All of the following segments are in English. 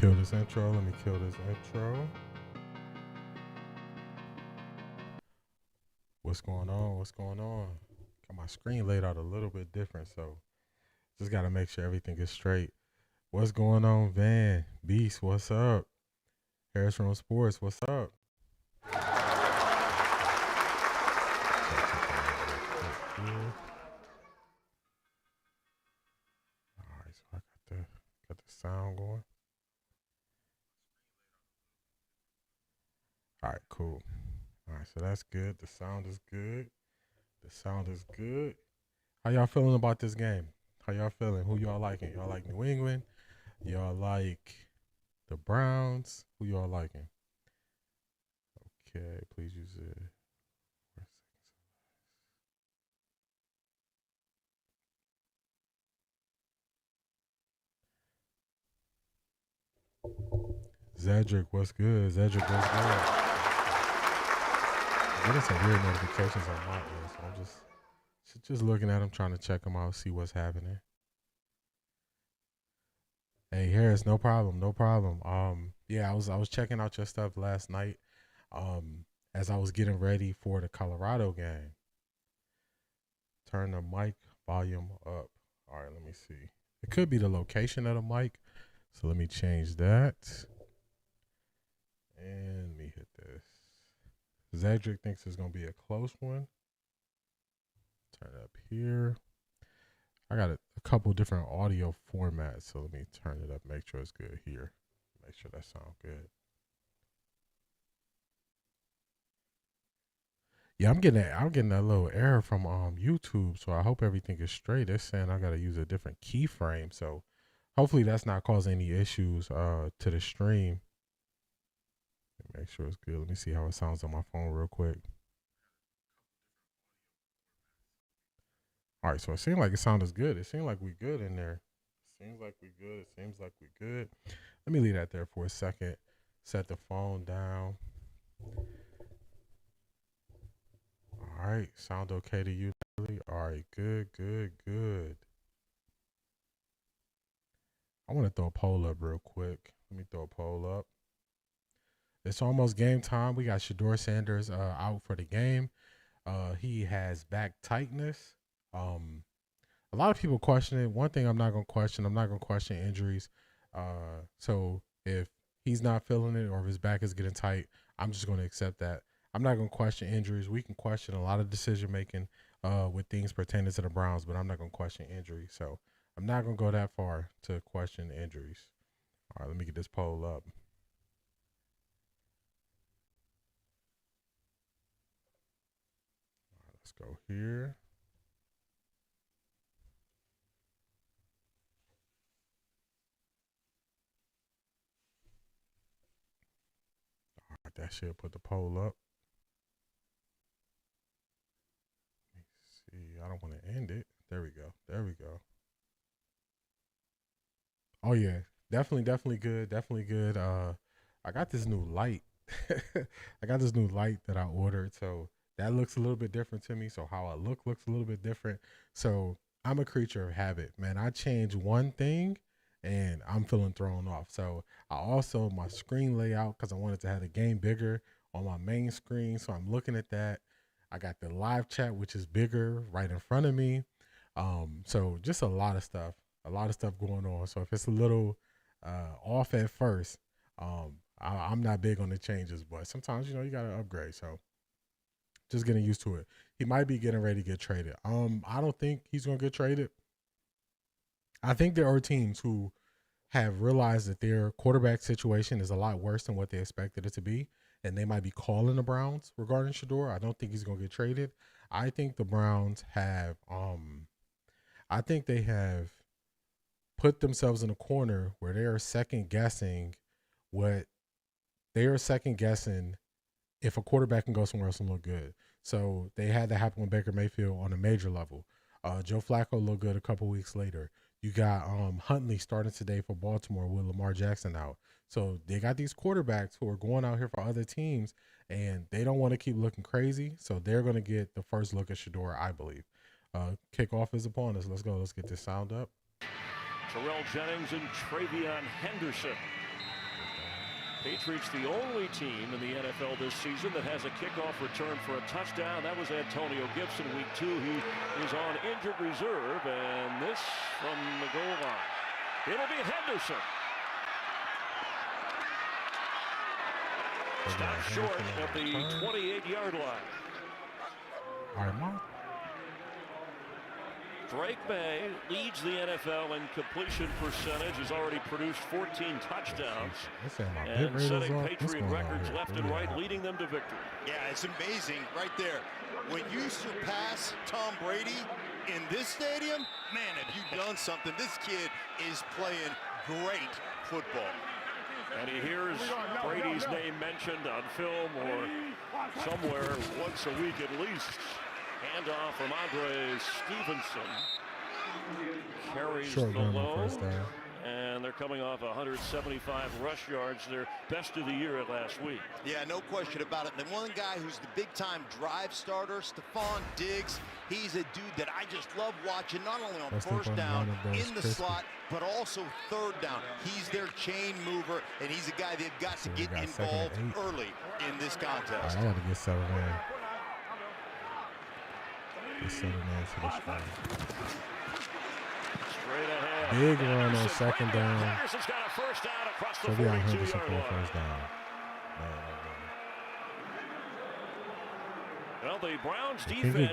kill this intro. Let me kill this intro. What's going on? What's going on? Got my screen laid out a little bit different, so just got to make sure everything is straight. What's going on, Van? Beast, what's up? Harris from Sports, what's up? All right, so I got the sound going. All right, cool. All right, so that's good. The sound is good. The sound is good. How y'all feeling about this game? How y'all feeling? Who y'all liking? Y'all like New England? Y'all like the Browns? Who y'all liking? Okay, please use it. Zedric, what's good? Zedric, what's good? I'm getting some weird notifications on my end, so I'm just looking at them, trying to check them out, see what's happening. Hey Harris, no problem, no problem. Yeah, I was checking out your stuff last night, as I was getting ready for the Colorado game. Turn the mic volume up. All right, let me see. It could be the location of the mic, so let me change that. And let me hit this. Zedric thinks it's gonna be a close one. Turn it up here. I got a couple different audio formats, so let me turn it up, make sure it's good here. Make sure that sounds good. Yeah, I'm getting that little error from YouTube, so I hope everything is straight. It's saying I gotta use a different keyframe, so hopefully that's not causing any issues to the stream. Make sure it's good. Let me see how it sounds on my phone real quick. All right, so it seemed like it sounded good. It seemed like we good in there. It seems like we good. It seems like we good. Let me leave that there for a second. Set the phone down. All right, sound okay to you? All right, good, good, good. I want to throw a poll up real quick. Let me throw a poll up. It's almost game time. We got Shedeur Sanders out for the game. He has back tightness. A lot of people question it. One thing I'm not going to question injuries. So if he's not feeling it or if his back is getting tight, I'm just going to accept that. I'm not going to question injuries. We can question a lot of decision making with things pertaining to the Browns, but I'm not going to question injuries. So I'm not going to go that far to question injuries. All right, let me get this poll up. All right, let's go here. All right, that should put the poll up. Let me see. I don't want to end it. There we go. There we go. Oh yeah, definitely good. Definitely good. I got this new light. I got this new light that I ordered, so that looks a little bit different to me. So how I looks a little bit different. So I'm a creature of habit, man. I change one thing, and I'm feeling thrown off. So I also my screen layout because I wanted to have the game bigger on my main screen. So I'm looking at that. I got the live chat, which is bigger right in front of me. So just a lot of stuff going on. So if it's a little off at first, I'm not big on the changes, but sometimes you gotta upgrade. So just getting used to it. He might be getting ready to get traded. I don't think he's gonna get traded. I think there are teams who have realized that their quarterback situation is a lot worse than what they expected it to be, and they might be calling the Browns regarding Shedeur. I don't think he's gonna get traded. I think the Browns have I think they have put themselves in a corner where they are second guessing if a quarterback can go somewhere else and look good. So they had that happen with Baker Mayfield on a major level. Joe Flacco looked good a couple weeks later. You got Huntley starting today for Baltimore with Lamar Jackson out. So they got these quarterbacks who are going out here for other teams, and they don't want to keep looking crazy. So they're going to get the first look at Shedeur, I believe. Kickoff is upon us. Let's go. Let's get this sound up. Terrell Jennings and Travion Henderson. Patriots the only team in the NFL this season that has a kickoff return for a touchdown. That was Antonio Gibson, week 2. He is on injured reserve, and this from the goal line. It'll be Henderson. Stop short at the 28-yard line. All right, Mark. Drake May leads the NFL in completion percentage. Has already produced 14 touchdowns and setting Patriot records left and right, leading them to victory. Yeah, it's amazing right there. When you surpass Tom Brady in this stadium, man, have you done something. This kid is playing great football. And he hears Brady's name mentioned on film or somewhere once a week at least. Handoff from Andre Stevenson. Carries the load. And they're coming off 175 rush yards, their best of the year at last week. Yeah, no question about it. And the one guy who's the big-time drive starter, Stephon Diggs, he's a dude that I just love watching, not only on first down in the slot, but also third down. He's their chain mover, and he's a guy they've got to get involved early in this contest. I got to get settled in. Get settled in to the spot. Straight ahead. Big run on second down. Patterson's got a first down across the 42-yard line. First down. Well, the Browns They defense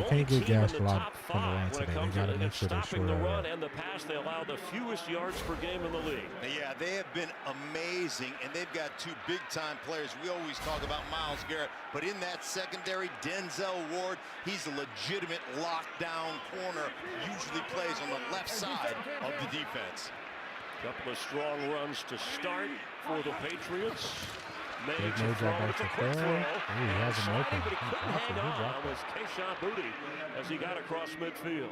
can't get gashed a lot top from the run 5 when it today. comes They got to to make sure they stopping the run and the pass. They allow the fewest yards per game in the league. Yeah, they have been amazing, and they've got 2 big-time players. We always talk about Myles Garrett, but in that secondary, Denzel Ward, he's a legitimate lockdown corner, usually plays on the left side of the defense. Couple of strong runs to start for the Patriots. May to Big throw. drop It's a back quick to throw. throw. He has him open. But he couldn't hang Good on. drop. Was Kayshon Boutte as he got across midfield.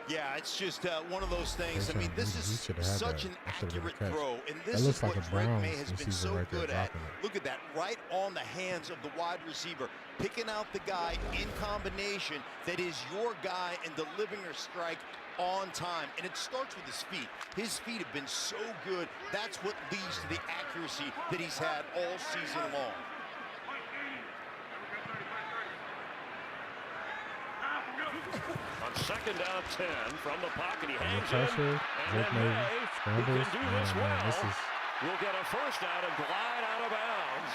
Yeah, it's just one of those things. I mean, this is such an accurate throw, and this is what Drake May has been so good at. Look at that, right on the hands of the wide receiver, picking out the guy in combination that is your guy and delivering a strike on time. And it starts with his feet. His feet have been so good. That's what leads to the accuracy that he's had all season long. On second down 10 from the pocket, he hangs pressure, in, and then May, who can do this well, will get a first down and glide out of bounds.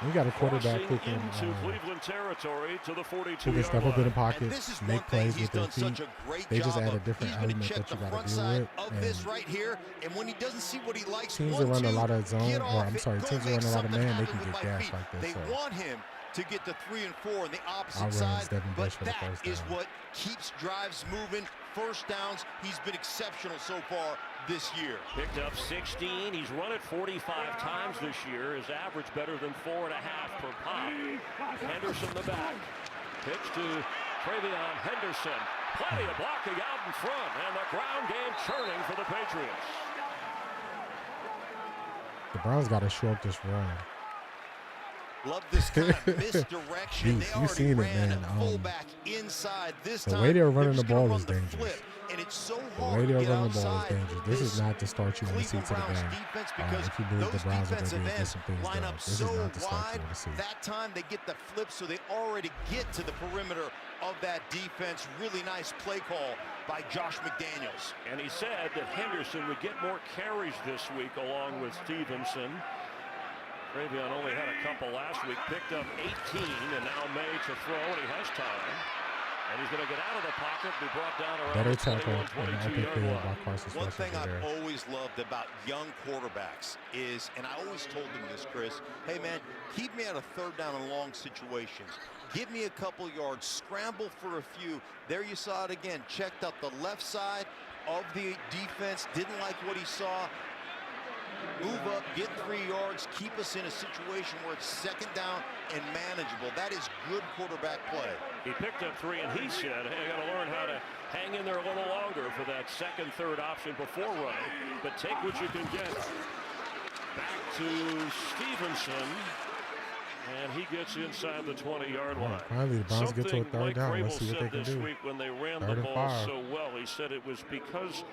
We got a quarterback who Crossing can into Cleveland territory to the 42-yard who can step up in the pocket, and make plays with their feet. They just add a different element that you got to deal with. This right here, and when he doesn't see what he likes, teams that run a lot of zone, or I'm sorry, teams that run a lot of man, they can get gashed like this. They want him to get to 3 and 4 on the opposite side, but that is what keeps drives moving. First downs, he's been exceptional so far this year. Picked up 16. He's run it 45 times this year. His average better than 4.5 per pop. Henderson the back. Pitch to Travion Henderson. Plenty of blocking out in front, and the ground game churning for the Patriots. The Browns got to show up this run. Love this kind of misdirection. They already ran a fullback inside. This time, the way they're running the ball is dangerous. And it's so The hard way they're to get running the ball is outside. dangerous. This is not to start you on the seats of the game. If you believe the Browns are going to get some things line done, up this so is not to start wide. you on the seat. That time they get the flip, so they already get to the perimeter of that defense. Really nice play call by Josh McDaniels. And he said that Henderson would get more carries this week along with Stevenson. Travion only had a couple last week, picked up 18, and now May to throw, and he has time. And he's going to get out of the pocket, be brought down around Better the tackle in the open 22-yard field line. by Carson One thing Wentz I've always loved about young quarterbacks is, and I always told them this, Chris, hey man, keep me out of third down and long situations. Give me a couple yards, scramble for a few. There you saw it again, checked out the left side of the defense, didn't like what he saw. Move up, get 3 yards, keep us in a situation where it's second down and manageable. That is good quarterback play. He picked up 3, and he said, hey, I got to learn how to hang in there a little longer for that second, third option before running, but take what you can get. Back to Stevenson, and he gets inside the 20-yard line. Finally, the Browns get to a third Mike down. Vrabel Let's see what they said can this do. week when they ran the ball so well, he said it was because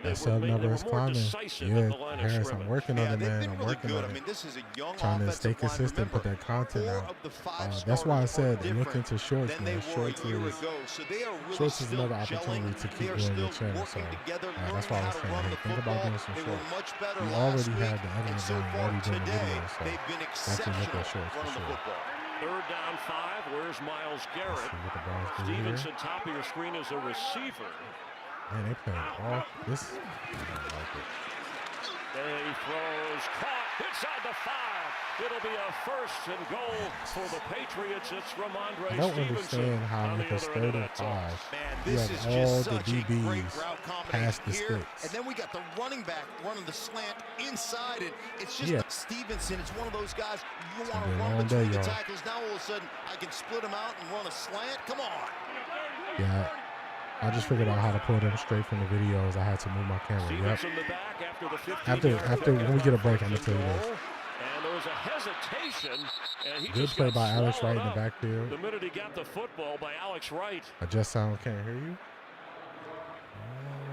That sub number is climbing. Yeah, Harris, I'm working on it, man. I'm really working good. on it. I mean, this is a young Trying to stay consistent, put that content out. That's why I said look into shorts, man. Shorts is another opportunity to keep growing your channel. So that's why I was saying, hey, think about doing some shorts. You already have the evidence down, already doing the video, so definitely look at shorts for sure. Third down 5. Where's Myles Garrett? Stevenson, top of your screen is a receiver. Man, they playing ball. This, I don't like it. He throws, caught, inside the 5. It'll be a first and goal for the Patriots. It's Ramondre Stevenson. I don't understand how with this 3rd and 5, you have all the DBs past the sticks. And then we got the running back running the slant inside, and it's just Stevenson. It's one of those guys you want to run between the tackles. Now all of a sudden, I can split him out and run a slant. Come on. Yeah. I just figured out how to pull them straight from the videos. I had to move my camera. Yep. After when we get a break, I'm gonna tell you this. And there was a hesitation. And he Good play by Alex Wright in the backfield. The minute he got the football by Alex Wright. Adjust sound, can't hear you.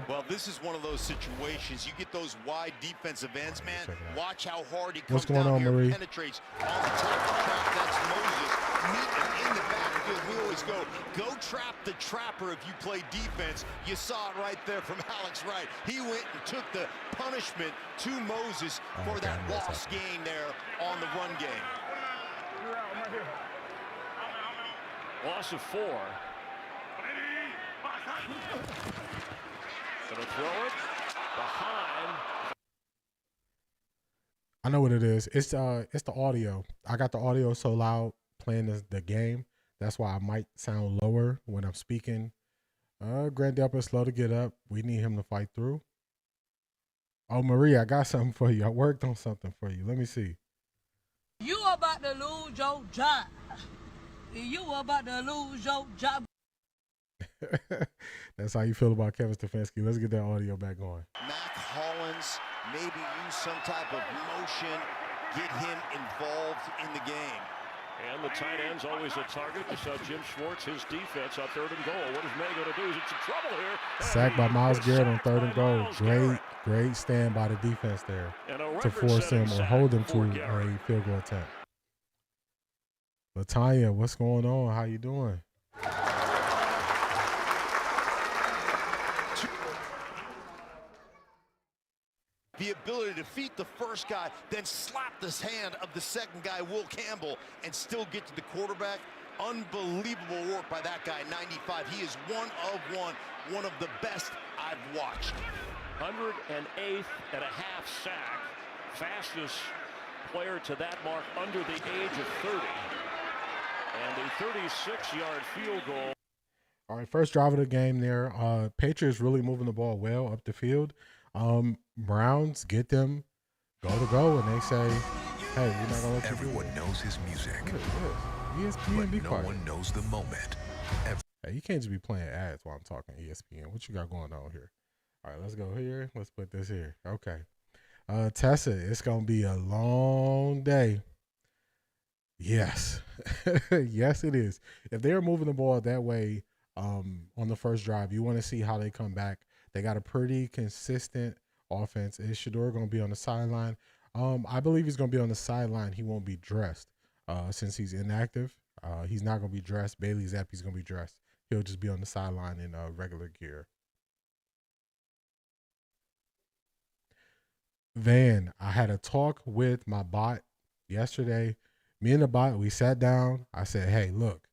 Well, this is one of those situations. You get those wide defensive ends, man. Watch how hard he comes down here and penetrates on the trap. That's Moses. Meet him in the backfield. We always go trap the trapper if you play defense. You saw it right there from Alex Wright. He went and took the punishment to Moses for that lost gain there on the run game. Loss of 4. Gonna throw it behind. I know what it is. It's the audio. I got the audio so loud playing the game. That's why I might sound lower when I'm speaking. Grant Delpit is slow to get up. We need him to fight through. Oh, Marie, I got something for you. I worked on something for you. Let me see. You about to lose your job. You about to lose your job. That's how you feel about Kevin Stefanski. Let's get that audio back going. Mac Hollins, maybe use some type of motion, get him involved in the game. And the tight end's always a target. You saw Jim Schwartz, his defense on 3rd and goal. What is May going to do? He's in some trouble here. Sacked by Myles Garrett on 3rd and goal. Great stand by the defense there to force him or hold him to a field goal attempt. Latanya, what's going on? How you doing? The ability to defeat the first guy, then slap this hand of the second guy, Will Campbell, and still get to the quarterback. Unbelievable work by that guy, 95. He is one of the best I've watched. 108th and a half sack. Fastest player to that mark under the age of 30. And a 36-yard field goal. All right, first drive of the game there. Patriots really moving the ball well up the field. Browns get them go, and they say, hey, we're not going to let you do it. Everyone knows his music. ESPN, be quiet. No one knows the moment. Hey, you can't just be playing ads while I'm talking ESPN. What you got going on here? All right, let's go here. Let's put this here. Okay. Tessa, it's going to be a long day. Yes. Yes, it is. If they're moving the ball that way on the first drive, you want to see how they come back. They got a pretty consistent offense. Is Shedeur going to be on the sideline? I believe he's going to be on the sideline. He won't be dressed since he's inactive. He's not going to be dressed. Bailey Zappe's going to be dressed. He'll just be on the sideline in regular gear. Van, I had a talk with my bot yesterday. Me and the bot, we sat down. I said, hey, look,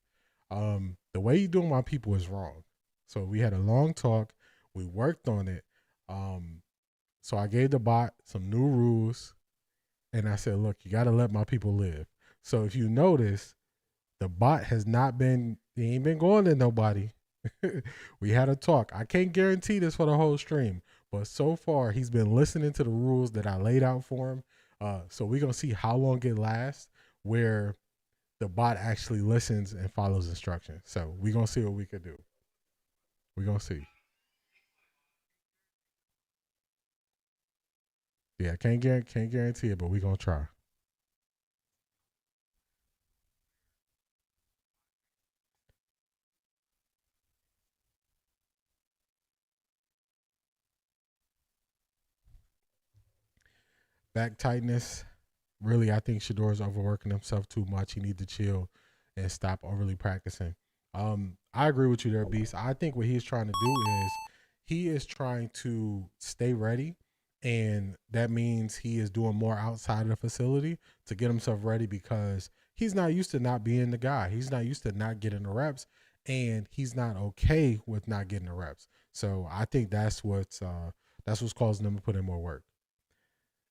the way you're doing my people is wrong. So we had a long talk. We worked on it. So I gave the bot some new rules. And I said, look, you got to let my people live. So if you notice, the bot has not been, he ain't been going to nobody. We had a talk. I can't guarantee this for the whole stream. But so far, he's been listening to the rules that I laid out for him. So we're going to see how long it lasts where the bot actually listens and follows instructions. So we're going to see what we could do. We're going to see. Yeah, can't guarantee it, but we're going to try. back tightness. Really, I think Shedor's overworking himself too much. He needs to chill and stop overly practicing. I agree with you there, Beast. I think what he's trying to do is he is trying to stay ready, and that means he is doing more outside of the facility to get himself ready because he's not used to not being the guy. He's not used to not getting the reps, and he's not okay with not getting the reps. So I think that's what's causing them to put in more work.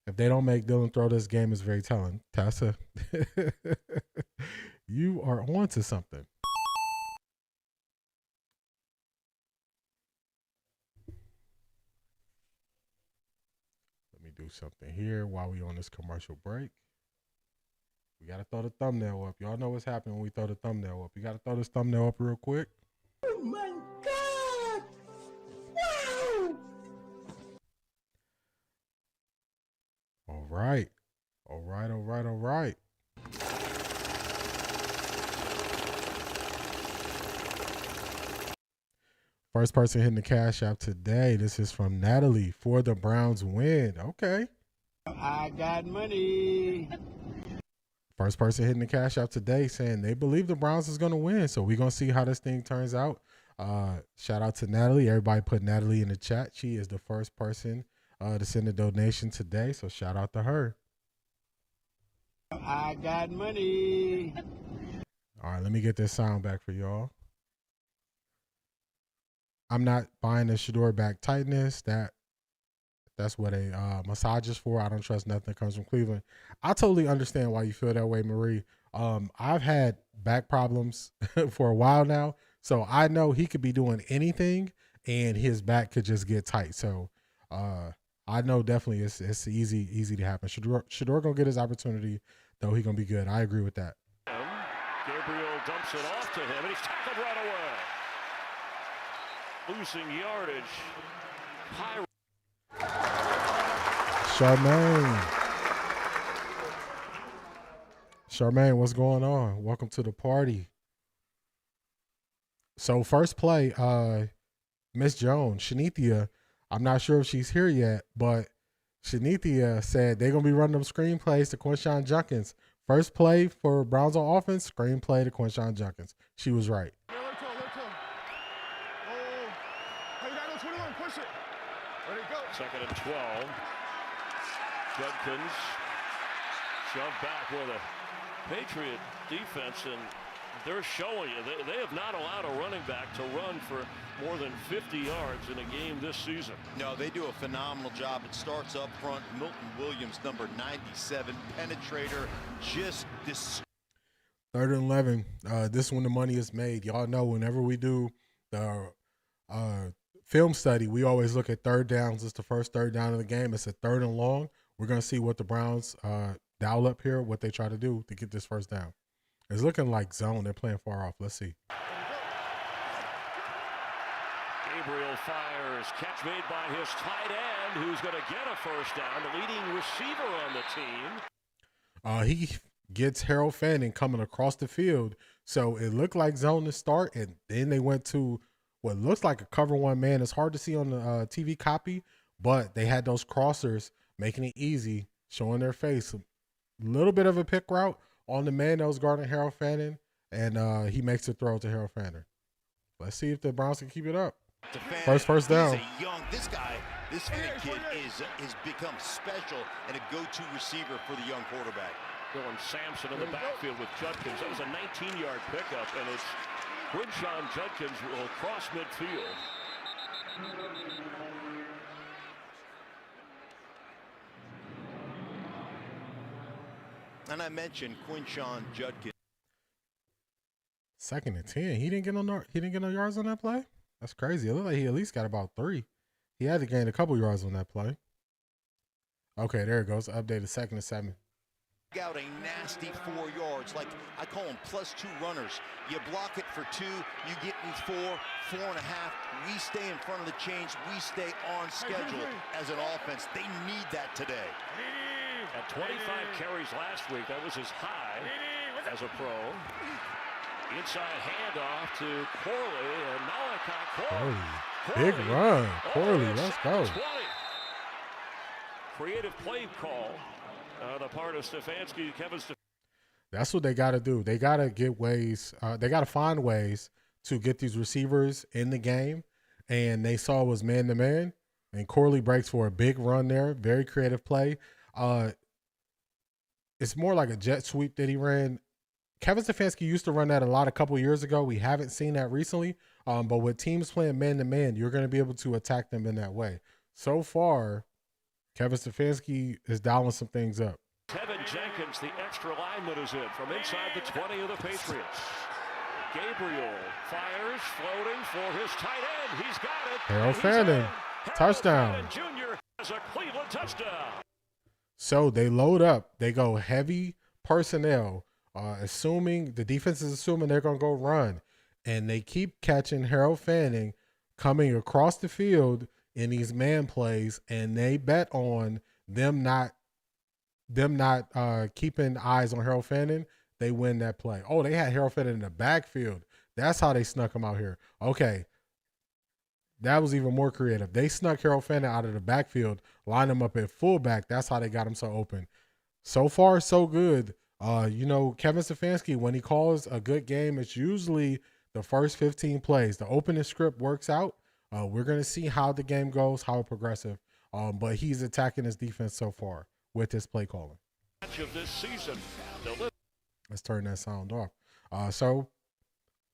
If they don't make Dylan throw this game, is very telling. Tessa, you are on to something. Let me do something here while we on this commercial break. We got to throw the thumbnail up. Y'all know what's happening when we throw the thumbnail up. You got to throw this thumbnail up real quick. Oh, my God. Wow. All right. All right, all right, all right. First person hitting the Cash App today. This is from Natalie for the Browns win. Okay. I got money. First person hitting the Cash App today saying they believe the Browns is going to win. So we're going to see how this thing turns out. Shout out to Natalie. Everybody put Natalie in the chat. She is the first person to send a donation today. So shout out to her. I got money. All right, let me get this sound back for y'all. I'm not buying the Shedeur back tightness. That's what a massage is for. I don't trust nothing that comes from Cleveland. I totally understand why you feel that way, Marie. I've had back problems for a while now, so I know he could be doing anything and his back could just get tight. So I know definitely it's easy to happen. Shedeur gonna get his opportunity, though. He gonna be good. I agree with that. Gabriel dumps it off to him, and he's tackled right away. Losing yardage. Charmaine, what's going on? Welcome to the party. So first play, Miss Jones, Shanithia, I'm not sure if she's here yet, but Shanithia said they're going to be running them screenplays to Quinshon Junkins. First play for Browns on offense, screenplay to Quinshon Junkins. She was right. Second and 12. Judkins shoved back with a Patriot defense, and they're showing you they have not allowed a running back to run for more than 50 yards in a game this season. No, they do a phenomenal job. It starts up front. Milton Williams, number 97, penetrator, just this. 3rd and 11. This is when the money is made. Y'all know whenever we do the film study, we always look at third downs. It's the first third down of the game. It's a 3rd and long. We're going to see what the Browns dial up here, what they try to do to get this first down. It's looking like zone. They're playing far off. Let's see. Gabriel fires. Catch made by his tight end, who's going to get a first down, the leading receiver on the team. He gets Harold Fanning coming across the field. So it looked like zone to start, and then they went to what looks like a cover one man. It's hard to see on the TV copy, but they had those crossers making it easy, showing their face. A little bit of a pick route on the man that was guarding Harold Fanning, and he makes a throw to Harold Fanning. Let's see if the Browns can keep it up. First down. This kid is become special and a go-to receiver for the young quarterback. Dylan Sampson in the backfield with Judkins. That was a 19-yard pickup, and it's Quinshon Judkins will cross midfield. And I mentioned Quinshon Judkins. 2nd and 10. He didn't get no yards on that play. That's crazy. It looked like he at least got about 3. He had to gain a couple yards on that play. Okay, there it goes. Updated 2nd and 7. Out a nasty 4 yards, like I call them +2 runners. You block it for 2, you get in 4, 4.5. We stay in front of the chains. We stay on schedule as an offense. They need that today. At 25 carries last week, that was his high as a pro. Inside handoff to Corley, and Malachi Corley. Big run. Corley, let's go. 20. Creative play call part of Stefanski, Kevin Stefanski. That's what they got to do. They got to get ways. They got to find ways to get these receivers in the game. And they saw it was man-to-man. And Corley breaks for a big run there. Very creative play. It's more like a jet sweep that he ran. Kevin Stefanski used to run that a couple years ago. We haven't seen that recently. But with teams playing man-to-man, you're going to be able to attack them in that way. So far, Kevin Stefanski is dialing some things up. Kevin Jenkins, the extra lineman, is in from inside the 20 of the Patriots. Gabriel fires, floating for his tight end. He's got it. Harold Fanning, touchdown. Jr. has a Cleveland touchdown. So they load up. They go heavy personnel, assuming the defense is assuming they're going to go run. And they keep catching Harold Fanning coming across the field in these man plays, and they bet on them not keeping eyes on Harold Fanning. They win that play. Oh, they had Harold Fanning in the backfield. That's how they snuck him out here. Okay. That was even more creative. They snuck Harold Fanning out of the backfield, lined him up at fullback. That's how they got him so open. So far, so good. Kevin Stefanski, when he calls a good game, it's usually the first 15 plays. The opening script works out. We're going to see how the game goes, how it progressive. But he's attacking his defense so far with his play calling. Of this season. Let's turn that sound off. So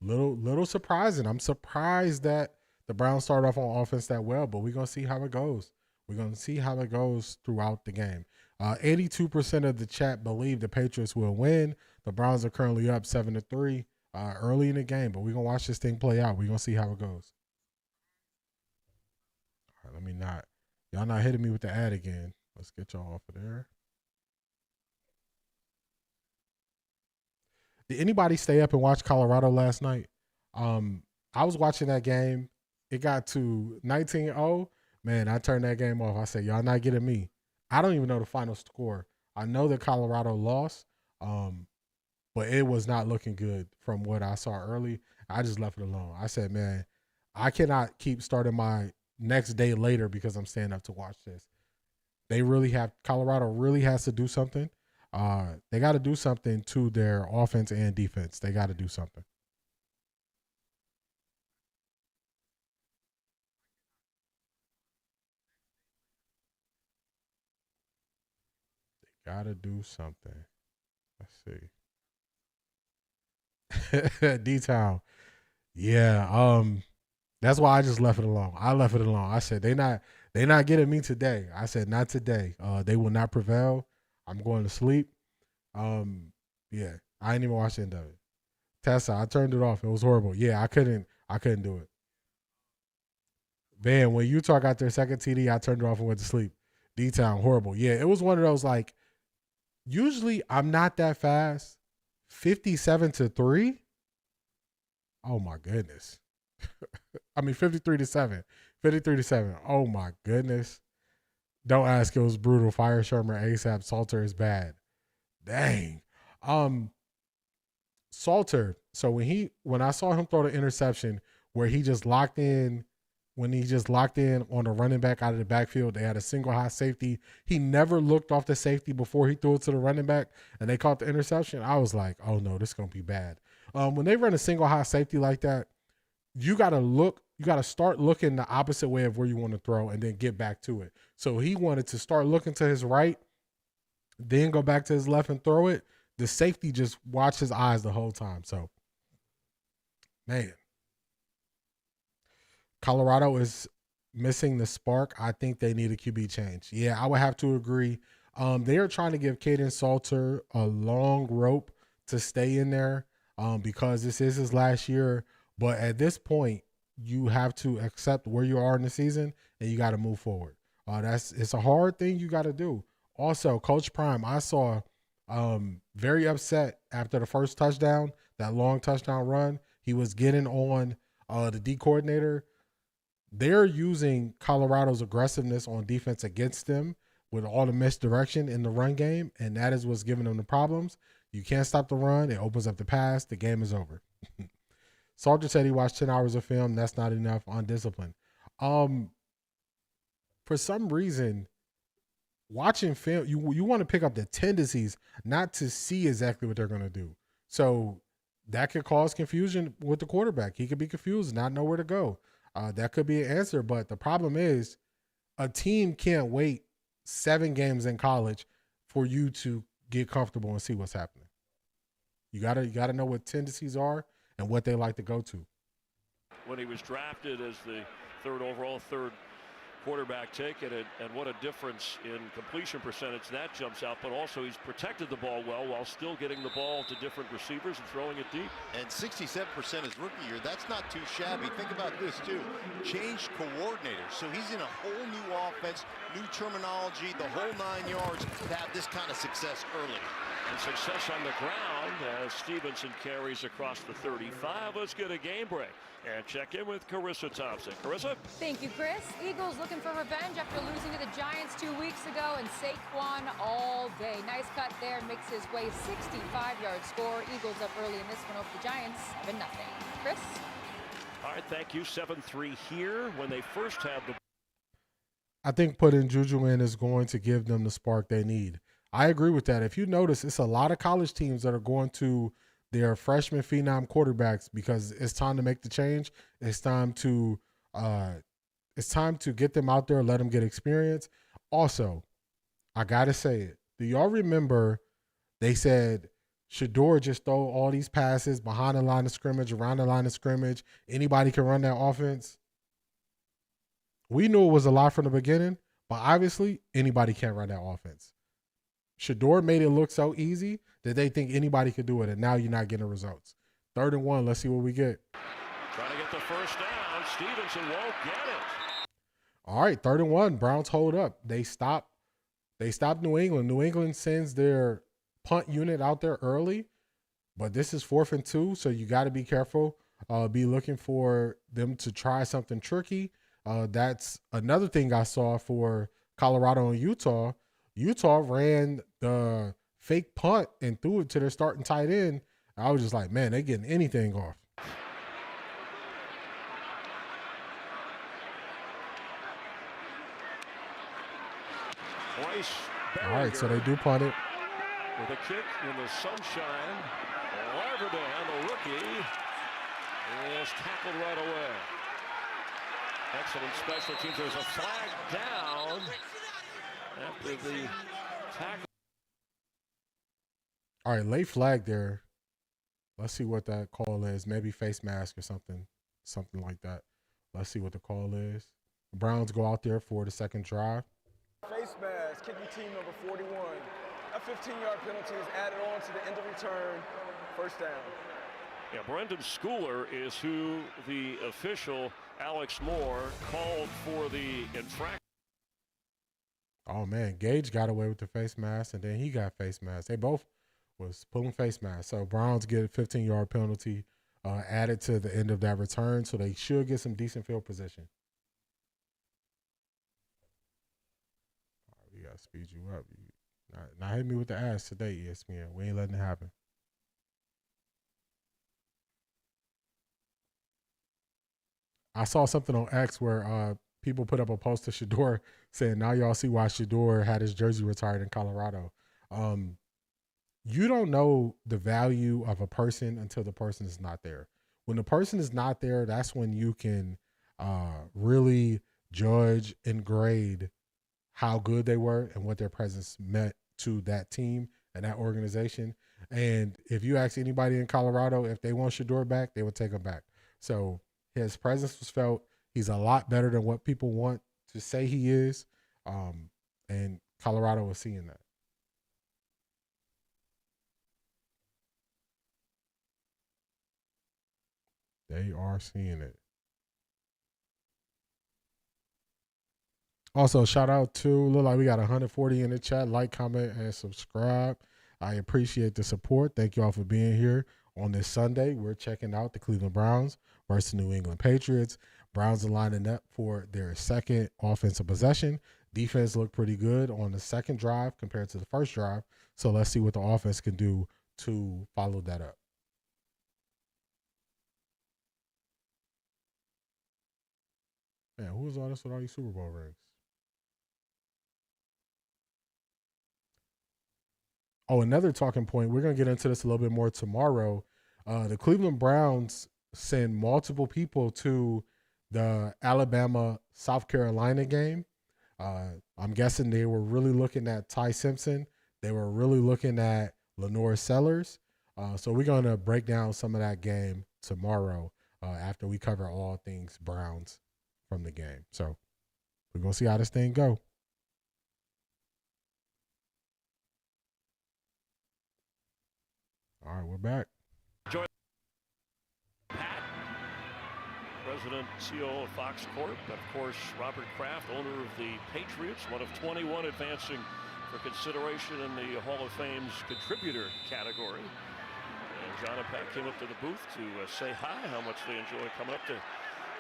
little surprising. I'm surprised that the Browns started off on offense that well, but we're going to see how it goes. We're going to see how it goes throughout the game. 82% of the chat believe the Patriots will win. The Browns are currently up 7-3 early in the game, but we're going to watch this thing play out. We're going to see how it goes. All right, y'all not hitting me with the ad again. Let's get y'all off of there. Did anybody stay up and watch Colorado last night? I was watching that game. It got to 19-0. Man, I turned that game off. I said, y'all not getting me. I don't even know the final score. I know that Colorado lost, but it was not looking good from what I saw early. I just left it alone. I said, man, I cannot keep starting my next day later because I'm staying up to watch this. Colorado really has to do something. They got to do something to their offense and defense. They got to do something. They got to do something. Let's see. D-Town. Yeah. That's why I just left it alone. I said, they not getting me today. I said, not today. They will not prevail. I'm going to sleep. Yeah, I didn't even watch the end of it. Tessa, I turned it off. It was horrible. Yeah, I couldn't do it. Man, when Utah got their second TD, I turned it off and went to sleep. D-Town, horrible. Yeah, it was one of those, like, usually I'm not that fast. 57-3. Oh my goodness. I mean 53-7. 53-7. Oh my goodness. Don't ask, it was brutal. Fire Shermer ASAP. Salter is bad. Dang. Salter. So when I saw him throw the interception where he just locked in, on a running back out of the backfield, they had a single high safety. He never looked off the safety before he threw it to the running back and they caught the interception. I was like, oh no, this is going to be bad. When they run a single high safety like that, you got to start looking the opposite way of where you want to throw and then get back to it. So he wanted to start looking to his right, then go back to his left and throw it. The safety just watched his eyes the whole time. So, man, Colorado is missing the spark. I think they need a QB change. Yeah, I would have to agree. They are trying to give Caden Salter a long rope to stay in there because this is his last year. But at this point, you have to accept where you are in the season and you got to move forward. It's a hard thing you got to do. Also, Coach Prime, I saw very upset after the first touchdown, that long touchdown run. He was getting on the D coordinator. They're using Colorado's aggressiveness on defense against them with all the misdirection in the run game, and that is what's giving them the problems. You can't stop the run. It opens up the pass. The game is over. Salter said he watched 10 hours of film. That's not enough on discipline. For some reason, watching film, you want to pick up the tendencies, not to see exactly what they're going to do. So that could cause confusion with the quarterback. He could be confused, not know where to go. That could be an answer. But the problem is a team can't wait 7 games in college for you to get comfortable and see what's happening. You gotta know what tendencies are and what they like to go to. When he was drafted as the third quarterback taken, and what a difference in completion percentage that jumps out. But also he's protected the ball well while still getting the ball to different receivers and throwing it deep. And 67% his rookie year, that's not too shabby. Think about this too, changed coordinators, so he's in a whole new offense, new terminology, the whole 9 yards to have this kind of success early. And success on the ground as Stevenson carries across the 35. Let's get a game break and check in with Carissa Thompson. Carissa? Thank you, Chris. Eagles looking for revenge after losing to the Giants 2 weeks ago, and Saquon all day. Nice cut there, makes his way 65-yard score. Eagles up early in this one over the Giants, 7-0. Chris? All right, thank you. 7-3 here when they first had the... I think putting Juju in is going to give them the spark they need. I agree with that. If you notice, it's a lot of college teams that are going to their freshman phenom quarterbacks because it's time to make the change. It's time to get them out there, let them get experience. Also, I gotta say it. Do y'all remember they said Shedeur just throw all these passes behind the line of scrimmage, around the line of scrimmage. Anybody can run that offense. We knew it was a lot from the beginning, but obviously anybody can't run that offense. Shedeur made it look so easy that they think anybody could do it, and now you're not getting results. 3rd and 1, let's see what we get. Trying to get the first down. Stevenson won't get it. All right, 3rd and 1. Browns hold up. They stop New England. New England sends their punt unit out there early, but this is 4th and 2, so you got to be careful. Be looking for them to try something tricky. That's another thing I saw for Colorado and Utah. Utah ran the fake punt and threw it to their starting tight end. I was just like, man, they're getting anything off. All right, so they do punt it. With a kick in the sunshine, Larverdale, the rookie, is tackled right away. Excellent special teams. There's a flag down after the tackle. All right, late flag there. Let's see what that call is. Maybe face mask or something like that. Let's see what the call is. The Browns go out there for the second drive. Face mask, kicking team number 41. A 15-yard penalty is added on to the end of return. First down. Yeah, Brendan Schooler is who the official, Alex Moore, called for the infraction. Oh, man, Gage got away with the face mask, and then he got face mask. They both was pulling face masks. So Browns get a 15-yard penalty added to the end of that return, so they should get some decent field position. All right, we got to speed you up. Not hit me with the ass today, ESPN. We ain't letting it happen. I saw something on X where people put up a post of Shedeur saying, now y'all see why Shedeur had his jersey retired in Colorado. You don't know the value of a person until the person is not there. When the person is not there, that's when you can really judge and grade how good they were and what their presence meant to that team and that organization. And if you ask anybody in Colorado if they want Shedeur back, they would take him back. So his presence was felt. He's a lot better than what people want to say he is. And Colorado was seeing that. They are seeing it. Also, shout out to, look like we got 140 in the chat. Like, comment, and subscribe. I appreciate the support. Thank you all for being here on this Sunday. We're checking out the Cleveland Browns versus New England Patriots. Browns are lining up for their second offensive possession. Defense looked pretty good on the second drive compared to the first drive. So let's see what the offense can do to follow that up. Man, who was all this with all these Super Bowl rings? Oh, another talking point. We're going to get into this a little bit more tomorrow. The Cleveland Browns send multiple people to the Alabama-South Carolina game. I'm guessing they were really looking at Ty Simpson. They were really looking at Lenore Sellers. So we're going to break down some of that game tomorrow after we cover all things Browns from the game. So we're going to see how this thing go. All right, we're back. Pat, President, CEO of Fox Corp. Of course, Robert Kraft, owner of the Patriots, one of 21 advancing for consideration in the Hall of Fame's contributor category. And John and Pat came up to the booth to say hi, how much they enjoy coming up to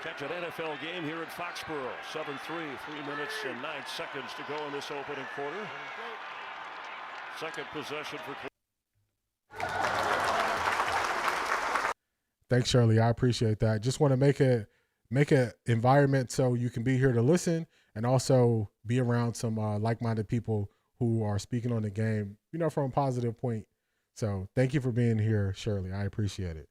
catch an NFL game here at Foxborough. 7-3, 3 minutes and 9 seconds to go in this opening quarter. Second possession for Cleveland. Thanks, Shirley. I appreciate that. Just want to make a environment so you can be here to listen and also be around some like-minded people who are speaking on the game, from a positive point. So thank you for being here, Shirley. I appreciate it.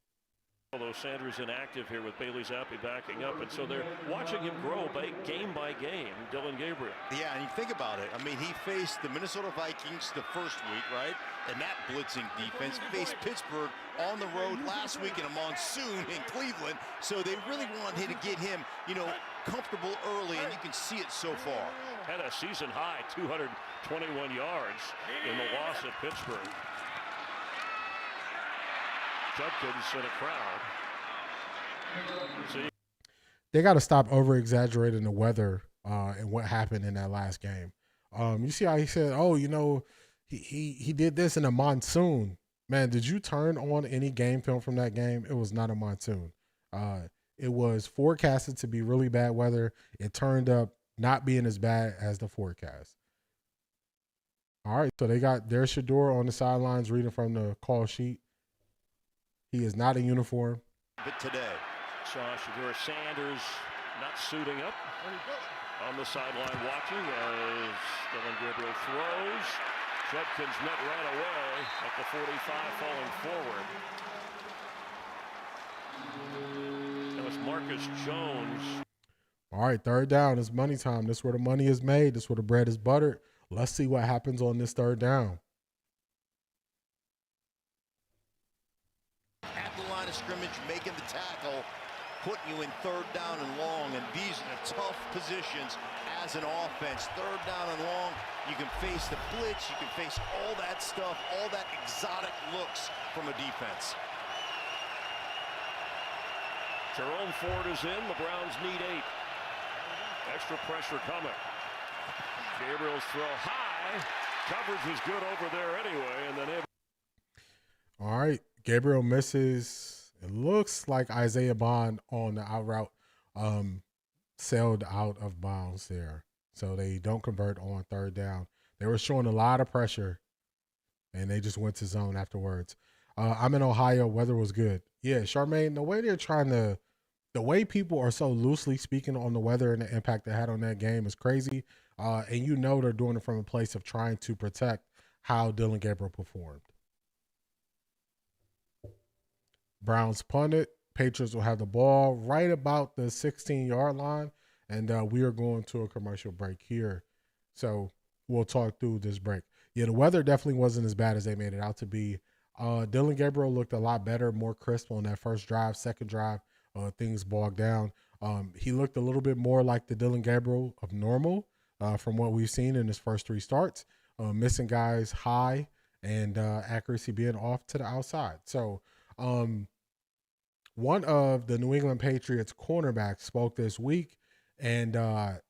Although Sanders inactive here with Bailey Zappi backing up, and so they're watching him grow game by game, Dillon Gabriel. Yeah, and you think about it. I mean, he faced the Minnesota Vikings the first week, right? And that blitzing defense faced Pittsburgh on the road last week in a monsoon in Cleveland. So they really wanted to get him, comfortable early, and you can see it so far. Had a season high 221 yards in the loss at Pittsburgh. Judkins in a crowd. See? They got to stop over-exaggerating the weather and what happened in that last game. You see how he said, he did this in a monsoon. Man, did you turn on any game film from that game? It was not a monsoon. It was forecasted to be really bad weather. It turned up not being as bad as the forecast. All right, so they got their Shador on the sidelines reading from the call sheet. He is not in uniform. But today, saw Shador Sanders not suiting up on the sideline watching as Dillon Gabriel throws. Judkins met right away at the 45, falling forward. That was Marcus Jones. All right, third down. It's money time. This is where the money is made. This is where the bread is buttered. Let's see what happens on this third down. Line of scrimmage, making the tackle, putting you in third down and long, and these are tough positions as an offense. Third down and long, you can face the blitz, you can face all that stuff, all that exotic looks from a defense. Jerome Ford is in. The Browns need 8. Extra pressure coming. Gabriel's throw high. Coverage was good over there anyway, and then all right. Gabriel misses. It looks like Isaiah Bond on the out route sailed out of bounds there. So they don't convert on third down. They were showing a lot of pressure, and they just went to zone afterwards. I'm in Ohio. Weather was good. Yeah, Charmaine, the way people are so loosely speaking on the weather and the impact they had on that game is crazy. And they're doing it from a place of trying to protect how Dillon Gabriel performed. Browns punt it. Patriots will have the ball right about the 16-yard line, and we are going to a commercial break here. So we'll talk through this break. Yeah, the weather definitely wasn't as bad as they made it out to be. Dillon Gabriel looked a lot better, more crisp on that first drive. Second drive, things bogged down. He looked a little bit more like the Dillon Gabriel of normal from what we've seen in his first 3 starts, missing guys high and accuracy being off to the outside. So, one of the New England Patriots cornerbacks spoke this week, and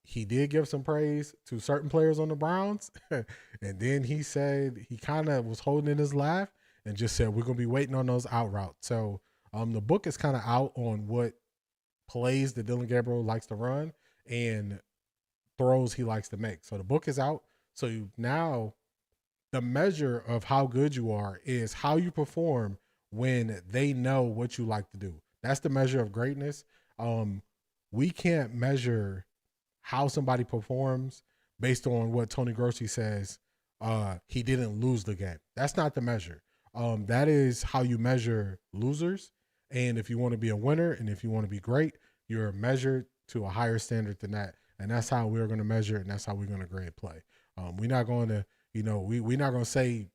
he did give some praise to certain players on the Browns. And then he said he kind of was holding in his laugh and just said, we're going to be waiting on those out routes. So the book is kind of out on what plays that Dillon Gabriel likes to run and throws he likes to make. So the book is out. So now the measure of how good you are is how you perform when they know what you like to do. That's the measure of greatness. We can't measure how somebody performs based on what Tony Grossi says he didn't lose the game. That's not the measure. That is how you measure losers. And if you want to be a winner and if you want to be great, you're measured to a higher standard than that. And that's how we're going to measure it, and that's how we're going to grade play. We're not going to, we're not going to say,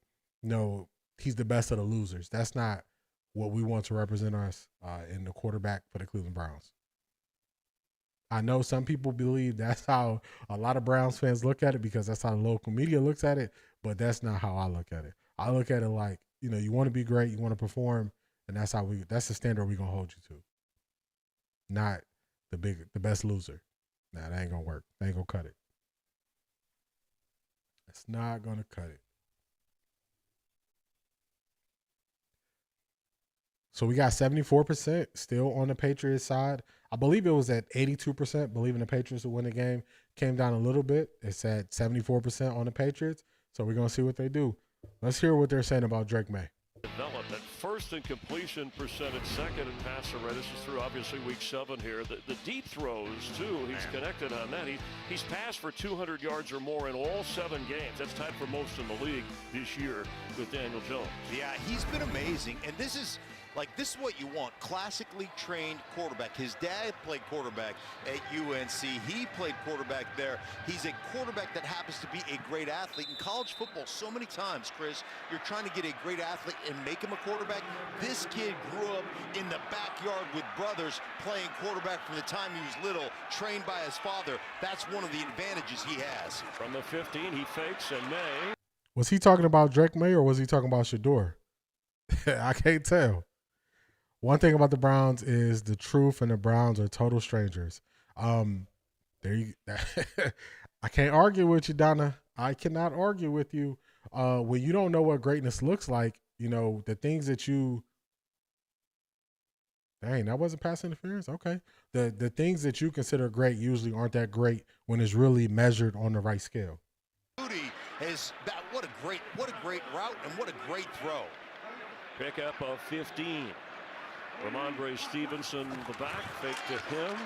he's the best of the losers. That's not what we want to represent us in the quarterback for the Cleveland Browns. I know some people believe that's how a lot of Browns fans look at it because that's how the local media looks at it, but that's not how I look at it. I look at it like, you want to be great, you want to perform, and that's the standard we're going to hold you to. Not the best loser. Nah, that ain't going to work. That ain't going to cut it. That's not going to cut it. So we got 74% still on the Patriots side. I believe it was at 82%, believing the Patriots would win the game. Came down a little bit. It's at 74% on the Patriots. So we're going to see what they do. Let's hear what they're saying about Drake May. Developed at first in completion percentage, second in passer rate. This is through obviously week 7 here. The deep throws too, he's connected on that. He's passed for 200 yards or more in all 7 games. That's tied for most in the league this year with Daniel Jones. Yeah, he's been amazing, and this is what you want. Classically trained quarterback. His dad played quarterback at UNC. He played quarterback there. He's a quarterback that happens to be a great athlete. In college football, so many times, Chris, you're trying to get a great athlete and make him a quarterback. This kid grew up in the backyard with brothers playing quarterback from the time he was little, trained by his father. That's one of the advantages he has. From the 15, he fakes and May. Was he talking about Drake May or was he talking about Shador? I can't tell. One thing about the Browns is the truth and the Browns are total strangers. I can't argue with you, Donna. I cannot argue with you. When you don't know what greatness looks like, the things that you – dang, that wasn't pass interference? Okay. The things that you consider great usually aren't that great when it's really measured on the right scale. What a great route and what a great throw. Pickup of 15. Ramondre Stevenson, the back, fake to him,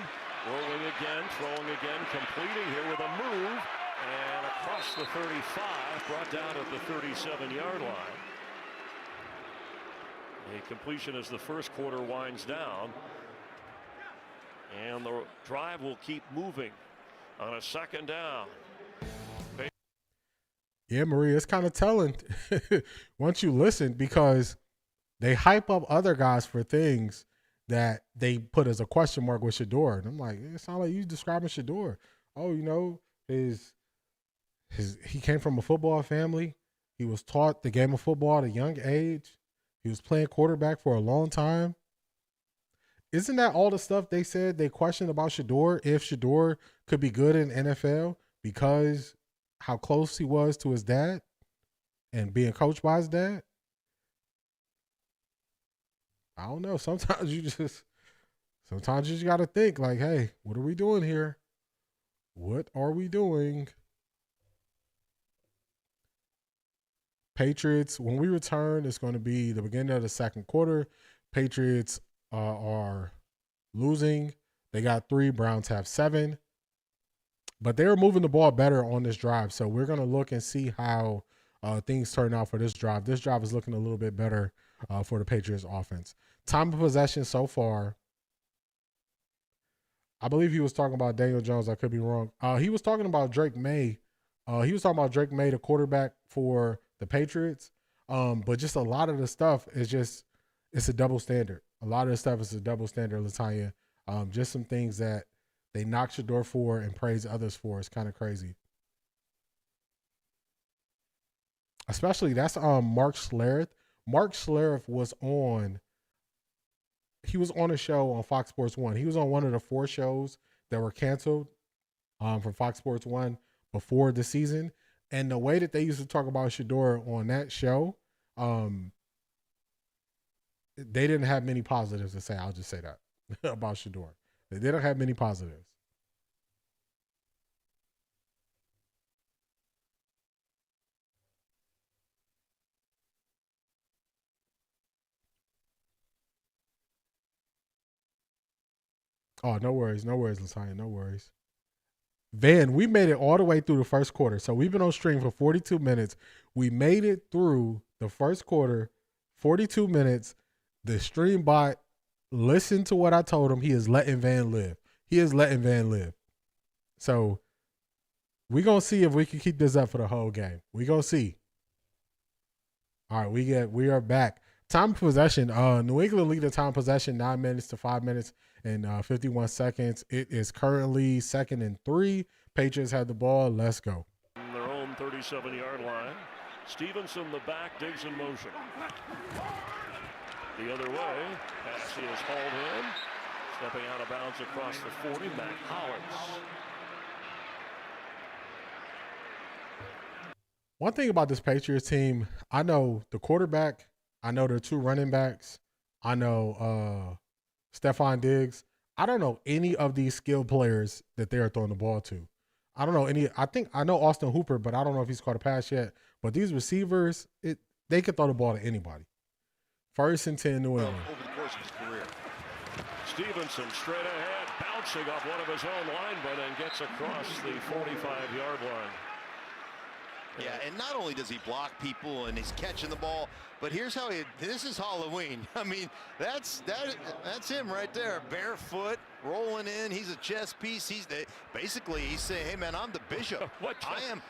rolling again, throwing again, completing here with a move, and across the 35, brought down at the 37-yard line. A completion as the first quarter winds down, and the drive will keep moving on a second down. Yeah, Maria, it's kind of telling once you listen because they hype up other guys for things that they put as a question mark with Shador. And I'm like, it sounds like you describing Shador. Oh, he came from a football family. He was taught the game of football at a young age. He was playing quarterback for a long time. Isn't that all the stuff they said they questioned about Shador, if Shador could be good in NFL because how close he was to his dad and being coached by his dad? I don't know. Sometimes you just got to think like, hey, what are we doing here? What are we doing? Patriots, when we return, it's going to be the beginning of the second quarter. Patriots are losing. They got 3. Browns have 7. But they're moving the ball better on this drive. So we're going to look and see how things turn out for this drive. This drive is looking a little bit better for the Patriots offense. Time of possession so far. I believe he was talking about Daniel Jones. I could be wrong. He was talking about Drake May. The quarterback for the Patriots. But just a lot of the stuff is it's a double standard. A lot of the stuff is a double standard, Latanya. Just some things that they knock Shador for and praise others for. It's kind of crazy. Especially that's Mark Schlereth. Mark Schlereth was on a show on Fox Sports 1. He was on one of the 4 shows that were canceled from Fox Sports 1 before the season. And the way that they used to talk about Shador on that show, they didn't have many positives to say. I'll just say that about Shador. They didn't have many positives. Oh, no worries, Lasagna, no worries. Van, we made it all the way through the first quarter. So we've been on stream for 42 minutes. We made it through the first quarter, 42 minutes. The stream bot listened to what I told him. He is letting Van live. He is letting Van live. So we're going to see if we can keep this up for the whole game. We're going to see. All right, we are back. Time of possession. New England lead the time of possession 9 minutes to 5 minutes and 51 seconds. It is currently 2nd and 3. Patriots have the ball. Let's go. Their own 37-yard line. Stevenson, the back, Diggs in motion. The other way, pass is hauled in. Stepping out of bounds across the 40, Matt Hollins. One thing about this Patriots team, I know the quarterback, I know their 2 running backs, I know Stephon Diggs. I don't know any of these skilled players that they're throwing the ball to. I don't know any. I know Austin Hooper, but I don't know if he's caught a pass yet. But these receivers, they can throw the ball to anybody. 1st and 10, New England. Over the course of his career. Stevenson straight ahead, bouncing off one of his own linemen and gets across the 45-yard line. Yeah, and not only does he block people and he's catching the ball, but here's how this is Halloween. I mean, that's him right there, barefoot, rolling in. He's a chess piece. Basically he's saying, hey man, I'm the bishop. I am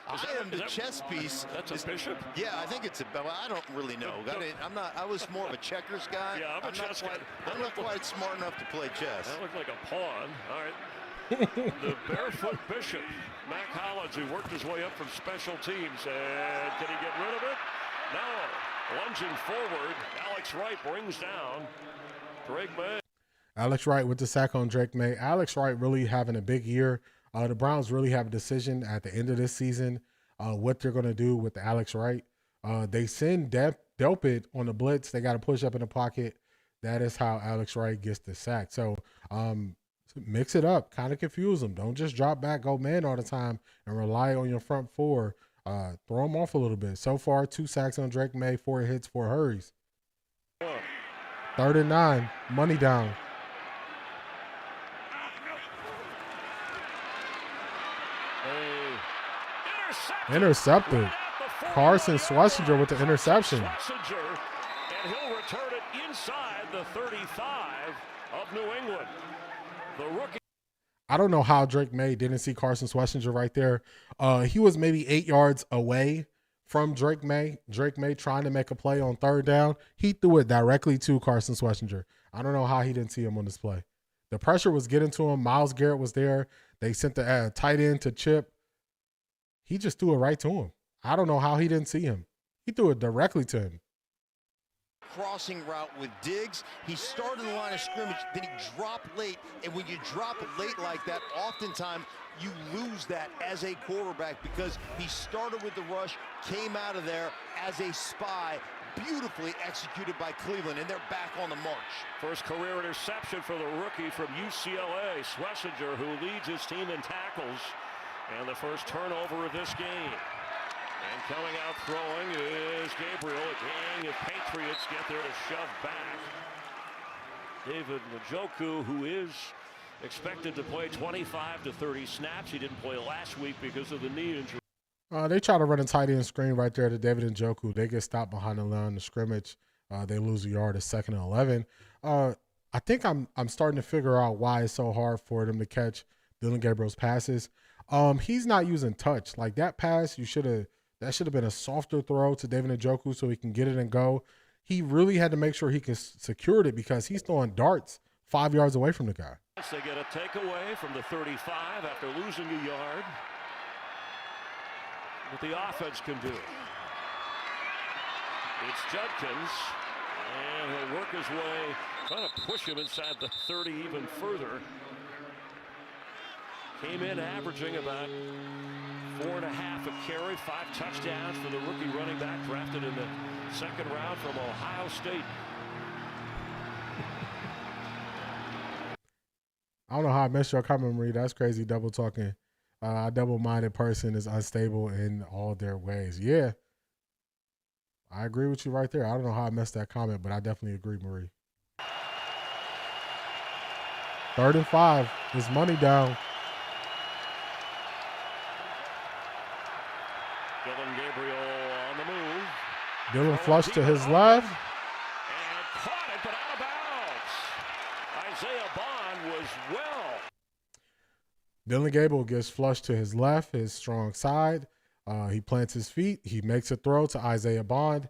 the chess piece. That's a bishop? Yeah, I think it's I don't really know. I was more of a checkers guy. Yeah, I'm not quite smart enough to play chess. That looked like a pawn. All right. The barefoot bishop, Mac Hollins, who worked his way up from special teams. And can he get rid of it? No. Lunging forward, Alex Wright brings down Drake May. Alex Wright with the sack on Drake May. Alex Wright really having a big year. The Browns really have a decision at the end of this season what they're going to do with Alex Wright. They send Delpit on the blitz. They got to push up in the pocket. That is how Alex Wright gets the sack. So mix it up, kind of confuse them. Don't just drop back, go man all the time, and rely on your front 4. Throw them off a little bit. So far, 2 sacks on Drake May, 4 hits, 4 hurries. 3rd and 9, money down. Intercepted. Carson Schlesinger with the interception. And he'll return it inside the 35 of New England. The rookie. I don't know how Drake May didn't see Carson Schlesinger right there. He was maybe 8 yards away from Drake May. Drake May trying to make a play on 3rd down. He threw it directly to Carson Schlesinger. I don't know how he didn't see him on this play. The pressure was getting to him. Myles Garrett was there. They sent the tight end to Chip. He just threw it right to him. I don't know how he didn't see him. He threw it directly to him. Crossing route with Diggs. He started the line of scrimmage, then he dropped late. And when you drop late like that, oftentimes you lose that as a quarterback because he started with the rush, came out of there as a spy. Beautifully executed by Cleveland, and they're back on the march. First career interception for the rookie from UCLA, Schlesinger, who leads his team in tackles. And the first turnover of this game. And coming out throwing is Gabriel. A gang of Patriots get there to shove back. David Njoku, who is expected to play 25 to 30 snaps. He didn't play last week because of the knee injury. They try to run a tight end screen right there to David Njoku. They get stopped behind the line of scrimmage. They lose a yard at 2nd and 11. I think I'm starting to figure out why it's so hard for them to catch Dylan Gabriel's passes. He's not using touch. Like that pass, that should have been a softer throw to David Njoku so he can get it and go. He really had to make sure he could secure it because he's throwing darts 5 yards away from the guy. They get a takeaway from the 35 after losing a yard. What the offense can do. It's Judkins, and he'll work his way, trying to push him inside the 30 even further. Came in averaging about 4.5 a carry, 5 touchdowns for the rookie running back drafted in the 2nd round from Ohio State. I don't know how I missed your comment, Marie. That's crazy double talking. A double-minded person is unstable in all their ways. Yeah, I agree with you right there. I don't know how I missed that comment, but I definitely agree, Marie. 3rd and 5. It's money down. Dylan flush to his left. And caught it, but out of bounds. Isaiah Bond was well. Dylan Gabriel gets flushed to his left, his strong side. He plants his feet. He makes a throw to Isaiah Bond.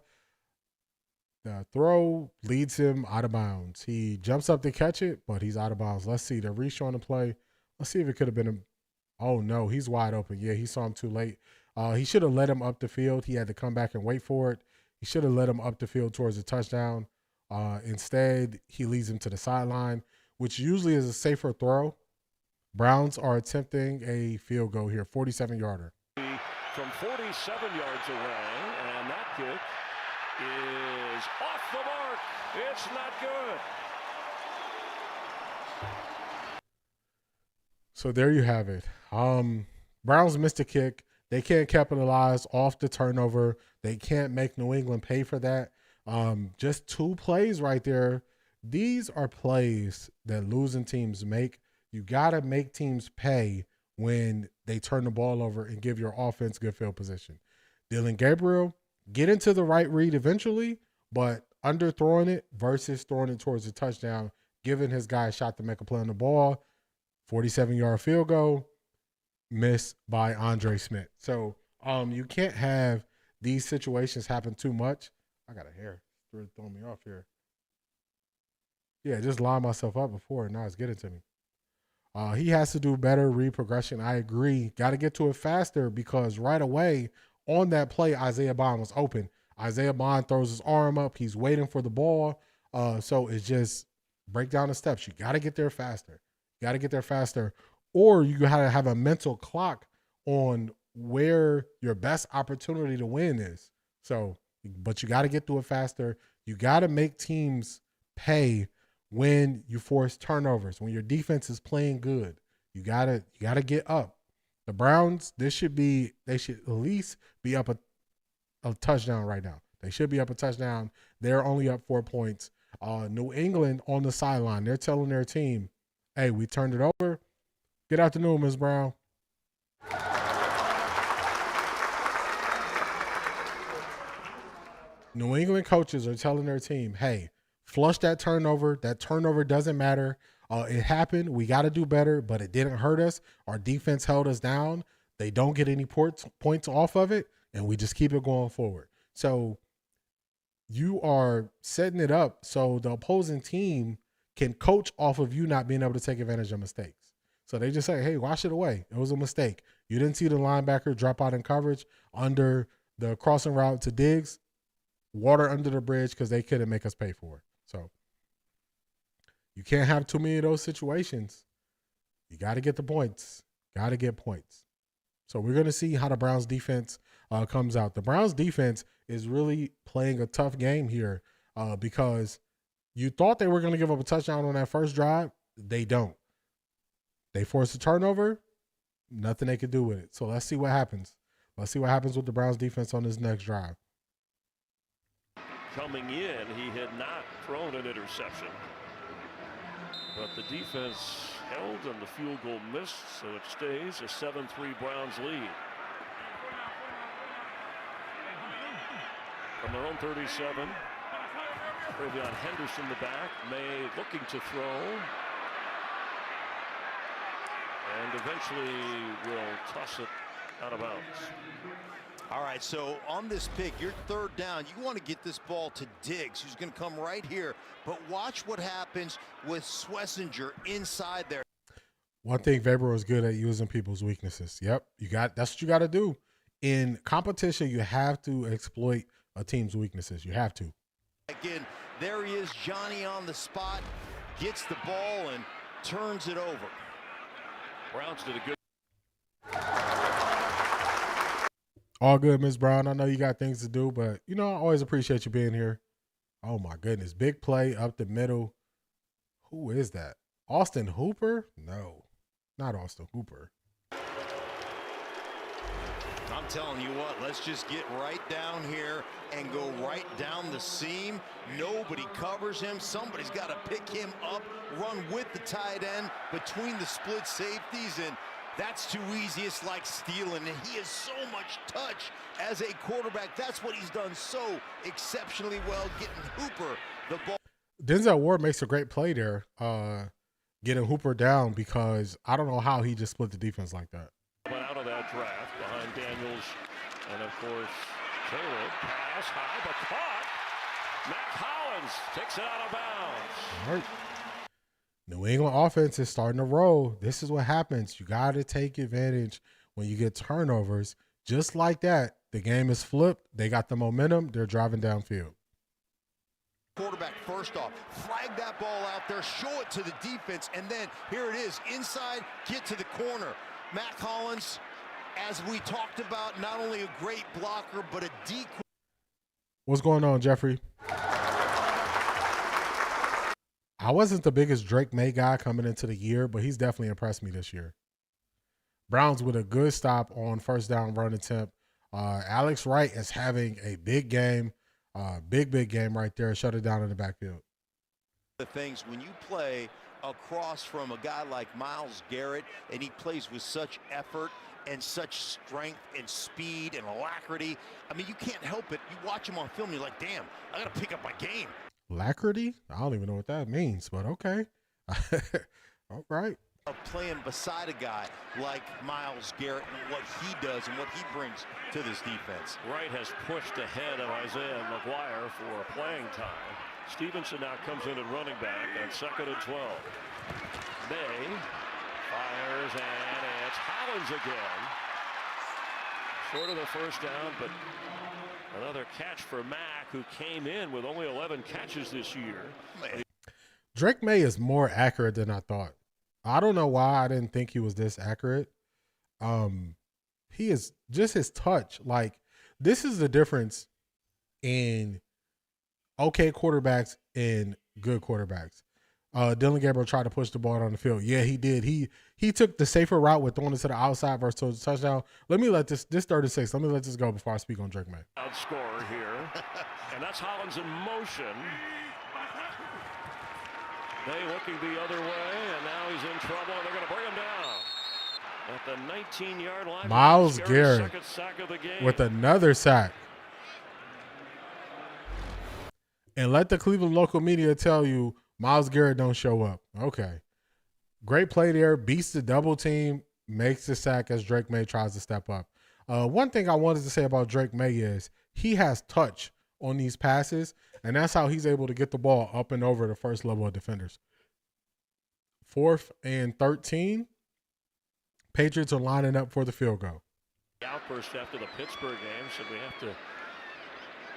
The throw leads him out of bounds. He jumps up to catch it, but he's out of bounds. Let's see. They're reshowing the play. Let's see if it could have been a – oh, no. He's wide open. Yeah, he saw him too late. He should have let him up the field. He had to come back and wait for it. He should have let him up the field towards the touchdown. Instead, he leads him to the sideline, which usually is a safer throw. Browns are attempting a field goal here, 47-yarder. From 47 yards away, and that kick is off the mark. It's not good. So there you have it. Browns missed a kick. They can't capitalize off the turnover. They can't make New England pay for that. Just 2 plays right there. These are plays that losing teams make. You got to make teams pay when they turn the ball over and give your offense good field position. Dylan Gabriel, get into the right read eventually, but underthrowing it versus throwing it towards the touchdown, giving his guy a shot to make a play on the ball. 47-yard field goal, missed by Andre Smith. So you can't have these situations happen too much. I got a hair. It's really throwing me off here. Yeah, just lined myself up before, and now it's getting to me. He has to do better read progression. I agree. Got to get to it faster because right away on that play, Isaiah Bond was open. Isaiah Bond throws his arm up. He's waiting for the ball. So it's just break down the steps. You got to get there faster. Or you got to have a mental clock on where your best opportunity to win is. So, but you got to get through it faster. You got to make teams pay when you force turnovers, when your defense is playing good. You gotta get up. The Browns, they should at least be up a touchdown right now. They should be up a touchdown. They're only up 4 points. New England on the sideline, they're telling their team, hey, we turned it over. Good afternoon, Ms. Brown. New England coaches are telling their team, hey, flush that turnover. That turnover doesn't matter. It happened. We got to do better, but it didn't hurt us. Our defense held us down. They don't get any points off of it, and we just keep it going forward. So you are setting it up so the opposing team can coach off of you not being able to take advantage of mistakes. So they just say, hey, wash it away. It was a mistake. You didn't see the linebacker drop out in coverage under the crossing route to Diggs. Water under the bridge because they couldn't make us pay for it. So you can't have too many of those situations. You got to get the points. Got to get points. So we're going to see how the Browns defense comes out. The Browns defense is really playing a tough game here because you thought they were going to give up a touchdown on that first drive. They don't. They force a turnover. Nothing they could do with it. So let's see what happens. Let's see what happens with the Browns defense on this next drive. Coming in, he had not thrown an interception. But the defense held and the field goal missed, so it stays a 7-3 Browns lead. From their own 37, Trevion Henderson the back, May looking to throw. And eventually will toss it out of bounds. All right, so on this pick, you're third down. You want to get this ball to Diggs, who's going to come right here. But watch what happens with Schlesinger inside there. One thing Vrabel is good at using people's weaknesses. Yep, that's what you got to do. In competition, you have to exploit a team's weaknesses. You have to. Again, there he is, Johnny on the spot, gets the ball and turns it over. Browns did a good. All good, Ms. Brown. I know you got things to do, but, I always appreciate you being here. Oh, my goodness. Big play up the middle. Who is that? Austin Hooper? No, not Austin Hooper. I'm telling you what, let's just get right down here and go right down the seam. Nobody covers him. Somebody's got to pick him up, run with the tight end between the split safeties, and That's too easy. It's like stealing. And he has so much touch as a quarterback. That's what he's done so exceptionally well, getting Hooper the ball. Denzel Ward makes a great play there, getting Hooper down, because I don't know how he just split the defense like that. But out of that draft behind Daniels and, of course, Caleb. Pass high, but caught. Matt Collins takes it out of bounds. All right. New England offense is starting to roll. This is what happens. You got to take advantage when you get turnovers. Just like that, the game is flipped. They got the momentum. They're driving downfield. Quarterback first off, flag that ball out there, show it to the defense, and then here it is, inside, get to the corner. Matt Collins, as we talked about, not only a great blocker, but a decoy. What's going on, Jeffrey? I wasn't the biggest Drake May guy coming into the year, but he's definitely impressed me this year. Browns with a good stop on first down run attempt. Alex Wright is having a big game, big game right there. Shut it down in the backfield. The things when you play across from a guy like Myles Garrett, and he plays with such effort and such strength and speed and alacrity. I mean, you can't help it. You watch him on film, you're like, damn, I got to pick up my game. Alacrity? I don't even know what that means, but okay. All right. Playing beside a guy like Myles Garrett and what he does and what he brings to this defense. Wright has pushed ahead of Isaiah McGuire for playing time. Stevenson now comes in at running back on 2nd and 12. May fires, and it's Hollins again. Short of the first down, but another catch for Mack, who came in with only 11 catches this year. Drake May is more accurate than I thought. I don't know why I didn't think he was this accurate. He is just his touch. Like, this is the difference in okay quarterbacks and good quarterbacks. Dylan Gabriel tried to push the ball on the field. Yeah, he did. He took the safer route with throwing it to the outside versus touchdown. Let me let this 36. Let me let this go before I speak on Drake May. Outscorer here, and that's Hollins in motion. They looking the other way, and now he's in trouble, and they're going to bring him down at the 19-yard line. Myles Garrett with another sack. And let the Cleveland local media tell you Myles Garrett don't show up. Okay. Great play there. Beats the double team. Makes the sack as Drake May tries to step up. One thing I wanted to say about Drake May is he has touch on these passes, and that's how he's able to get the ball up and over the first level of defenders. 4th and 13. Patriots are lining up for the field goal. Outburst after the Pittsburgh game said we have to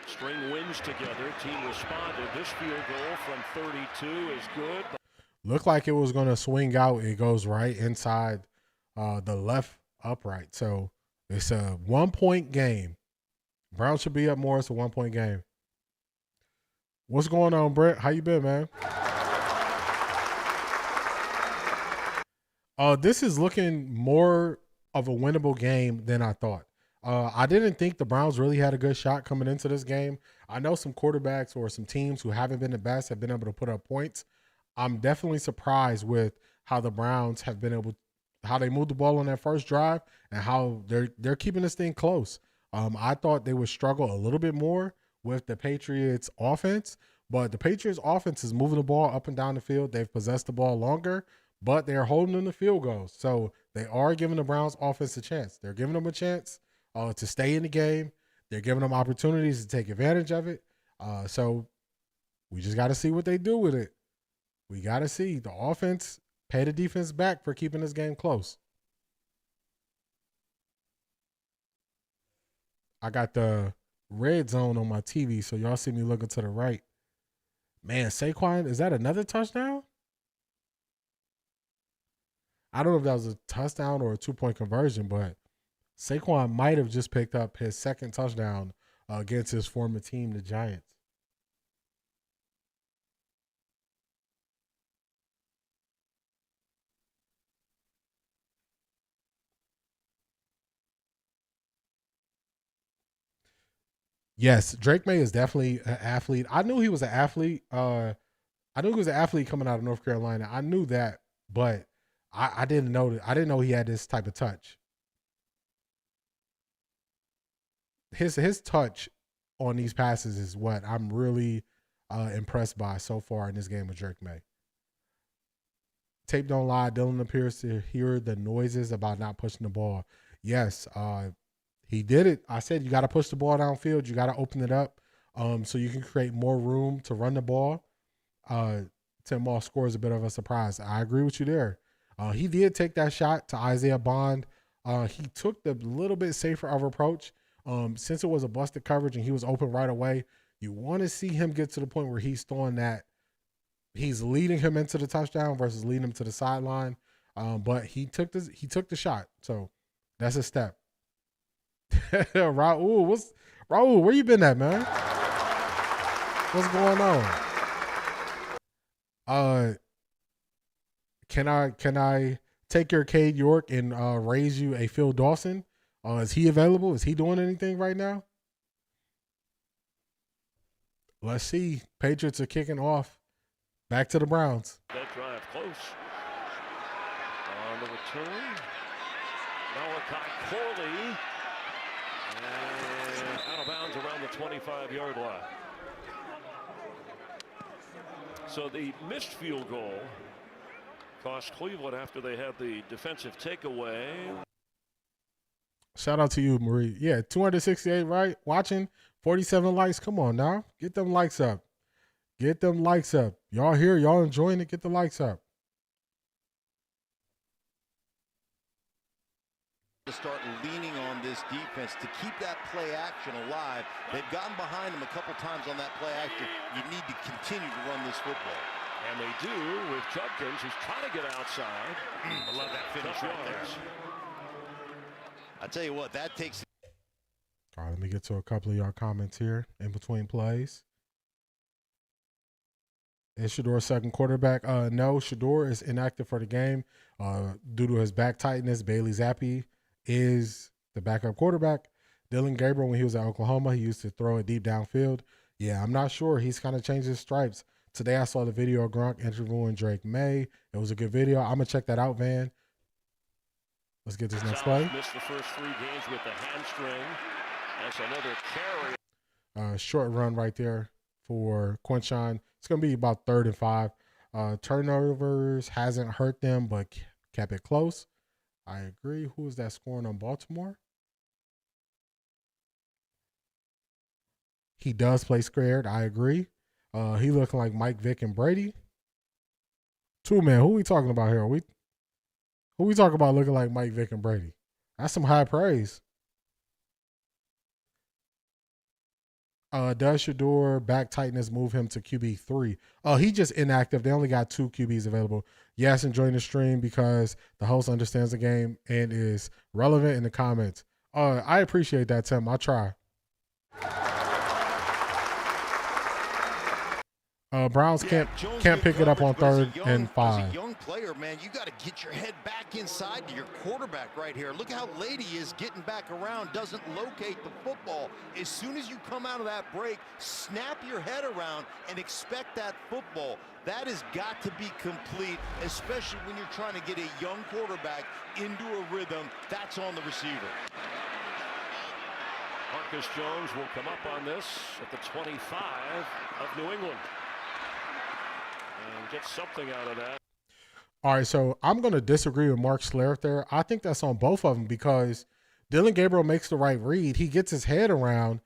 string wins together. Team responded. This field goal from 32 is good. Looked like it was going to swing out. It goes right inside the left upright. So it's a 1-point game. Browns should be up more. It's a 1-point game. What's going on, Brett? How you been, man? This is looking more of a winnable game than I thought. I didn't think the Browns really had a good shot coming into this game. I know some quarterbacks or some teams who haven't been the best have been able to put up points. I'm definitely surprised with how the Browns have been able, how they moved the ball on that first drive and how they're keeping this thing close. I thought they would struggle a little bit more with the Patriots offense, but the Patriots offense is moving the ball up and down the field. They've possessed the ball longer, but they're holding them to field goals. So they are giving the Browns offense a chance. They're giving them a chance to stay in the game. They're giving them opportunities to take advantage of it. So we just got to see what they do with it. We got to see the offense pay the defense back for keeping this game close. I got the red zone on my TV, so y'all see me looking to the right. Man, Saquon, is that another touchdown? I don't know if that was a touchdown or a 2-point conversion, but Saquon might have just picked up his second touchdown against his former team, the Giants. Yes, Drake May is definitely an athlete. I knew he was an athlete. I knew he was an athlete coming out of North Carolina. I knew that, but I didn't know that. I didn't know he had this type of touch. His touch on these passes is what I'm really impressed by so far in this game with Drake May. Tape don't lie. Dylan appears to hear the noises about not pushing the ball. Yes, he did it. I said you got to push the ball downfield. You got to open it up so you can create more room to run the ball. Tim Moss scores a bit of a surprise. I agree with you there. He did take that shot to Isaiah Bond. He took the little bit safer of approach. Since it was a busted coverage and he was open right away, you want to see him get to the point where he's throwing that. He's leading him into the touchdown versus leading him to the sideline. But he took the shot. So that's a step. Raul, where you been at, man? What's going on? Can I take your Cade York and raise you a Phil Dawson? Is he available? Is he doing anything right now? Let's see. Patriots are kicking off. Back to the Browns. That drive close. On the return. Malachi Corley. And out of bounds around the 25-yard line. So the missed field goal cost Cleveland after they had the defensive takeaway. Shout out to you, Marie. Yeah, 268, right? Watching, 47 likes. Come on now. Get them likes up. Get them likes up. Y'all here, y'all enjoying it, get the likes up. To start leaning on this defense to keep that play action alive. They've gotten behind them a couple times on that play action. You need to continue to run this football. And they do with Judkins, who's trying to get outside. I love that finish right there. I tell you what, that takes. All right, let me get to a couple of y'all comments here in between plays. Is Shador second quarterback? No, Shador is inactive for the game due to his back tightness. Bailey Zappi is the backup quarterback. Dylan Gabriel, when he was at Oklahoma, he used to throw it deep downfield. Yeah, I'm not sure. He's kind of changed his stripes. Today I saw the video of Gronk interviewing Drake May. It was a good video. I'm going to check that out, Van. Let's get this next play. Missed the first 3 games with the hamstring. That's another carry. Short run right there for Quinshawn. It's going to be about 3rd and 5. Turnovers hasn't hurt them, but kept it close. I agree. Who is that scoring on Baltimore? He does play scared. I agree. He looking like Mike Vick and Brady. Two-man. Who we talking about here? Who we talking about looking like Mike Vick and Brady? That's some high praise. Does Shador back tightness move him to QB3? He just inactive. They only got 2 QBs available. Yes, enjoying the stream because the host understands the game and is relevant in the comments. I appreciate that, Tim. I'll try. Browns can't pick it up on 3rd and 5. As a young player, man, you got to get your head back inside to your quarterback right here. Look how late he is getting back around, doesn't locate the football. As soon as you come out of that break, snap your head around and expect that football. That has got to be complete, especially when you're trying to get a young quarterback into a rhythm. That's on the receiver. Marcus Jones will come up on this at the 25 of New England. And get something out of that. All right, so I'm going to disagree with Mark Schlereth there. I think that's on both of them because Dylan Gabriel makes the right read. He gets his head around,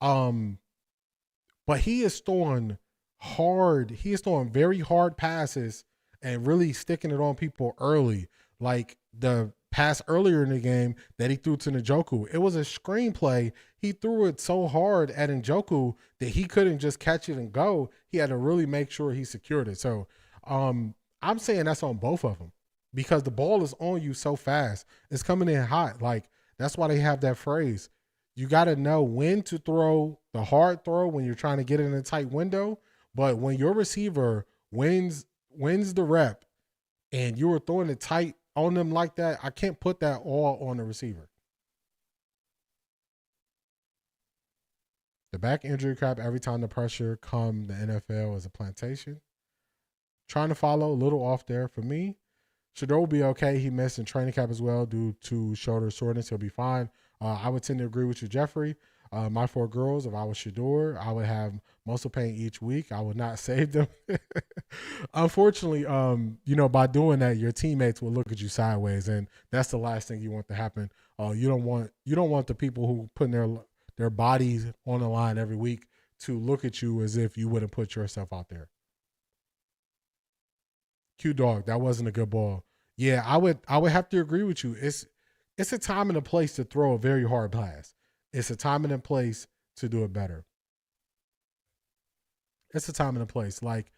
but he is throwing hard. He is throwing very hard passes and really sticking it on people early. Like the pass earlier in the game that he threw to Njoku. It was a screenplay. He threw it so hard at Njoku that he couldn't just catch it and go. He had to really make sure he secured it. So I'm saying that's on both of them because the ball is on you so fast. It's coming in hot. Like that's why they have that phrase. You got to know when to throw the hard throw when you're trying to get it in a tight window. But when your receiver wins the rep and you were throwing it tight on them like that, I can't put that all on the receiver. The back injury crap every time the pressure come the NFL is a plantation. Trying to follow a little off there for me. Shedeur will be okay. He missed in training camp as well due to shoulder soreness. He'll be fine. I would tend to agree with you, Jeffrey. My 4 girls, if I was Shedeur, I would have muscle pain each week. I would not save them. Unfortunately, by doing that, your teammates will look at you sideways, and that's the last thing you want to happen. You don't want the people who put their bodies on the line every week to look at you as if you wouldn't put yourself out there. Q Dog, that wasn't a good ball. Yeah, I would have to agree with you. It's a time and a place to throw a very hard pass. It's a time and a place to do it better. It's a time and a place. Like,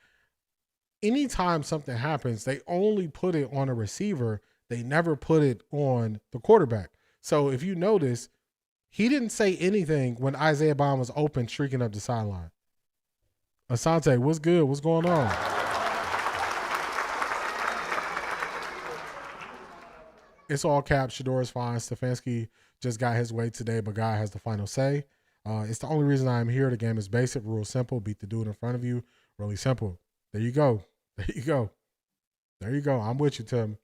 anytime something happens, they only put it on a receiver. They never put it on the quarterback. So if you notice, he didn't say anything when Isaiah Bond was open, streaking up the sideline. Asante, what's good? What's going on? It's all caps. Shedeur is fine. Stefanski just got his way today, but God has the final say. It's the only reason I'm here. The game is basic, rule simple. Beat the dude in front of you. Really simple. There you go. There you go. There you go. I'm with you, Tim.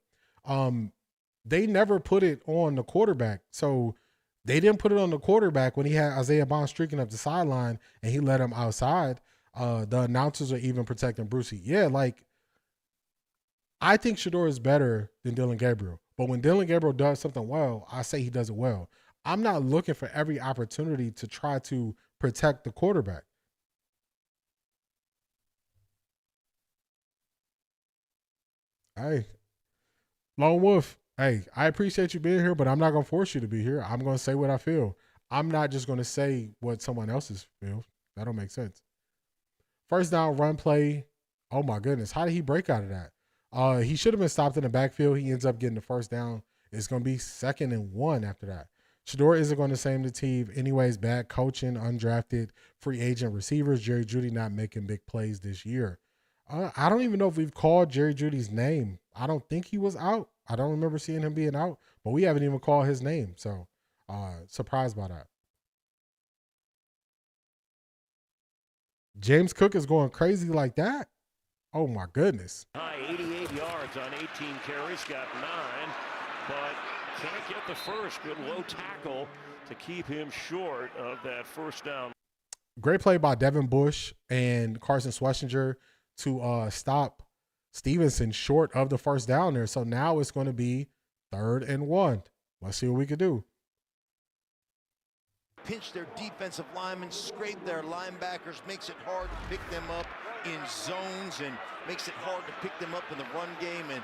They never put it on the quarterback. So they didn't put it on the quarterback when he had Isaiah Bond streaking up the sideline and he let him outside. The announcers are even protecting Brucey. Yeah, like, I think Shedeur is better than Dylan Gabriel. But when Dylan Gabriel does something well, I say he does it well. I'm not looking for every opportunity to try to protect the quarterback. Hey, Lone Wolf, hey, I appreciate you being here, but I'm not going to force you to be here. I'm going to say what I feel. I'm not just going to say what someone else's feels. That don't make sense. First down, run play. Oh, my goodness. How did he break out of that? He should have been stopped in the backfield. He ends up getting the first down. It's going to be 2nd and 1 after that. Shedeur isn't going to save the team. Anyways, bad coaching, undrafted, free agent receivers. Jerry Jeudy not making big plays this year. I don't even know if we've called Jerry Jeudy's name. I don't think he was out. I don't remember seeing him being out, but we haven't even called his name. So surprised by that. James Cook is going crazy like that. Oh, my goodness. High 88 yards on 18 carries, got 9, but can't get the first. Good low tackle to keep him short of that first down. Great play by Devin Bush and Carson Schlesinger to stop Stevenson short of the first down there. So now it's going to be 3rd and 1. Let's see what we can do. Pinch their defensive linemen, scrape their linebackers, makes it hard to pick them up in zones and makes it hard to pick them up in the run game. And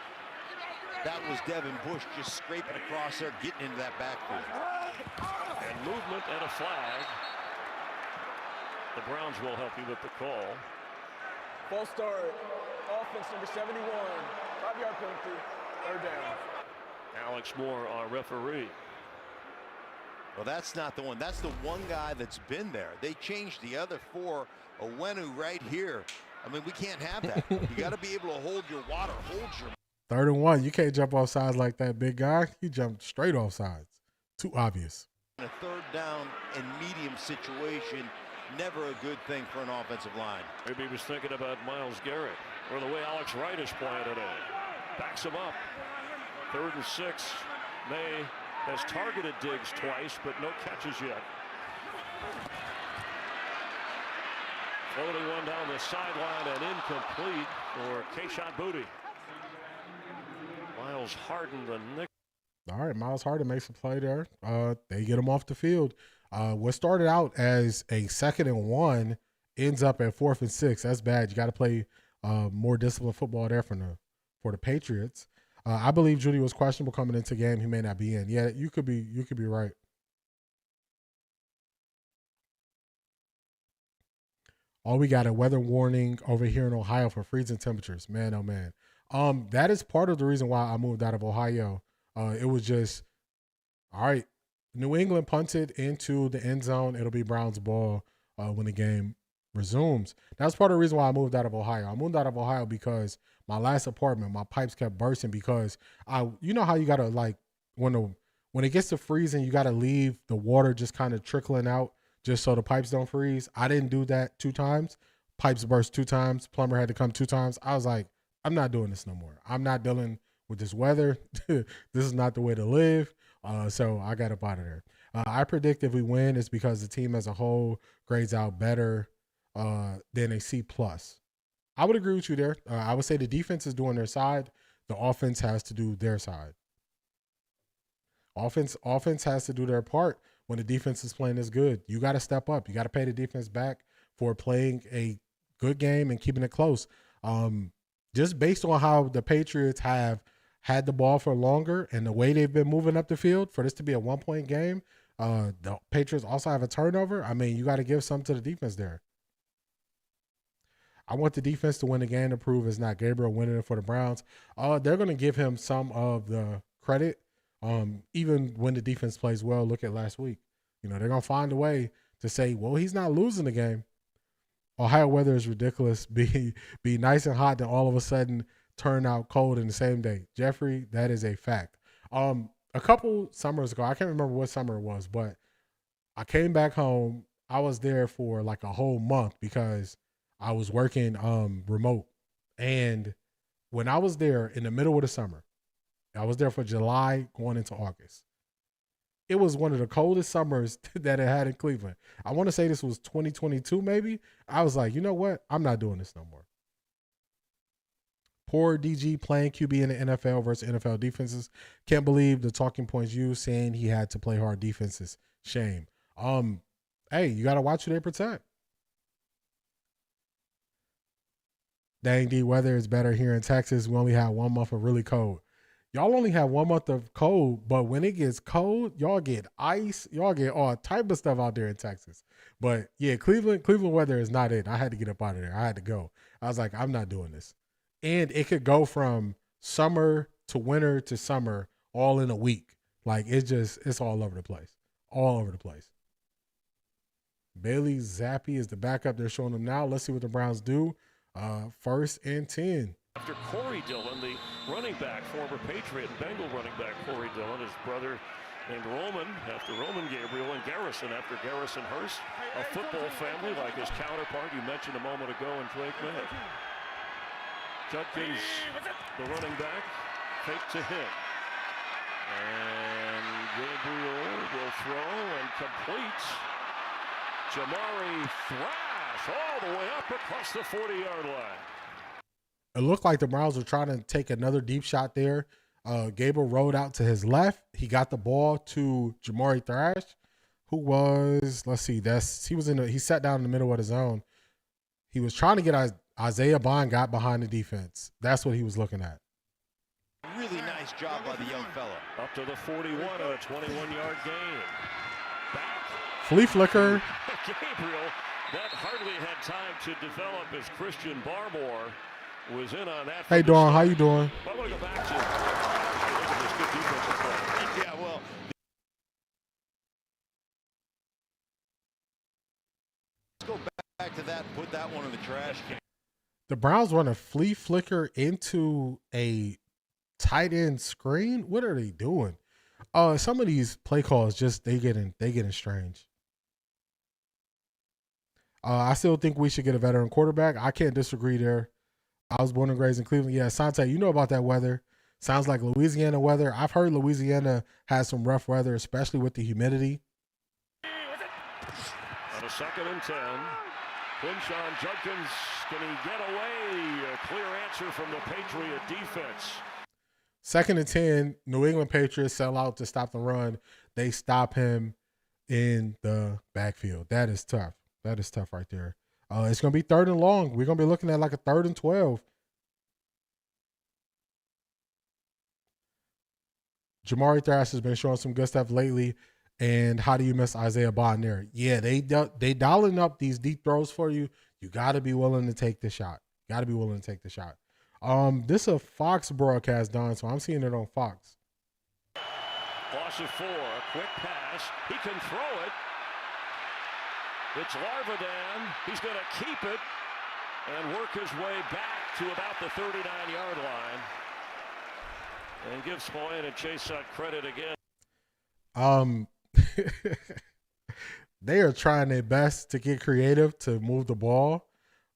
that was Devin Bush just scraping across there, getting into that backfield. And movement and a flag. The Browns will help you with the call. False start. Offense number 71. 5-yard penalty. 3rd down. Alex Moore, our referee. Well, that's not the one. That's the one guy that's been there. They changed the other 4. Owenu right here. I mean, we can't have that. You got to be able to hold your water, hold your. 3rd and 1. You can't jump off sides like that, big guy. You jump straight off sides. Too obvious. A 3rd down and medium situation, never a good thing for an offensive line. Maybe he was thinking about Myles Garrett or the way Alex Wright is playing today. Backs him up. 3rd and 6. May has targeted Diggs twice, but no catches yet. Floating one down the sideline and incomplete for Kayshon Boutte. Miles Harden, the nick. All right, Miles Harden makes a play there. They get him off the field. What started out as a 2nd and 1 ends up at 4th and 6. That's bad. You got to play more disciplined football there for the Patriots. I believe Jeudy was questionable coming into the game. He may not be in. Yeah, you could be right. Oh, we got a weather warning over here in Ohio for freezing temperatures. Man, oh man. That is part of the reason why I moved out of Ohio. It was just, all right, New England punted into the end zone. It'll be Browns ball when the game resumes. That's part of the reason why I moved out of Ohio. I moved out of Ohio because my last apartment, my pipes kept bursting because you know how you gotta, like, when it gets to freezing, you gotta leave the water just kind of trickling out just so the pipes don't freeze. I didn't do that 2 times. Pipes burst 2 times. Plumber had to come 2 times. I was like, I'm not doing this no more. I'm not dealing with this weather, this is not the way to live. So I got up out of there. I predict if we win, it's because the team as a whole grades out better than a C+. I would agree with you there. I would say the defense is doing their side. The offense has to do their side. Offense has to do their part when the defense is playing as good. You got to step up. You got to pay the defense back for playing a good game and keeping it close. Just based on how the Patriots have had the ball for longer and the way they've been moving up the field, for this to be a 1-point game, the Patriots also have a turnover. I mean, you got to give some to the defense there. I want the defense to win the game to prove it's not Gabriel winning it for the Browns. They're going to give him some of the credit. Even when the defense plays well, look at last week. You know, they're going to find a way to say, well, he's not losing the game. Ohio weather is ridiculous. Be nice and hot, then all of a sudden turn out cold in the same day. Jeffrey, that is a fact. A couple summers ago, I can't remember what summer it was, but I came back home. I was there for like a whole month because I was working remote. And when I was there in the middle of the summer, I was there for July going into August. It was one of the coldest summers that it had in Cleveland. I want to say this was 2022 maybe. I was like, you know what? I'm not doing this no more. Poor DG playing QB in the NFL versus NFL defenses. Can't believe the talking points used saying he had to play hard defenses. Shame. Hey, you got to watch who they protect. Dang, D, weather is better here in Texas. We only had 1 month of really cold. Y'all only have 1 month of cold, but when it gets cold, y'all get ice. Y'all get all type of stuff out there in Texas. But yeah, Cleveland weather is not it. I had to get up out of there. I had to go. I was like, I'm not doing this. And it could go from summer to winter to summer all in a week. Like it's all over the place. All over the place. Bailey Zappi is the backup they're showing them now. Let's see what the Browns do. 1st and 10. After Corey Dillon, the running back, former Patriot and Bengal running back Corey Dillon, his brother named Roman, after Roman Gabriel, and Garrison after Garrison Hurst, a football family like his counterpart you mentioned a moment ago in Drake May. Judkins, the running back, fake to him. And Gabriel will throw and completes. Jamari Thrash all the way up across the 40-yard line. It looked like the Browns were trying to take another deep shot there. Gabriel rolled out to his left. He got the ball to Jamari Thrash, who was, let's see, he sat down in the middle of the zone. He was trying to get Isaiah Bond got behind the defense. That's what he was looking at. Really nice job by the young fella. Up to the 41 on a 21-yard gain. Back. Flea flicker. Gabriel, that hardly had time to develop as Christian Barmore was in on that. Hey, Dawn, how you doing? I want to go back to this good defensive play. Yeah, well. Let's go back to that and put that one in the trash can. The Browns run a flea flicker into a tight end screen. What are they doing? Some of these play calls they getting strange. I still think we should get a veteran quarterback. I can't disagree there. I was born and raised in Cleveland. Yeah, Sante, you know about that weather. Sounds like Louisiana weather. I've heard Louisiana has some rough weather, especially with the humidity. On a 2nd and 10, Quinshon Judkins, can he get away? A clear answer from the Patriot defense. 2nd and 10, New England Patriots sell out to stop the run. They stop him in the backfield. That is tough. That is tough right there. It's going to be 3rd and long. We're going to be looking at like a 3rd and 12. Jamari Thrash has been showing some good stuff lately. And how do you miss Isaiah Bond there? Yeah, they dialing up these deep throws for you. You got to be willing to take the shot. Got to be willing to take the shot. This is a Fox broadcast, Don, so I'm seeing it on Fox. Loss of 4, a quick pass. He can throw it. It's Larvadan. He's going to keep it and work his way back to about the 39-yard line. And give Spillane and Chase Sut credit again. They are trying their best to get creative to move the ball.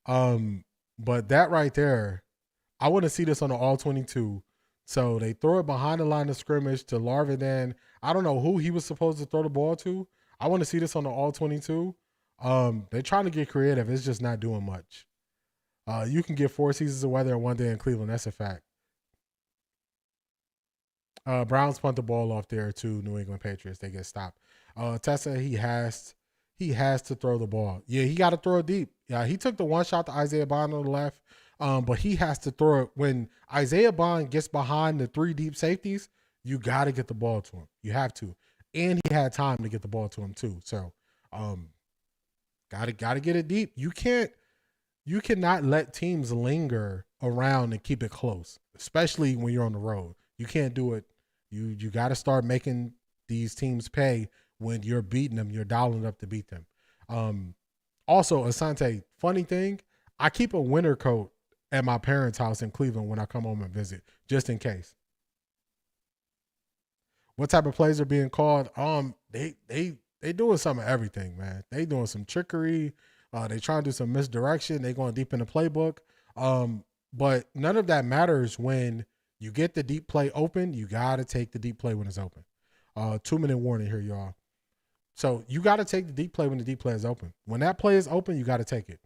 But that right there, I want to see this on the all-22 So they throw it behind the line of scrimmage to Larvin. I don't know who he was supposed to throw the ball to. I want to see this on the all-22. They're trying to get creative. It's just not doing much. You can get 4 seasons of weather in one day in Cleveland. That's a fact. Browns punt the ball off there to New England Patriots. They get stopped. Tessa, he has to throw the ball. Yeah, he got to throw it deep. Yeah, he took the one shot to Isaiah Bond on the left. But he has to throw it. When Isaiah Bond gets behind the 3 deep safeties, you got to get the ball to him. You have to. And he had time to get the ball to him too. So, gotta get it deep. You cannot let teams linger around and keep it close, especially when you're on the road. You can't do it. You got to start making these teams pay when you're beating them. You're dialing up to beat them. Also, Asante, funny thing, I keep a winter coat at my parents' house in Cleveland when I come home and visit, just in case. What type of plays are being called? They doing some of everything, man. They doing some trickery. They trying to do some misdirection. They going deep in the playbook. But none of that matters when you get the deep play open. You got to take the deep play when it's open. 2-minute warning here, y'all. So you got to take the deep play when the deep play is open. When that play is open, you got to take it.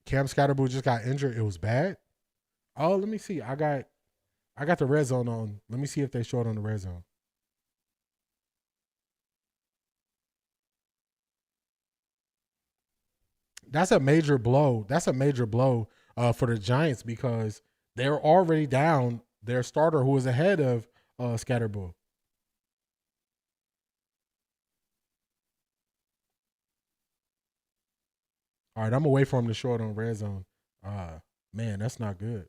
Cam Scatterbull just got injured. It was bad. Oh, let me see. I got the red zone on. Let me see if they show it on the red zone. That's a major blow. That's a major blow for the Giants because they're already down their starter who is ahead of Scatterbull. All right, I'm going to wait for him to show it on red zone. Man, that's not good.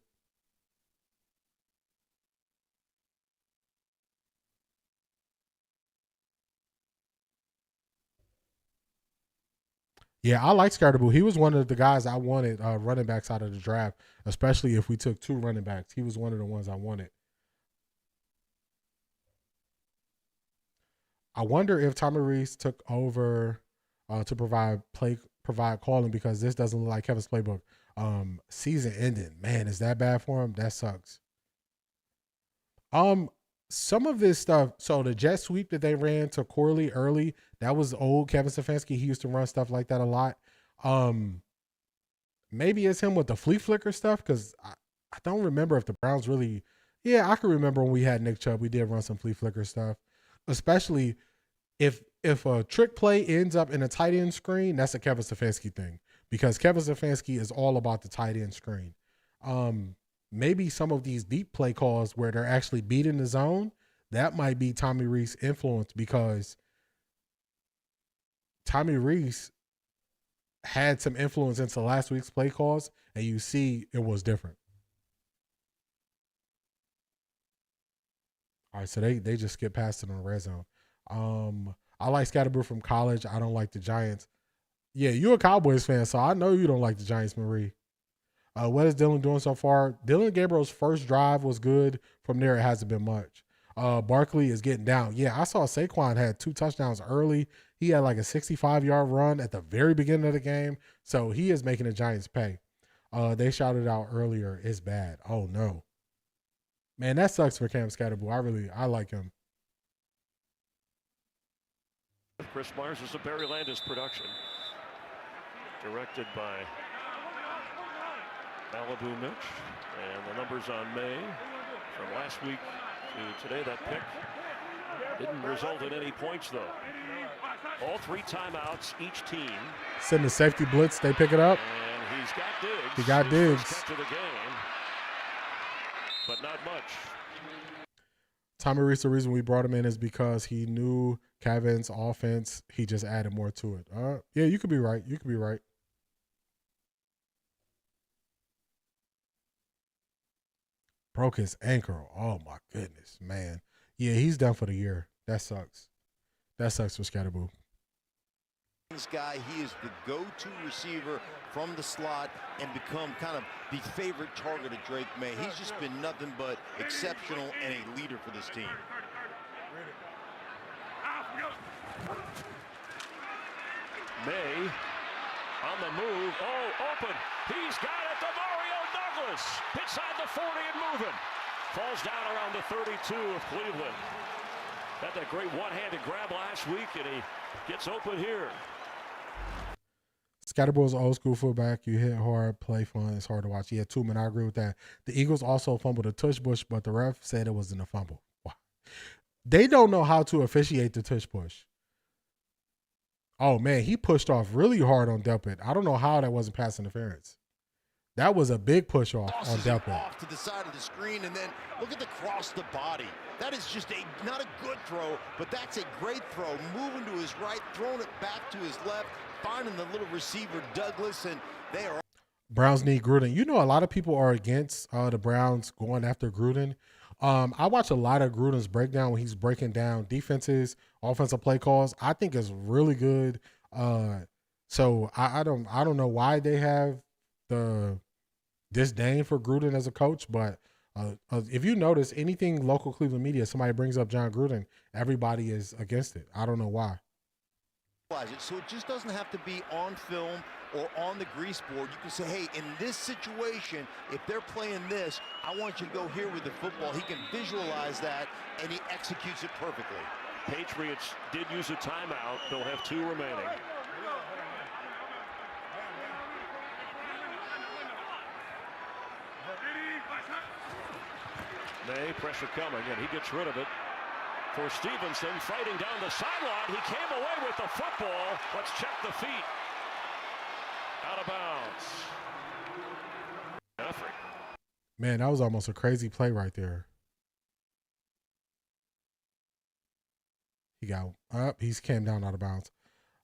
Yeah, I like Scatterbull. He was one of the guys I wanted running backs out of the draft, especially if we took 2 running backs. He was one of the ones I wanted. I wonder if Tommy Reese took over to provide calling because this doesn't look like Kevin's playbook. Season ending. Man, is that bad for him? That sucks. Some of this stuff, so the jet sweep that they ran to Corley early, that was old Kevin Stefanski. He used to run stuff like that a lot. Maybe it's him with the flea flicker stuff because I don't remember if the Browns really. Yeah, I can remember when we had Nick Chubb, we did run some flea flicker stuff, especially if a trick play ends up in a tight end screen. That's a Kevin Stefanski thing because Kevin Stefanski is all about the tight end screen. Maybe some of these deep play calls where they're actually beating the zone, that might be Tommy Rees' influence because Tommy Rees had some influence into last week's play calls, and you see it was different. All right, so they just skip past it on the red zone. I like Scatterbull from college. I don't like the Giants. Yeah, you're a Cowboys fan, so I know you don't like the Giants, Marie. What is Dylan doing so far? Dylan Gabriel's first drive was good. From there, it hasn't been much. Barkley is getting down. Yeah, I saw Saquon had 2 touchdowns early. He had like a 65-yard run at the very beginning of the game. So he is making the Giants pay. They shouted out earlier, it's bad. Oh, no. Man, that sucks for Cam Scatterbull. I like him. Chris Myers is a Barry Landis production. Directed by Malibu Mitch, and the numbers on May from last week to today. That pick didn't result in any points though. All 3 timeouts each team. Send the safety blitz, they pick it up. And he's got Diggs. He got Diggs. To the game, but not much. Tommy Rees, the reason we brought him in is because he knew Kevin's offense. He just added more to it. Yeah, you could be right. You could be right. Broke his ankle. Oh, my goodness, man. Yeah, he's done for the year. That sucks. That sucks for Scatterbull. This guy, he is the go-to receiver from the slot and become kind of the favorite target of Drake May. He's just been nothing but exceptional and a leader for this team. May On the move. Oh, open. He's got it. Demario Douglas. Inside the 40 and moving. Falls down around the 32 of Cleveland. Had that great one-handed grab last week, and he gets open here. Scatterbull's old school fullback. You hit hard, play fun. It's hard to watch. Yeah, Tuman, I agree with that. The Eagles also fumbled a tush push, but the ref said it wasn't a fumble. Wow. They don't know how to officiate the tush push. Oh, man, he pushed off really hard on Delpit. I don't know how that wasn't pass interference. That was a big push off on Delpit. Off to the side of the screen, and then look at the cross the body. That is just not a good throw, but that's a great throw. Moving to his right, throwing it back to his left, finding the little receiver Douglas, and they are. Browns need Gruden. You know, a lot of people are against the Browns going after Gruden. I watch a lot of Gruden's breakdown when he's breaking down defenses, offensive play calls. I think it's really good. So I don't know why they have the disdain for Gruden as a coach, but if you notice anything local Cleveland media, somebody brings up John Gruden, everybody is against it. I don't know why. So it just doesn't have to be on film or on the grease board. You can say, hey, in this situation, if they're playing this, I want you to go here with the football. He can visualize that, and he executes it perfectly. Patriots did use a timeout. They'll have 2 remaining. May, pressure coming, and he gets rid of it. For Stevenson, fighting down the sideline. He came away with the football. Let's check the feet. Out of bounds. Effort. Man, that was almost a crazy play right there. He got up. He's came down out of bounds.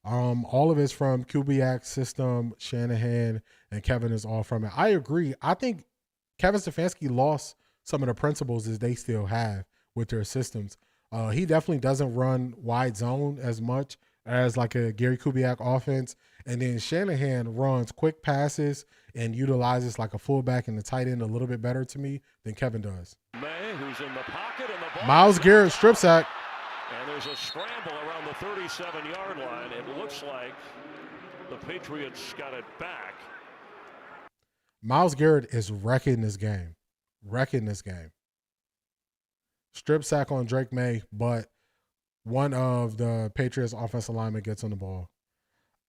All of it's from Kubiak's system. Shanahan and Kevin is all from it. I agree. I think Kevin Stefanski lost some of the principles that they still have with their systems. He definitely doesn't run wide zone as much as like a Gary Kubiak offense. And then Shanahan runs quick passes and utilizes like a fullback and the tight end a little bit better to me than Kevin does. May, who's in the pocket, and the ball. Myles Garrett strip sack. And there's a scramble around the 37-yard line. It looks like the Patriots got it back. Myles Garrett is wrecking this game. Wrecking this game. Strip sack on Drake May, but one of the Patriots offensive linemen gets on the ball.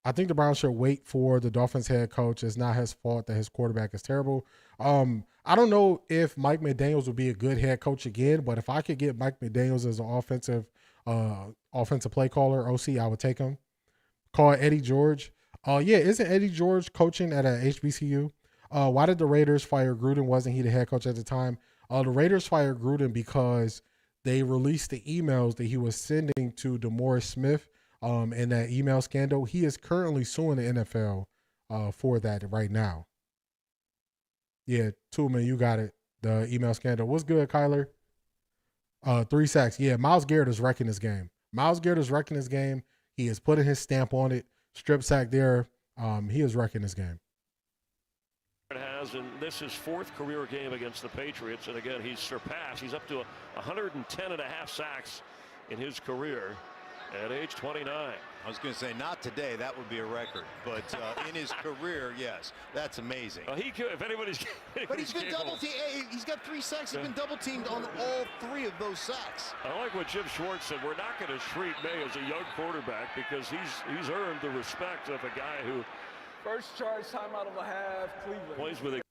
I think the Browns should wait for the Dolphins head coach. It's not his fault that his quarterback is terrible. I don't know if Mike McDaniels would be a good head coach again, but if I could get Mike McDaniels as an offensive play caller, OC, I would take him. Call Eddie George. Yeah, isn't Eddie George coaching at a HBCU? Why did the Raiders fire Gruden? Wasn't he the head coach at the time? The Raiders fired Gruden because they released the emails that he was sending to DeMaurice Smith in that email scandal. He is currently suing the NFL for that right now. Yeah, Toolman, you got it. The email scandal. What's good, Kyler? 3 sacks. Yeah, Myles Garrett is wrecking this game. Myles Garrett is wrecking this game. He is putting his stamp on it. Strip sack there. He is wrecking this game. And this is 4th career game against the Patriots, and again he's surpassed. He's up to 110.5 sacks in his career at age 29. I was going to say not today, that would be a record, but in his career, yes, that's amazing. He could, if anybody's but he's been double teamed. Hey, he's got 3 sacks. He's been double teamed on all 3 of those sacks. I like what Jim Schwartz said. We're not going to treat May as a young quarterback because he's earned the respect of a guy who. First charge timeout of the half, Cleveland. Plays with it.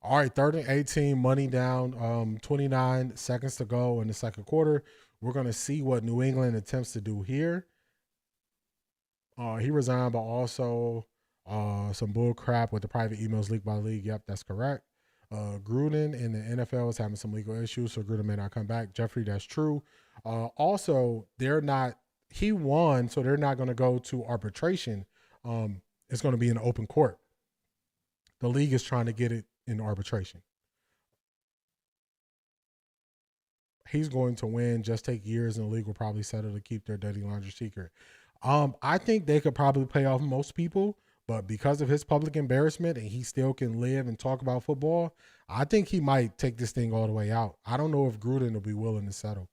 All right, 3rd and 18, money down, 29 seconds to go in the second quarter. We're going to see what New England attempts to do here. He resigned, but also some bull crap with the private emails leaked by the league. Yep, that's correct. Gruden in the NFL is having some legal issues, so Gruden may not come back. Jeffrey, that's true. Also, he won, so they're not going to go to arbitration. It's going to be in open court. The league is trying to get it in arbitration. He's going to win, just take years, and the league will probably settle to keep their dirty laundry secret. I think they could probably pay off most people, but because of his public embarrassment and he still can live and talk about football, I think he might take this thing all the way out. I don't know if Gruden will be willing to settle.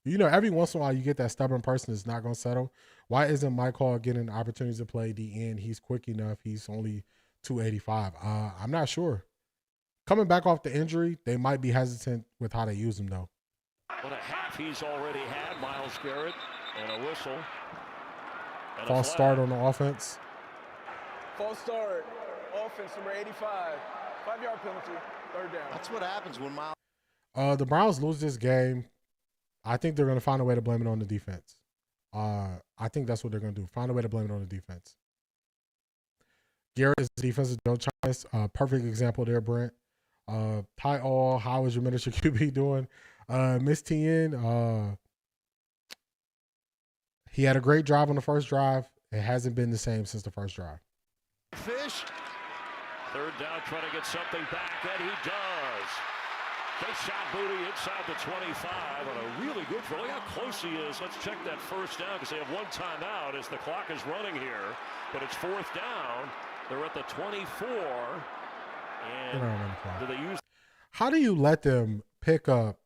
You know, every once in a while you get that stubborn person that's not going to settle. Why isn't Mike Hall getting opportunities to play the end? He's quick enough. He's only 285. I'm not sure. Coming back off the injury, they might be hesitant with how they use him, though. What a half he's already had, Myles Garrett, and a whistle. And false start on the offense. False start. Offense number 85. 5-yard penalty. Third down. That's what happens when Myles. The Browns lose this game. I think they're going to find a way to blame it on the defense. I think that's what they're going to do. Find a way to blame it on the defense. Garrett is the defensive Joe Childs. Perfect example there, Brent. Ty All, how is your miniature QB doing? Miss Tien, he had a great drive on the first drive. It hasn't been the same since the first drive. Fish. Third down, trying to get something back, and he does. They shot Booty inside the 25 on a really good throw. Look how close he is. Let's check that first down because they have one timeout as the clock is running here. But it's fourth down. They're at the 24. And do they use? How do you let them pick up?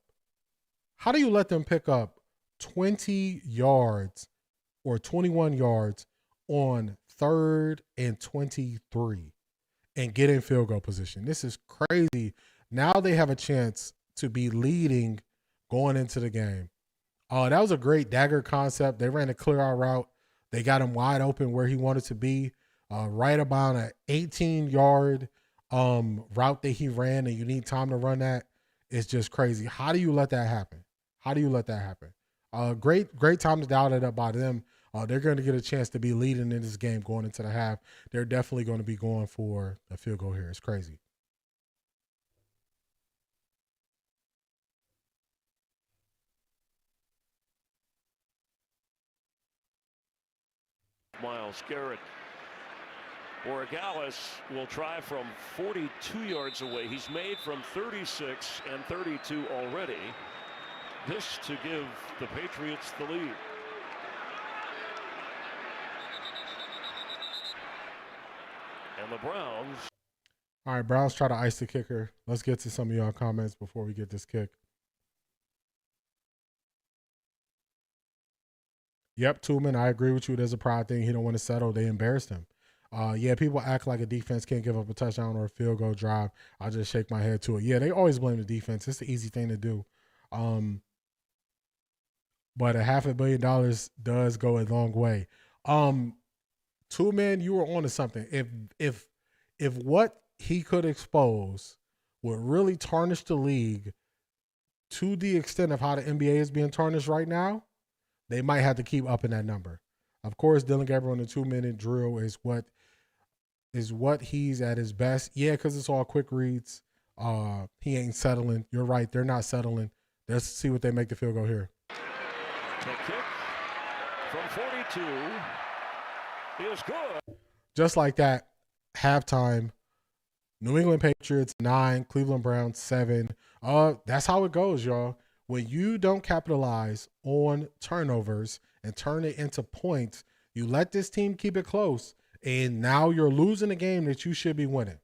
How do you let them pick up 20 yards or 21 yards on 3rd and 23 and get in field goal position? This is crazy. Now they have a chance to be leading going into the game. That was a great dagger concept. They ran a clear out route. They got him wide open where he wanted to be, right about an 18-yard route that he ran, and you need time to run that. It's just crazy. How do you let that happen? How do you let that happen? Great time to dial it up by them. They're going to get a chance to be leading in this game going into the half. They're definitely going to be going for a field goal here. It's crazy. Myles Garrett. Borregales will try from 42 yards away. He's made from 36 and 32 already. This to give the Patriots the lead. And the Browns. All right, Browns try to ice the kicker. Let's get to some of y'all comments before we get this kick. Yep, Tooman, I agree with you. There's a pride thing. He don't want to settle. They embarrassed him. Yeah, people act like a defense can't give up a touchdown or a field goal drive. I just shake my head to it. Yeah, they always blame the defense. It's the easy thing to do. But $500 million does go a long way. Tooman, you were onto something. If what he could expose would really tarnish the league to the extent of how the NBA is being tarnished right now, they might have to keep upping that number. Of course, Dylan Gabriel in the 2-minute drill is what he's at his best. Yeah, because it's all quick reads. He ain't settling. You're right. They're not settling. Let's see what they make the field goal here. The kick from 42 is good. Just like that, halftime, New England Patriots 9, Cleveland Browns 7. That's how it goes, y'all. When you don't capitalize on turnovers and turn it into points, you let this team keep it close, and now you're losing a game that you should be winning.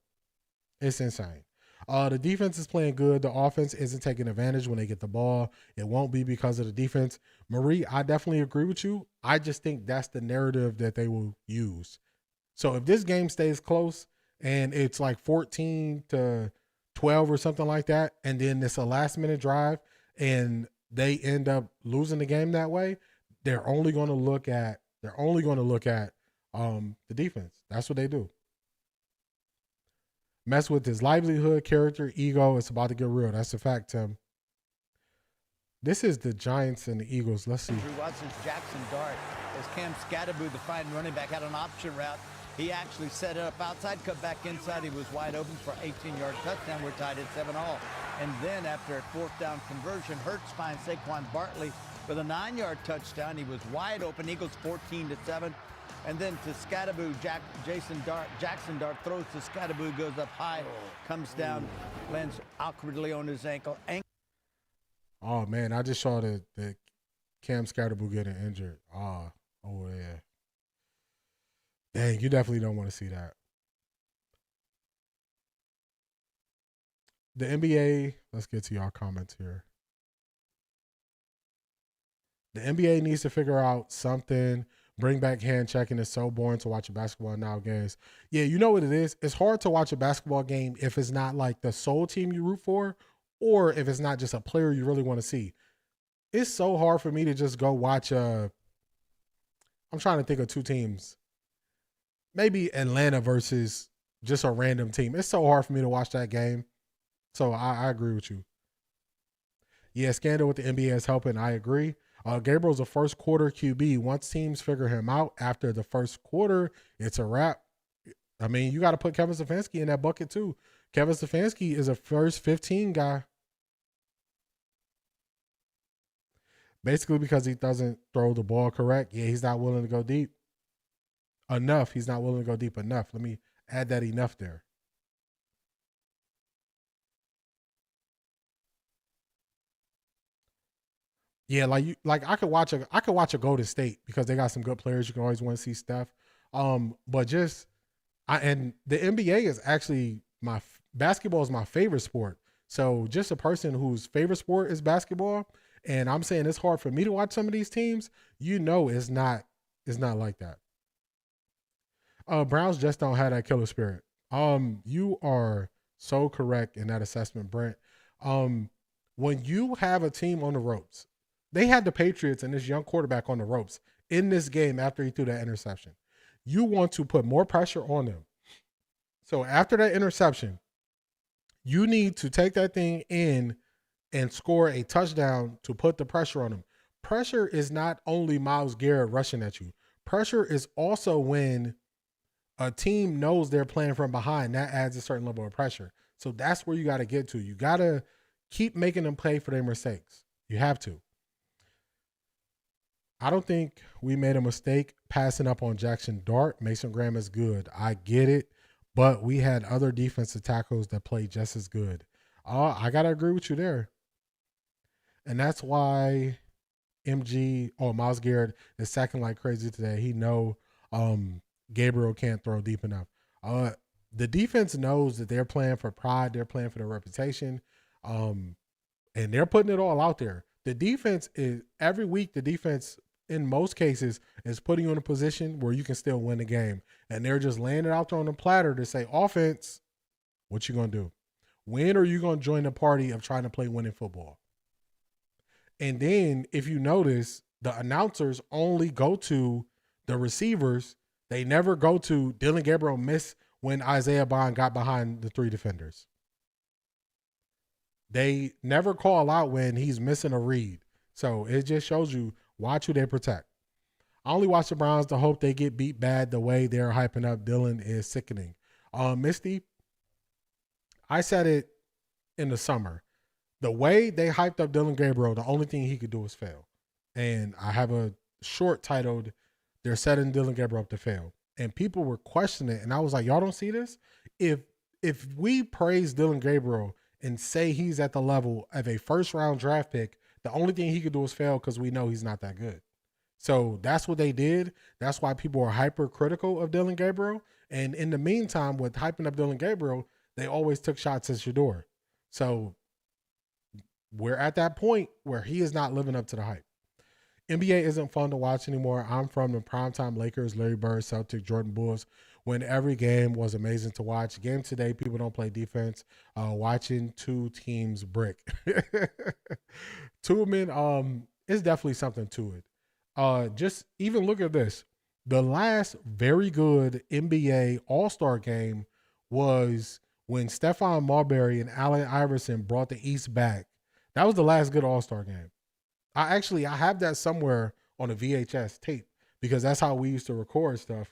It's insane. The defense is playing good. The offense isn't taking advantage when they get the ball. It won't be because of the defense. Marie, I definitely agree with you. I just think that's the narrative that they will use. So if this game stays close and it's like 14-12 or something like that, and then it's a last-minute drive, and they end up losing the game that way, they're only going to look at the defense. That's what they do. Mess with his livelihood, character, ego. It's about to get real. That's a fact, Tim. This is the Giants and the Eagles. Let's see. Drew Watson's Jackson Dart as Cam Scatterboo, the fine running back, had an option route. He actually set it up outside, cut back inside. He was wide open for an 18-yard touchdown. We're tied at 7-all. And then after a fourth down conversion, Hurts finds Saquon Barkley with a 9-yard touchdown. He was wide open. Eagles 14-7. And then to Scatterboo, Jackson Dart throws to Scatterboo, goes up high, comes down, lands awkwardly on his ankle. Oh, man, I just saw the Cam Scatterboo getting injured. Oh, yeah. Dang, you definitely don't want to see that. The NBA, let's get to y'all comments here. The NBA needs to figure out something. Bring back hand checking. It's so boring to watch a basketball nowadays. Yeah, you know what it is? It's hard to watch a basketball game if it's not like the sole team you root for, or if it's not just a player you really want to see. It's so hard for me to just go watch I'm trying to think of two teams. Maybe Atlanta versus just a random team. It's so hard for me to watch that game. So I agree with you. Yeah, scandal with the NBA is helping. I agree. Gabriel's a first quarter QB. Once teams figure him out after the first quarter, it's a wrap. I mean, you got to put Kevin Stefanski in that bucket too. Kevin Stefanski is a first 15 guy. Basically because he doesn't throw the ball correct. Yeah, he's not willing to go deep enough. He's not willing to go deep enough. Let me add that enough there. Yeah, like I could watch a Golden State because they got some good players. You can always want to see Steph. But and the NBA is actually basketball is my favorite sport. So just a person whose favorite sport is basketball, and I'm saying it's hard for me to watch some of these teams, it's not like that. Browns just don't have that killer spirit. You are so correct in that assessment, Brent. When you have a team on the ropes, they had the Patriots and this young quarterback on the ropes in this game after he threw that interception. You want to put more pressure on them. So after that interception, you need to take that thing in and score a touchdown to put the pressure on them. Pressure is not only Myles Garrett rushing at you. Pressure is also when a team knows they're playing from behind. That adds a certain level of pressure. So that's where you got to get to. You got to keep making them pay for their mistakes. You have to. I don't think we made a mistake passing up on Jackson Dart. Mason Graham is good. I get it. But we had other defensive tackles that played just as good. I got to agree with you there. And that's why Myles Garrett is sacking like crazy today. He know Gabriel can't throw deep enough. The defense knows that they're playing for pride. They're playing for their reputation. And they're putting it all out there. The defense is every week. The defense, in most cases, is putting you in a position where you can still win the game. And they're just laying it out there on the platter to say, offense, what you going to do? When are you going to join the party of trying to play winning football? And then if you notice, the announcers only go to the receivers. They never go to Dylan Gabriel miss when Isaiah Bond got behind the three defenders. They never call out when he's missing a read. So it just shows you, watch who they protect. I only watch the Browns to hope they get beat bad. The way they're hyping up Dylan is sickening. Misty, I said it in the summer. The way they hyped up Dylan Gabriel, the only thing he could do is fail. And I have a short titled, "They're setting Dylan Gabriel up to fail." And people were questioning it. And I was like, y'all don't see this? If we praise Dylan Gabriel and say he's at the level of a first-round draft pick, the only thing he could do is fail because we know he's not that good. So that's what they did. That's why people are hypercritical of Dylan Gabriel. And in the meantime, with hyping up Dylan Gabriel, they always took shots at Shedeur. So we're at that point where he is not living up to the hype. NBA isn't fun to watch anymore. I'm from the primetime Lakers, Larry Bird, Celtic, Jordan Bulls, when every game was amazing to watch. Game today, people don't play defense. Watching two teams brick. Tubman, it's definitely something to it. Just even look at this. The last very good NBA All-Star game was when Stephon Marbury and Allen Iverson brought the East back. That was the last good All-Star game. I have that somewhere on a VHS tape because that's how we used to record stuff.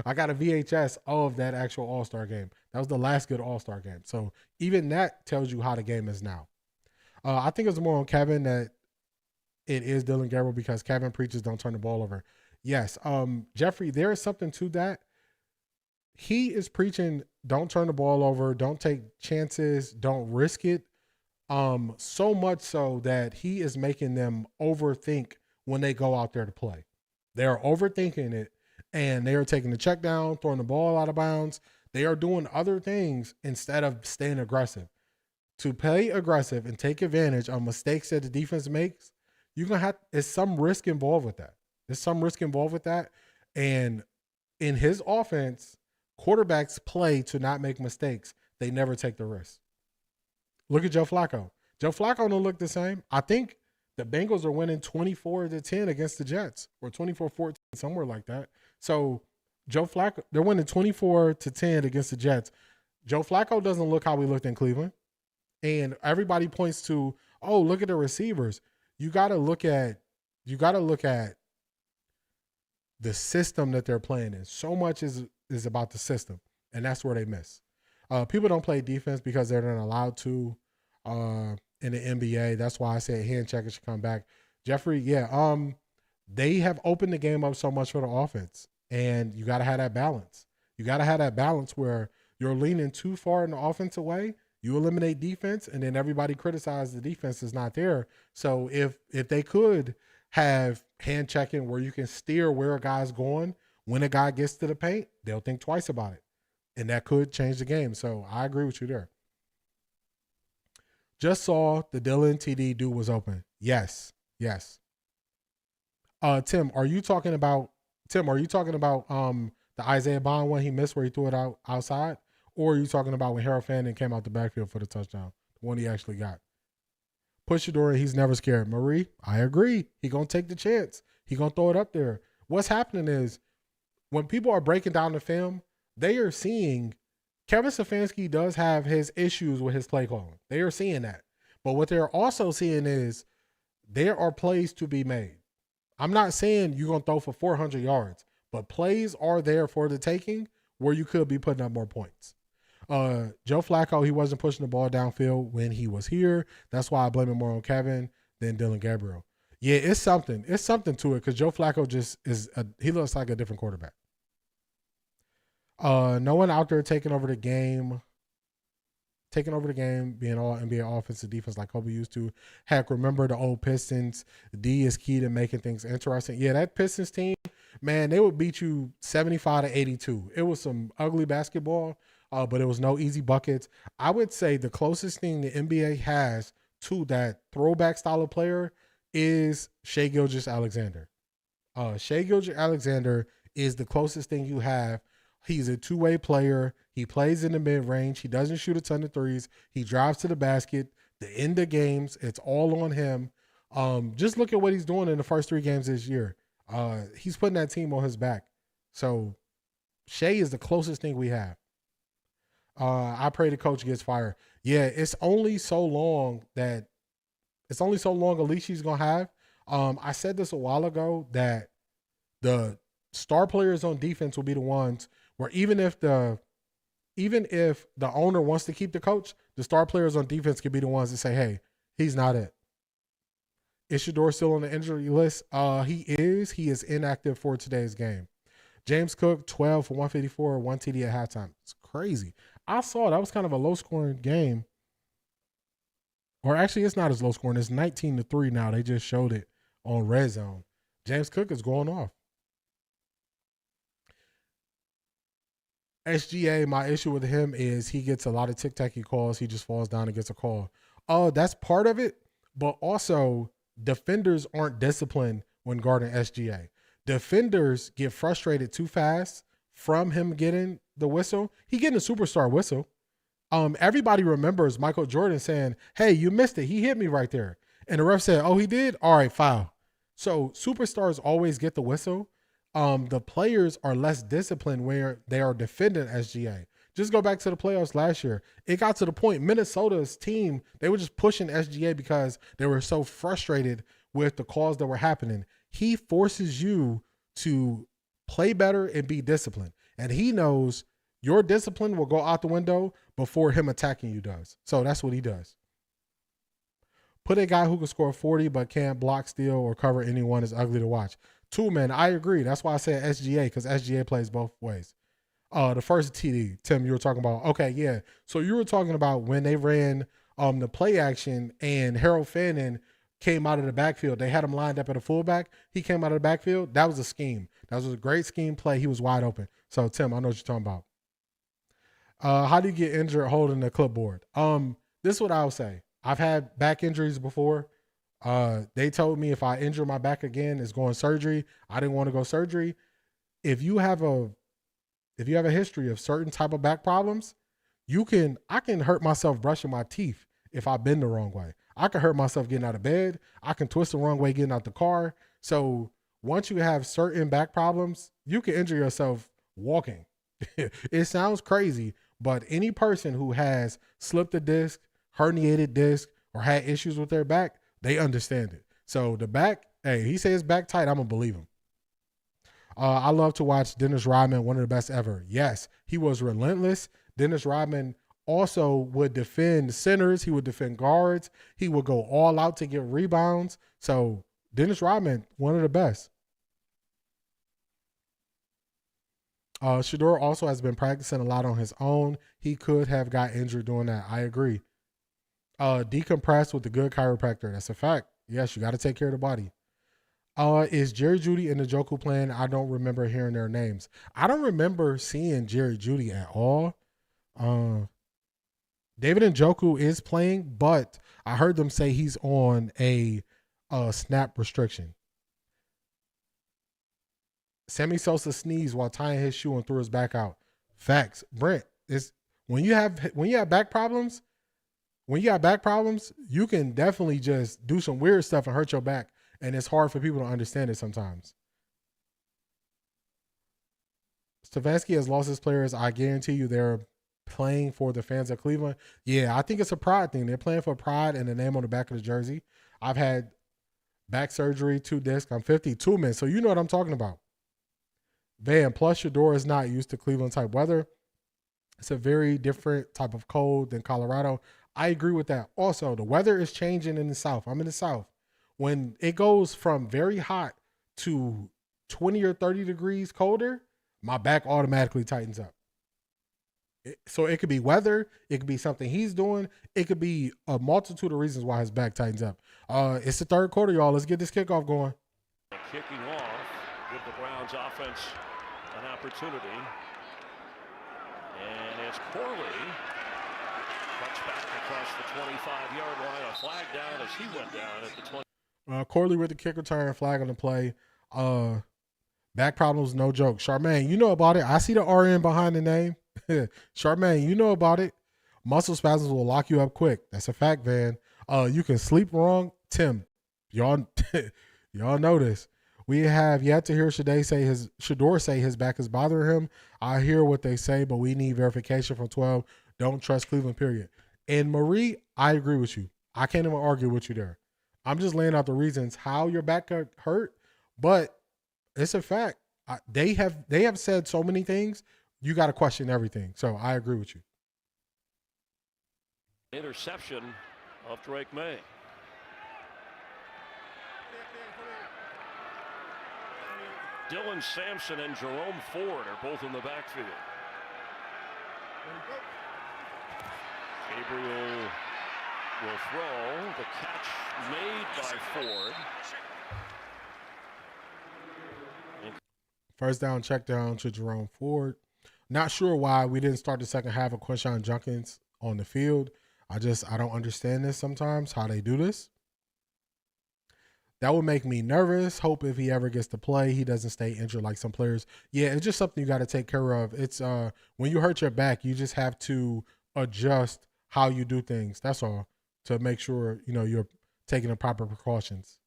I got a VHS of that actual All-Star game. That was the last good All-Star game. So even that tells you how the game is now. I think it's more on Kevin that it is Dylan Gabriel because Kevin preaches don't turn the ball over. Yes. Jeffrey, there is something to that. He is preaching don't turn the ball over, don't take chances, don't risk it. So much so that he is making them overthink when they go out there to play. They are overthinking it and they are taking the check down, throwing the ball out of bounds. They are doing other things instead of staying aggressive. To play aggressive and take advantage of mistakes that the defense makes, you're going to have, there's some risk involved with that. There's some risk involved with that. And in his offense, quarterbacks play to not make mistakes. They never take the risk. Look at Joe Flacco. Joe Flacco don't look the same. I think the Bengals are winning 24-10 against the Jets, or 24-14, somewhere like that. So Joe Flacco, they're winning 24-10 against the Jets. Joe Flacco doesn't look how he looked in Cleveland. And everybody points to, oh, look at the receivers. You got to look at the system that they're playing in. So much is about the system, and that's where they miss. People don't play defense because they're not allowed to in the NBA. That's why I said hand checkers should come back. Jeffrey, they have opened the game up so much for the offense, and you got to have that balance. You got to have that balance where you're leaning too far in the offensive way. You eliminate defense, and then everybody criticizes the defense is not there. So if they could have hand checking where you can steer where a guy's going, when a guy gets to the paint, they'll think twice about it. And that could change the game. So I agree with you there. Just saw the Dylan TD dude was open. Yes. Tim, are you talking about the Isaiah Bond one he missed where he threw it outside? Or are you talking about when Harold Fanning came out the backfield for the touchdown, the one he actually got? Pushadora, he's never scared. Marie, I agree. He going to take the chance. He going to throw it up there. What's happening is when people are breaking down the film, they are seeing Kevin Stefanski does have his issues with his play calling. They are seeing that. But what they're also seeing is there are plays to be made. I'm not saying you're going to throw for 400 yards, but plays are there for the taking where you could be putting up more points. Joe Flacco, he wasn't pushing the ball downfield when he was here. That's why I blame it more on Kevin than Dylan Gabriel. Yeah, it's something. It's something to it because Joe Flacco just he looks like a different quarterback. No one out there taking over the game, being all NBA offensive defense like Kobe used to. Heck, remember the old Pistons. D is key to making things interesting. Yeah, that Pistons team, man, they would beat you 75-82. It was some ugly basketball, but it was no easy buckets. I would say the closest thing the NBA has to that throwback style of player is Shai Gilgeous-Alexander. Shai Gilgeous-Alexander is the closest thing you have. He's a two-way player. He plays in the mid-range. He doesn't shoot a ton of threes. He drives to the basket. The end of games, it's all on him. Just look at what he's doing in the first 3 games this year. He's putting that team on his back. So Shai is the closest thing we have. I pray the coach gets fired. Yeah, it's only so long Alicia's going to have. I said this a while ago that the star players on defense will be the ones where even if the owner wants to keep the coach, the star players on defense can be the ones that say, hey, he's not it. Is Shedeur still on the injury list? He is. He is inactive for today's game. James Cook, 12 for 154, 1 TD at halftime. It's crazy. I saw that was kind of a low-scoring game. Or actually, it's not as low-scoring. It's 19-3 now. They just showed it on Red Zone. James Cook is going off. SGA, my issue with him is he gets a lot of tic-tac-y calls. He just falls down and gets a call. That's part of it, but also defenders aren't disciplined when guarding SGA. Defenders get frustrated too fast from him getting the whistle. He getting a superstar whistle. Everybody remembers Michael Jordan saying, hey, you missed it. He hit me right there. And the ref said, oh, he did? All right, foul. So superstars always get the whistle. The players are less disciplined where they are defending SGA. Just go back to the playoffs last year. It got to the point Minnesota's team, they were just pushing SGA because they were so frustrated with the calls that were happening. He forces you to play better and be disciplined. And he knows your discipline will go out the window before him attacking you does. So that's what he does. Put a guy who can score 40 but can't block, steal, or cover anyone is ugly to watch. Two, man, I agree. That's why I said SGA, because SGA plays both ways. The first TD, Tim, you were talking about. Okay, yeah. So you were talking about when they ran the play action and Harold Fanning came out of the backfield. They had him lined up at a fullback. He came out of the backfield. That was a scheme. That was a great scheme play. He was wide open. So, Tim, I know what you're talking about. How do you get injured holding the clipboard? This is what I would say. I've had back injuries before. They told me if I injure my back again, it's going surgery. I didn't want to go surgery. If you have a history of certain type of back problems, I can hurt myself brushing my teeth if I bend the wrong way. I can hurt myself getting out of bed. I can twist the wrong way getting out the car. So once you have certain back problems, you can injure yourself walking. It sounds crazy, but any person who has slipped a disc, herniated disc, or had issues with their back, they understand it. So the back, hey, he says back tight, I'm going to believe him. I love to watch Dennis Rodman, one of the best ever. Yes, he was relentless. Dennis Rodman also would defend centers. He would defend guards. He would go all out to get rebounds. So Dennis Rodman, one of the best. Shedeur also has been practicing a lot on his own. He could have got injured doing that. I agree. Decompress with a good chiropractor. That's a fact. Yes, you got to take care of the body. Is Jerry Jeudy and Njoku playing? I don't remember hearing their names. I don't remember seeing Jerry Jeudy at all. David Njoku is playing, but I heard them say he's on a snap restriction. Sammy Sosa sneezed while tying his shoe and threw his back out. Facts. Brent, is when you have back problems, you can definitely just do some weird stuff and hurt your back. And it's hard for people to understand it sometimes. Stefanski has lost his players. I guarantee you they're playing for the fans of Cleveland. Yeah, I think it's a pride thing. They're playing for pride and the name on the back of the jersey. I've had back surgery, 2 discs. I'm 52, man. So you know what I'm talking about. Van, plus Shedeur is not used to Cleveland type weather. It's a very different type of cold than Colorado. I agree with that. Also, the weather is changing in the South. I'm in the South. When it goes from very hot to 20 or 30 degrees colder, my back automatically tightens up. So it could be weather. It could be something he's doing. It could be a multitude of reasons why his back tightens up. It's the third quarter, y'all. Let's get this kickoff going. Kicking off, give the Browns offense an opportunity. And it's Corley. Cuts back across the 25-yard line. A flag down as he went down at the 20. Corley with the kick return, flag on the play. Back problems, no joke. Charmaine, you know about it. I see the RN behind the name. Charmaine, you know about it. Muscle spasms will lock you up quick. That's a fact, Van. You can sleep wrong. Tim, y'all know this. We have yet to hear Shedeur say his back is bothering him. I hear what they say, but we need verification from 12. Don't trust Cleveland, period. And Marie, I agree with you. I can't even argue with you there. I'm just laying out the reasons how your back got hurt, but it's a fact. They have said so many things. You got to question everything. So I agree with you. Interception of Drake May. Dylan Sampson and Jerome Ford are both in the backfield. Gabriel will throw. The catch made by Ford. First down, check down to Jerome Ford. Not sure why we didn't start the second half of Quinshon Judkins on the field. I don't understand this sometimes, how they do this. That would make me nervous. Hope if he ever gets to play, he doesn't stay injured like some players. Yeah, it's just something you got to take care of. It's when you hurt your back, you just have to adjust how you do things. That's all, to make sure you're taking the proper precautions.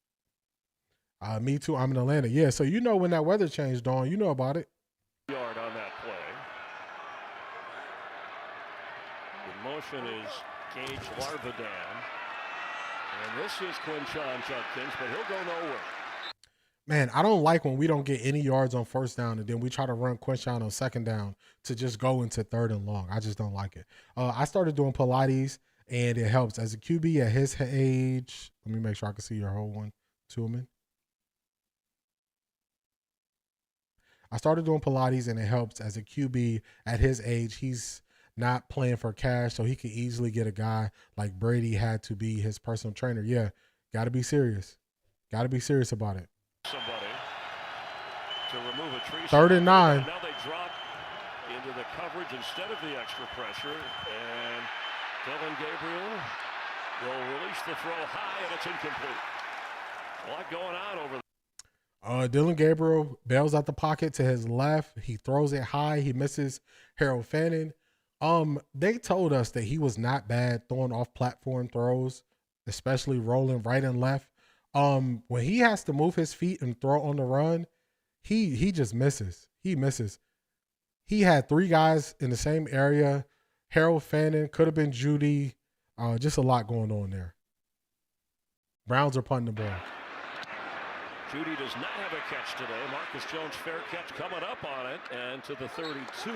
Me too. I'm in Atlanta. Yeah, so when that weather changed, Dawn, you know about it. Yard on that play. The motion is Gage Larvadan. And this is Quinshon Judkins, but he'll go nowhere. Man, I don't like when we don't get any yards on first down and then we try to run Quinshon on second down to just go into third and long. I just don't like it. I started doing Pilates, and it helps. As a QB at his age, let me make sure I can see your whole one, Tillman. I started doing Pilates, and it helps. As a QB at his age, he's not playing for cash, so he could easily get a guy like Brady had to be his personal trainer. Yeah, got to be serious. Got to be serious about it. Somebody to remove a tree. 3rd and 9. Now they drop into the coverage instead of the extra pressure, and Dylan Gabriel will release the throw high, and it's incomplete. A lot going on over there. Dylan Gabriel bails out the pocket to his left. He throws it high. He misses Harold Fannin. They told us that he was not bad throwing off platform throws, especially rolling right and left. When he has to move his feet and throw on the run, he just misses. He misses. He had 3 guys in the same area. Harold Fannin, could have been Judy. Just a lot going on there. Browns are punting the ball. Judy does not have a catch today. Marcus Jones fair catch coming up on it and to the 32.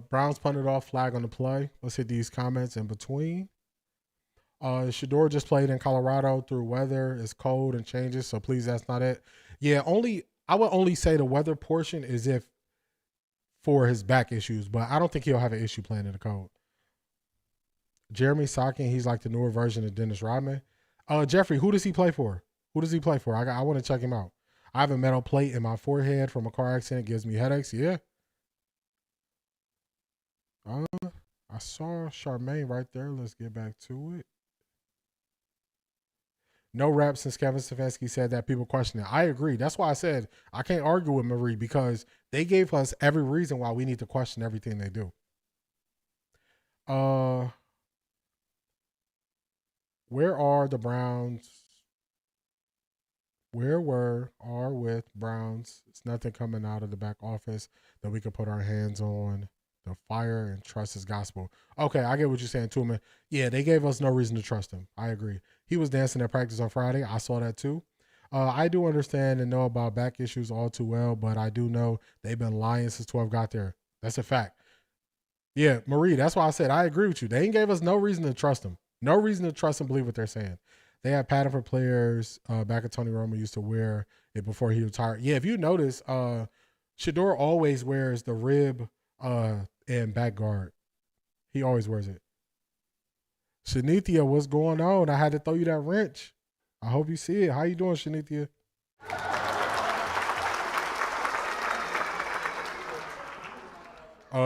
Browns punted off, flag on the play. Let's hit these comments in between. Shador just played in Colorado through weather. It's cold and changes, so please that's not it. Yeah, I would only say the weather portion is if for his back issues, but I don't think he'll have an issue playing in the cold. Jeremy Sockin, he's like the newer version of Dennis Rodman. Jeffrey, who does he play for? Who does he play for? I want to check him out. I have a metal plate in my forehead from a car accident. Gives me headaches. Yeah. I saw Charmaine right there. Let's get back to it. No rap since Kevin Stefanski said that people question it. I agree. That's why I said I can't argue with Marie because they gave us every reason why we need to question everything they do. Where are the Browns? Where are with Browns? It's nothing coming out of the back office that we can put our hands on. The fire and trust his gospel. Okay, I get what you're saying, Tooman. Yeah, they gave us no reason to trust him. I agree. He was dancing at practice on Friday. I saw that too. I do understand and know about back issues all too well, but I do know they've been lying since 12 got there. That's a fact. Yeah, Marie, that's why I said I agree with you. They ain't gave us no reason to trust him. No reason to trust and believe what they're saying. They have padding for players. Back at Tony Romo used to wear it before he retired. Yeah, if you notice, Shador always wears the rib and back guard. He always wears it. Shanithia, what's going on? I had to throw you that wrench. I hope you see it. How you doing, Shanithia?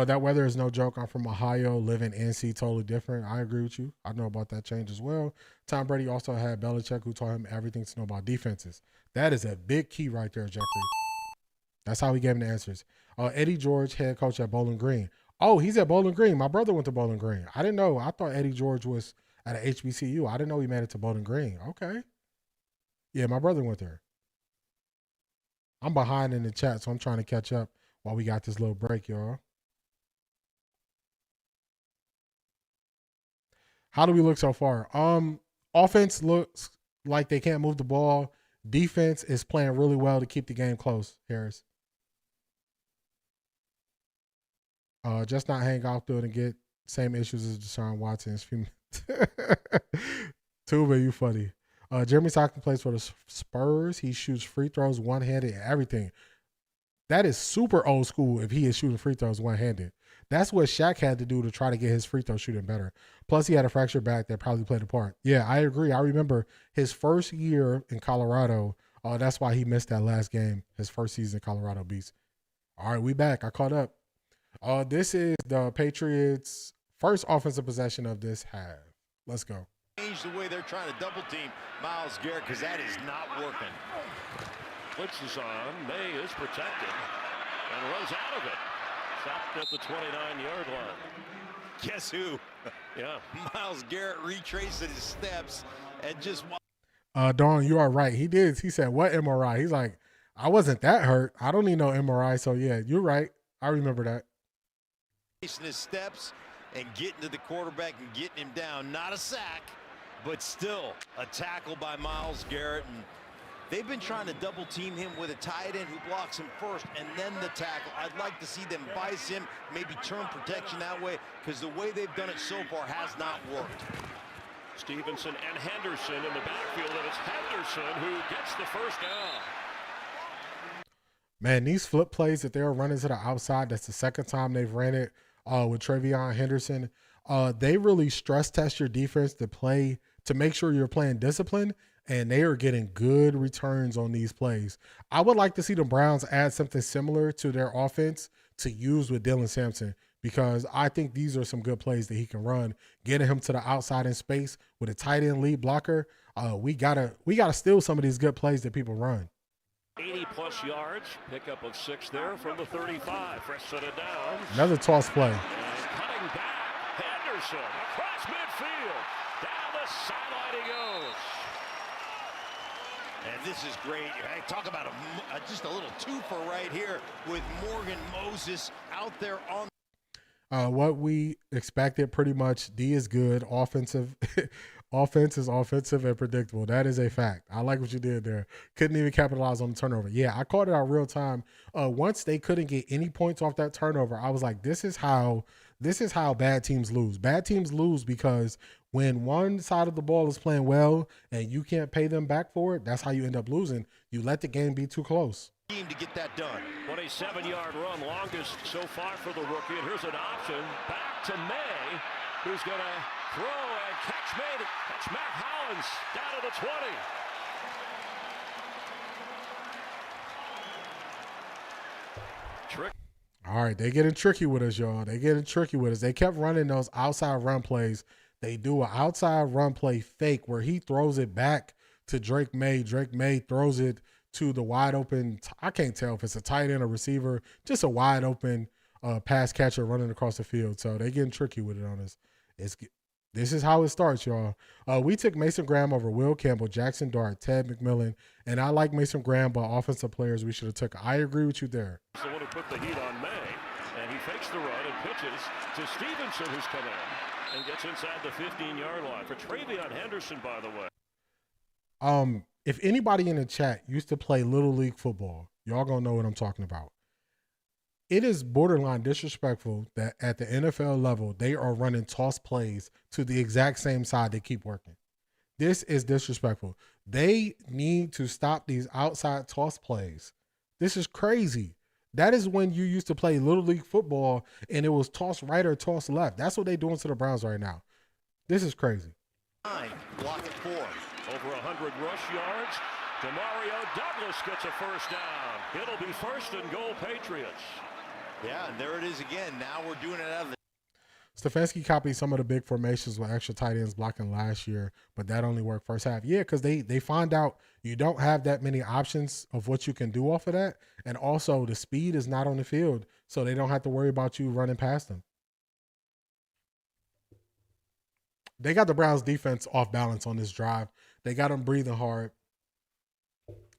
That weather is no joke. I'm from Ohio, live in NC, totally different. I agree with you. I know about that change as well. Tom Brady also had Belichick, who taught him everything to know about defenses. That is a big key right there, Jeffrey. That's how he gave him the answers. Eddie George, head coach at Bowling Green. Oh, he's at Bowling Green. My brother went to Bowling Green. I didn't know. I thought Eddie George was at a HBCU. I didn't know he made it to Bowling Green. Okay. Yeah, my brother went there. I'm behind in the chat, so I'm trying to catch up while we got this little break, y'all. How do we look so far? Offense looks like they can't move the ball. Defense is playing really well to keep the game close, Harris. Just not hang out through it and get same issues as Deshaun Watson's. Tuba, you funny. Jeremy Sockin plays for the Spurs. He shoots free throws one-handed and everything. That is super old school if he is shooting free throws one-handed. That's what Shaq had to do to try to get his free throw shooting better. Plus, he had a fractured back that probably played a part. Yeah, I agree. I remember his first year in Colorado. That's why he missed that last game, his first season in Colorado Beast. All right, we back. I caught up. This is the Patriots' first offensive possession of this half. Let's go. Change the way they're trying to double team Myles Garrett because that is not working. Blitz is on. May is protected and runs out of it. Stopped at the 29-yard line. Guess who? Yeah. Myles Garrett retracing his steps and just. Dawn, you are right. He did. He said, what MRI? He's like, I wasn't that hurt. I don't need no MRI. So, yeah, you're right. I remember that. Tracing his steps and getting to the quarterback and getting him down. Not a sack, but still a tackle by Myles Garrett. And they've been trying to double team him with a tight end who blocks him first and then the tackle. I'd like to see them vice him, maybe turn protection that way, because the way they've done it so far has not worked. Stevenson and Henderson in the backfield, and it's Henderson who gets the first down. Man, these flip plays that they're running to the outside, that's the second time they've ran it with Travion Henderson. They really stress test your defense to play, to make sure you're playing discipline, and they are getting good returns on these plays. I would like to see the Browns add something similar to their offense to use with Dylan Sampson. because I think these are some good plays that he can run, getting him to the outside in space with a tight end lead blocker. We gotta steal some of these good plays that people run. 80-plus yards, pickup of 6 there from the 35. Fresh set of downs. Another toss play. And cutting back, Henderson across midfield. Down the sideline he goes. And this is great. Hey, talk about just a little twofer right here with Morgan Moses out there on. What we expected pretty much. D is good. Offensive. Offense is offensive and predictable. That is a fact. I like what you did there. Couldn't even capitalize on the turnover. Yeah, I called it out real time. Once they couldn't get any points off that turnover, I was like, this is how bad teams lose. Bad teams lose because when one side of the ball is playing well and you can't pay them back for it, that's how you end up losing. You let the game be too close. To get that done. 27-yard run, longest so far for the rookie. And here's an option back to May, who's going to throw and catch made. That's Matt Hollins down to the 20. Trick. All right, they getting tricky with us, y'all. They getting tricky with us. They kept running those outside run plays. They do an outside run play fake where he throws it back to Drake May. Drake May throws it to the wide open. I can't tell if it's a tight end or receiver, just a wide open pass catcher running across the field. So they getting tricky with it on us. This is how it starts, y'all. We took Mason Graham over Will Campbell, Jackson Dart, Ted McMillan, and I like Mason Graham, but offensive players we should have took. I agree with you there. The one who put the heat on May, and he fakes the run and pitches to Stevenson, who's come in and gets inside the 15-yard line for Travion Henderson, by the way. If anybody in the chat used to play Little League football, y'all gonna know what I'm talking about. It is borderline disrespectful that at the NFL level, they are running toss plays to the exact same side they keep working. This is disrespectful. They need to stop these outside toss plays. This is crazy. That is when you used to play Little League football and it was toss right or toss left. That's what they're doing to the Browns right now. This is crazy. Block at 4. Over 100 rush yards. Demario Douglas gets a first down. It'll be first and goal, Patriots. Yeah, and there it is again. Now we're doing it out of the. Stefanski copied some of the big formations with extra tight ends blocking last year, but that only worked first half. Yeah, because they find out you don't have that many options of what you can do off of that. And also the speed is not on the field, so they don't have to worry about you running past them. They got the Browns defense off balance on this drive. They got them breathing hard.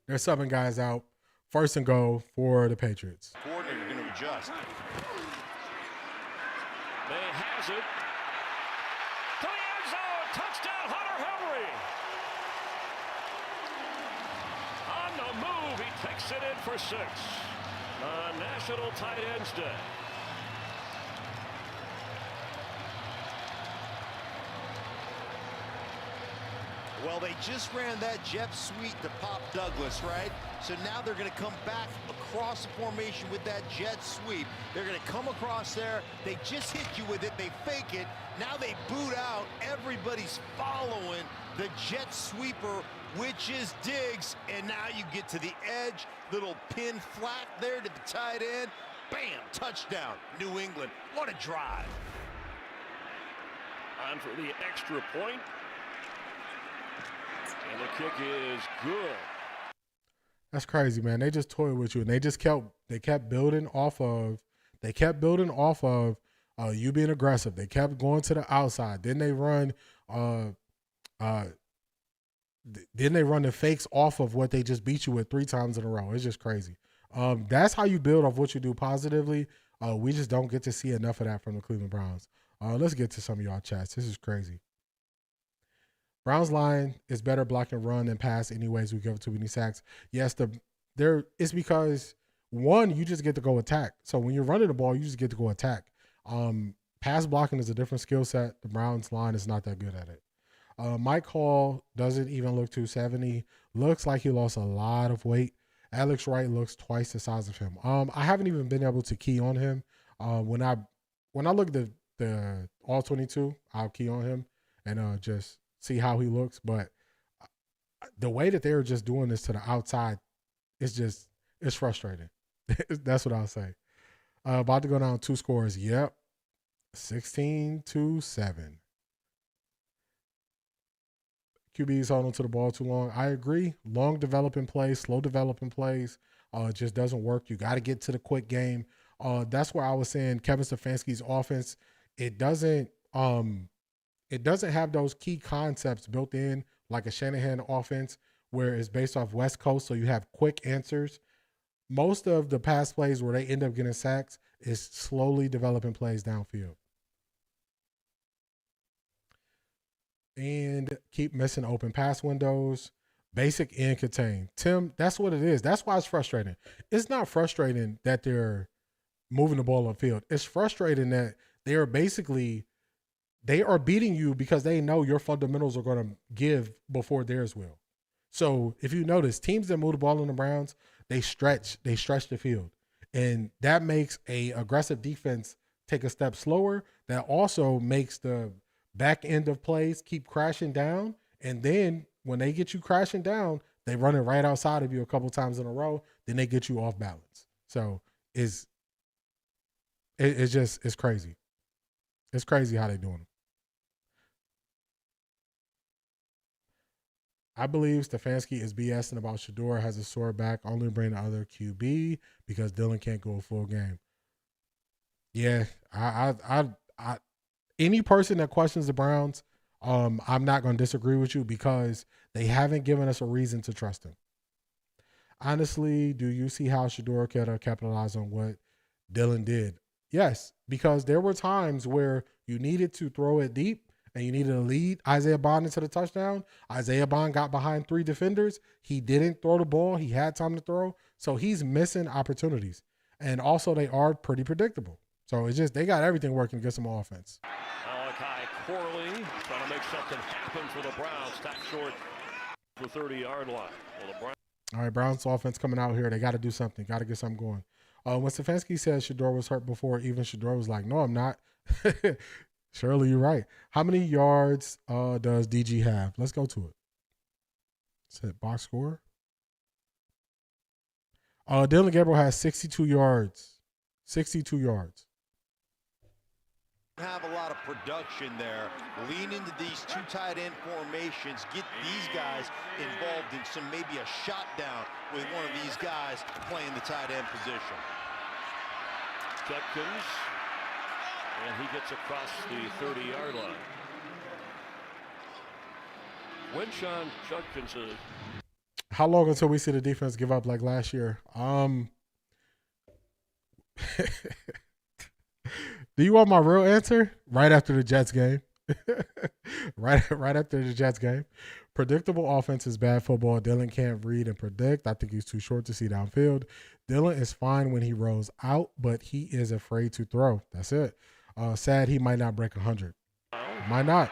They're subbing guys out. First and goal for the Patriots. Coordinator going to adjust. May has it. To the end zone. Touchdown, Hunter Henry. On the move, he takes it in for 6 on National Tight Ends Day. Well, they just ran that jet sweep to Pop Douglas, right? So now they're going to come back across the formation with that jet sweep. They're going to come across there. They just hit you with it. They fake it. Now they boot out. Everybody's following the jet sweeper, which is Diggs. And now you get to the edge. Little pin flat there to the tight end. Bam! Touchdown, New England. What a drive. On for the extra point. And the kick is good. That's crazy, man. They just toyed with you, and they kept building off of you being aggressive. They kept going to the outside. Then they run the fakes off of what they just beat you with 3 times in a row. It's just crazy. That's how you build off what you do positively. We just don't get to see enough of that from the Cleveland Browns. Let's get to some of y'all chats. This is crazy. Browns line is better block and run than pass anyways. We give it too many sacks. Yes, it's because, one, you just get to go attack. So when you're running the ball, you just get to go attack. Pass blocking is a different skill set. The Browns line is not that good at it. Mike Hall doesn't even look 270. Looks like he lost a lot of weight. Alex Wright looks twice the size of him. I haven't even been able to key on him. When I look at the all 22, I'll key on him and just see how he looks. But the way that they're just doing this to the outside, it's frustrating. That's what I'll say. About to go down 2 scores. Yep. 16-7. QBs holding to the ball too long. I agree. Long developing plays, slow developing plays, it just doesn't work. You got to get to the quick game. That's where I was saying Kevin Stefanski's offense, it doesn't have those key concepts built in like a Shanahan offense where it's based off West Coast, so you have quick answers. Most of the pass plays where they end up getting sacks is slowly developing plays downfield. And keep missing open pass windows, basic and contain. Tim, that's what it is. That's why it's frustrating. It's not frustrating that they're moving the ball on the field. It's frustrating that they are beating you because they know your fundamentals are going to give before theirs will. So if you notice, teams that move the ball on the Browns, they stretch the field. And that makes a aggressive defense take a step slower. That also makes the back end of plays keep crashing down. And then when they get you crashing down, they run it right outside of you a couple times in a row. Then they get you off balance. So it's crazy. It's crazy how they're doing it. I believe Stefanski is BSing about Shedeur has a sore back, only bring the other QB because Dylan can't go a full game. Yeah, I any person that questions the Browns, I'm not going to disagree with you because they haven't given us a reason to trust him. Honestly, do you see how Shedeur could capitalize on what Dylan did? Yes, because there were times where you needed to throw it deep and you needed to lead Isaiah Bond into the touchdown. Isaiah Bond got behind 3 defenders. He didn't throw the ball. He had time to throw. So he's missing opportunities. And also they are pretty predictable. So it's just they got everything working against some offense. Malachi Corley trying to make something happen for the Browns. Tapped short for 30-yard line. Well, the Browns. All right, Browns offense coming out here. They got to do something. Got to get something going. When Stefanski said Shedeur was hurt before, even Shedeur was like, no, I'm not. Surely you're right. How many yards does DG have? Let's go to it. Set box score. Dylan Gabriel has 62 yards. 62 yards. Have a lot of production there. Lean into these 2 tight end formations. Get these guys involved in some maybe a shot down with one of these guys playing the tight end position. Judkins, and he gets across the 30-yard line. Winshawn Judkins. How long until we see the defense give up like last year? Do you want my real answer? Right after the Jets game. right after the Jets game. Predictable offense is bad football. Dylan can't read and predict. I think he's too short to see downfield. Dylan is fine when he rolls out, but he is afraid to throw. That's it. Sad he might not break 100. Might not.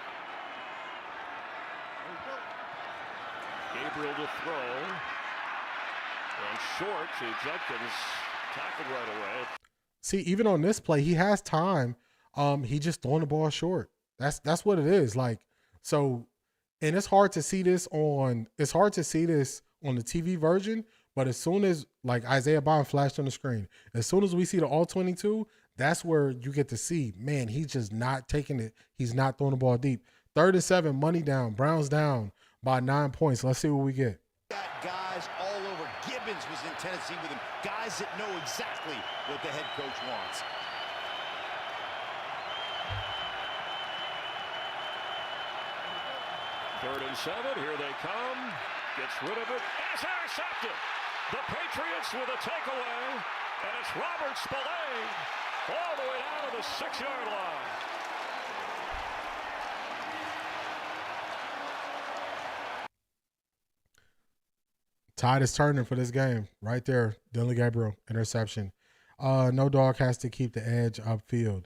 Gabriel to throw. And short to Judkins. Tackled right away. See, even on this play, he has time. He just throwing the ball short. That's what it is. Like, so, and it's hard to see this on the TV version, but as soon as like Isaiah Bond flashed on the screen, as soon as we see the all 22, that's where you get to see, man, he's just not taking it. He's not throwing the ball deep. 3rd and 7, money down, Browns down by 9 points. Let's see what we get. Got guys all over. Gibbons was in Tennessee with him. Guys that know exactly what the head coach wants. Third and 7, here they come. Gets rid of it. It's intercepted. The Patriots with a takeaway. And it's Robert Spillane all the way down to the 6-yard line. Tide is turning for this game. Right there, Dylan Gabriel, interception. No dog has to keep the edge upfield.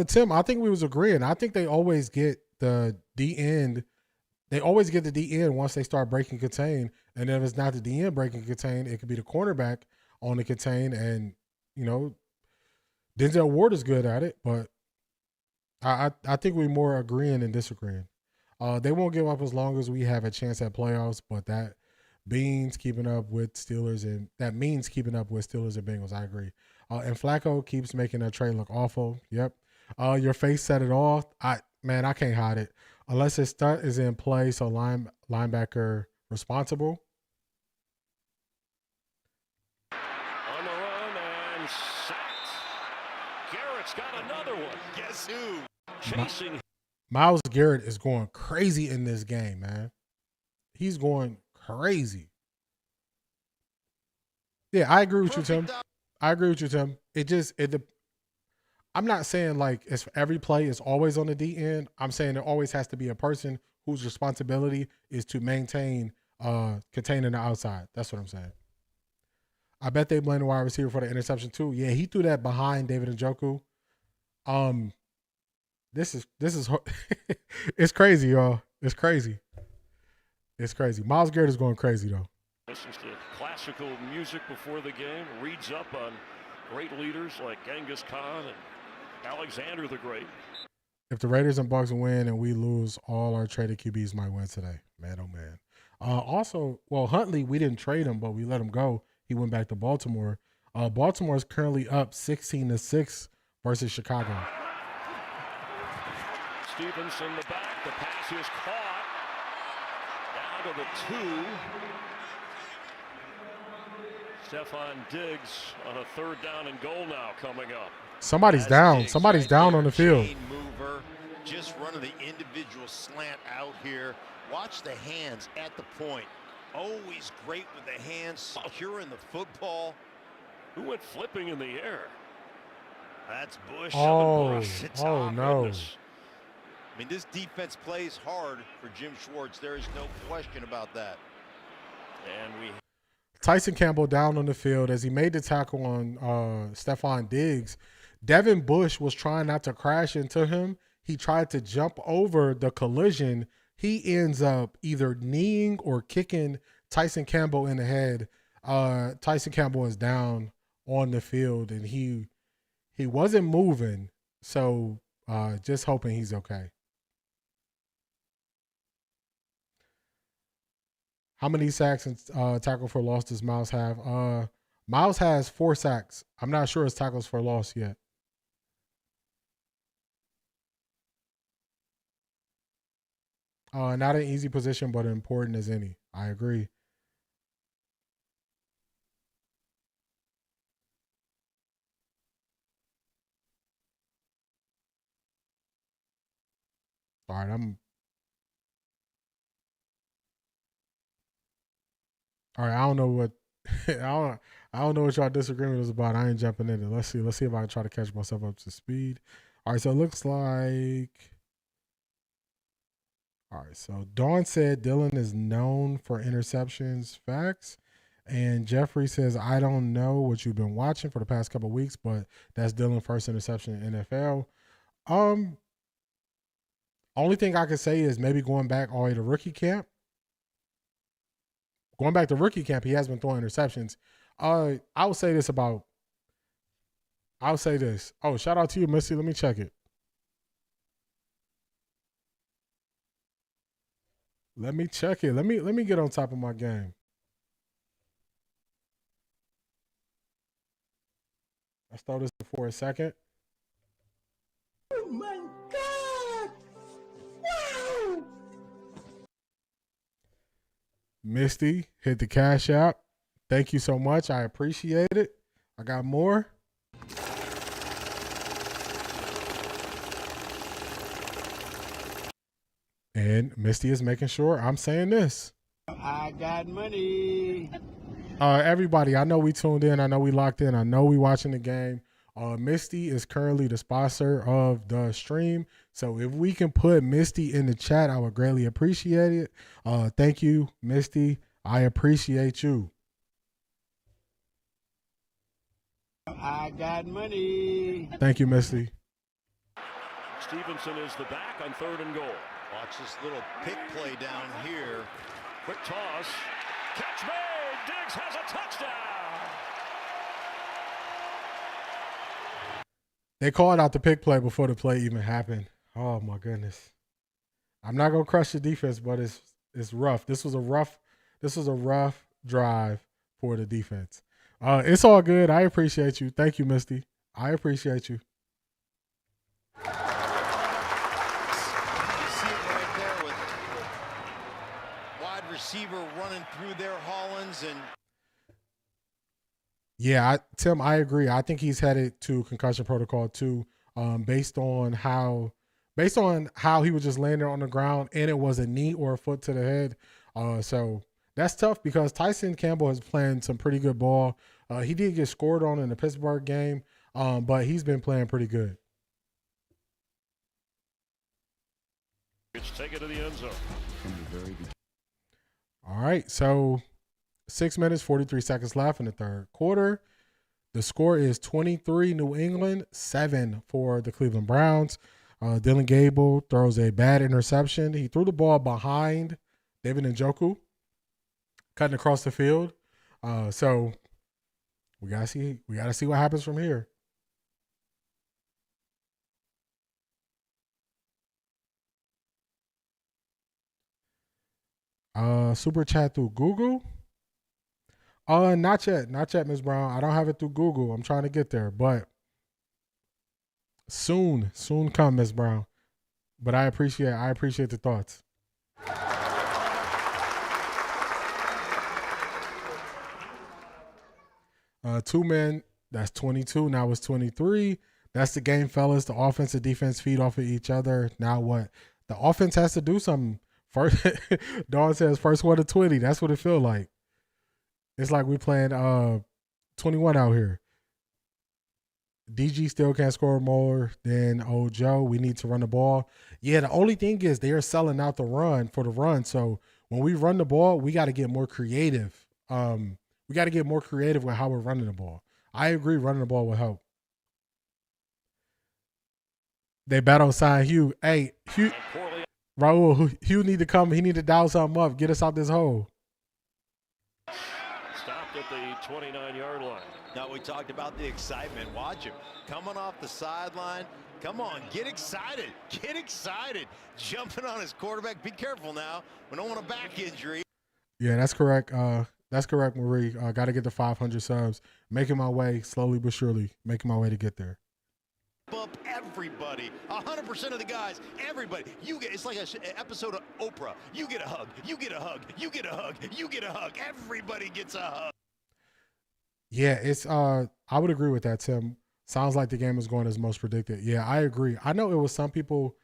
Tim, I think we was agreeing. I think they always get the D end. They always get the D end once they start breaking contain. And then if it's not the D end breaking contain, it could be the cornerback on the contain. And, you know, Denzel Ward is good at it, but I think we're more agreeing than disagreeing. They won't give up as long as we have a chance at playoffs, but that means keeping up with Steelers and Bengals. I agree. And Flacco keeps making that trade look awful. Yep. Your face said it all. I can't hide it. Unless his stunt is in play, so linebacker responsible. On the run and sacked. Garrett's got another one. Guess who? Chasing. Myles Garrett is going crazy in this game, man. He's going crazy. Yeah, I agree with you, Tim. I'm not saying like it's every play is always on the D end. I'm saying there always has to be a person whose responsibility is to maintain containing the outside. That's what I'm saying. I bet they blame the wide receiver for the interception too. Yeah, he threw that behind David Njoku. This is it's crazy, y'all. It's crazy. Myles Garrett is going crazy though. Listens to classical music before the game, reads up on great leaders like Genghis Khan and Alexander the Great. If the Raiders and Bucs win and we lose, all our traded QBs might win today. Man, oh man. Also, Huntley, we didn't trade him, but we let him go. He went back to Baltimore. Baltimore is currently up 16-6 versus Chicago. Stevenson the back. The pass is caught. Down to the 2. Stephon Diggs on a 3rd down and goal now coming up. Somebody's down. Somebody's down on the field. Mover, just running the individual slant out here. Watch the hands at the point. Always great with the hands, securing the football. Who went flipping in the air? That's Bush. Oh no. Goodness. I mean, this defense plays hard for Jim Schwartz. There is no question about that. And Tyson Campbell down on the field as he made the tackle on Stephon Diggs. Devin Bush was trying not to crash into him. He tried to jump over the collision. He ends up either kneeing or kicking Tyson Campbell in the head. Tyson Campbell is down on the field, and he wasn't moving. So just hoping he's okay. How many sacks and tackle for loss does Myles have? Myles has 4 sacks. I'm not sure his tackles for loss yet. Not an easy position, but important as any. I agree. All right, All right, I don't know what I don't know what y'all disagreement is about. I ain't jumping in it. Let's see if I can try to catch myself up to speed. All right, so it looks like. All right, so Dawn said Dylan is known for interceptions. Facts. And Jeffrey says, I don't know what you've been watching for the past couple of weeks, but that's Dylan's first interception in NFL. Only thing I can say is maybe going back all the way to rookie camp. Going back to rookie camp, he has been throwing interceptions. I would say this. Oh, shout out to you, Missy. Let me check it. Let me get on top of my game. Let's throw this for a second. Oh my God! Wow! Misty, hit the cash app. Thank you so much. I appreciate it. I got more. And Misty is making sure I'm saying this. I got money. Everybody, I know we tuned in. I know we locked in. I know we watching the game. Misty is currently the sponsor of the stream. So if we can put Misty in the chat, I would greatly appreciate it. Thank you, Misty. I appreciate you. I got money. Thank you, Misty. Stevenson is the back on 3rd and goal. Watch this little pick play down here. Quick toss. Catch made. Diggs has a touchdown. They called out the pick play before the play even happened. Oh my goodness. I'm not gonna crush the defense, but it's rough. This was a rough drive for the defense. It's all good. I appreciate you. Thank you, Misty. I appreciate you. receiver running through there, Hollins, and yeah, Tim, I agree. I think he's headed to concussion protocol too, based on how he was just laying there on the ground and it was a knee or a foot to the head. So that's tough because Tyson Campbell is playing some pretty good ball. He did get scored on in the Pittsburgh game, but he's been playing pretty good. It's taken to the end zone. All right, so 6 minutes, 43 seconds left in the third quarter. The score is 23 New England, 7 for the Cleveland Browns. Dylan Gable throws a bad interception. He threw the ball behind David Njoku, cutting across the field. So we gotta see what happens from here. Super chat through Google. Not yet, Ms. Brown. I don't have it through Google. I'm trying to get there, but soon come, Ms. Brown. But I appreciate the thoughts. Two men, that's 22. Now it's 23. That's the game, fellas. The offense and defense feed off of each other. Now what? The offense has to do something. First, Dawn says first one to 20. That's what it feels like. It's like we playing 21 out here. DG still can't score more than old Joe. We need to run the ball. Yeah, the only thing is they are selling out the run for the run. So when we run the ball, we got to get more creative. We got to get more creative with how we're running the ball. I agree, running the ball will help. They battle sign Hugh. Hey, Hugh. Raul, Hugh need to come. He need to dial something up. Get us out this hole. Stopped at the 29-yard line. Now we talked about the excitement. Watch him coming off the sideline. Come on, get excited. Get excited. Jumping on his quarterback. Be careful now. We don't want a back injury. Yeah, that's correct. That's correct, Marie. Got to get to 500 subs. Making my way slowly but surely. Making my way to get there. Up everybody, 100% of the guys, everybody. It's like an episode of Oprah. You get a hug, you get a hug, you get a hug, you get a hug. Everybody gets a hug. Yeah, it's I would agree with that, Tim. Sounds like the game is going as most predicted. Yeah, I agree. I know it was some people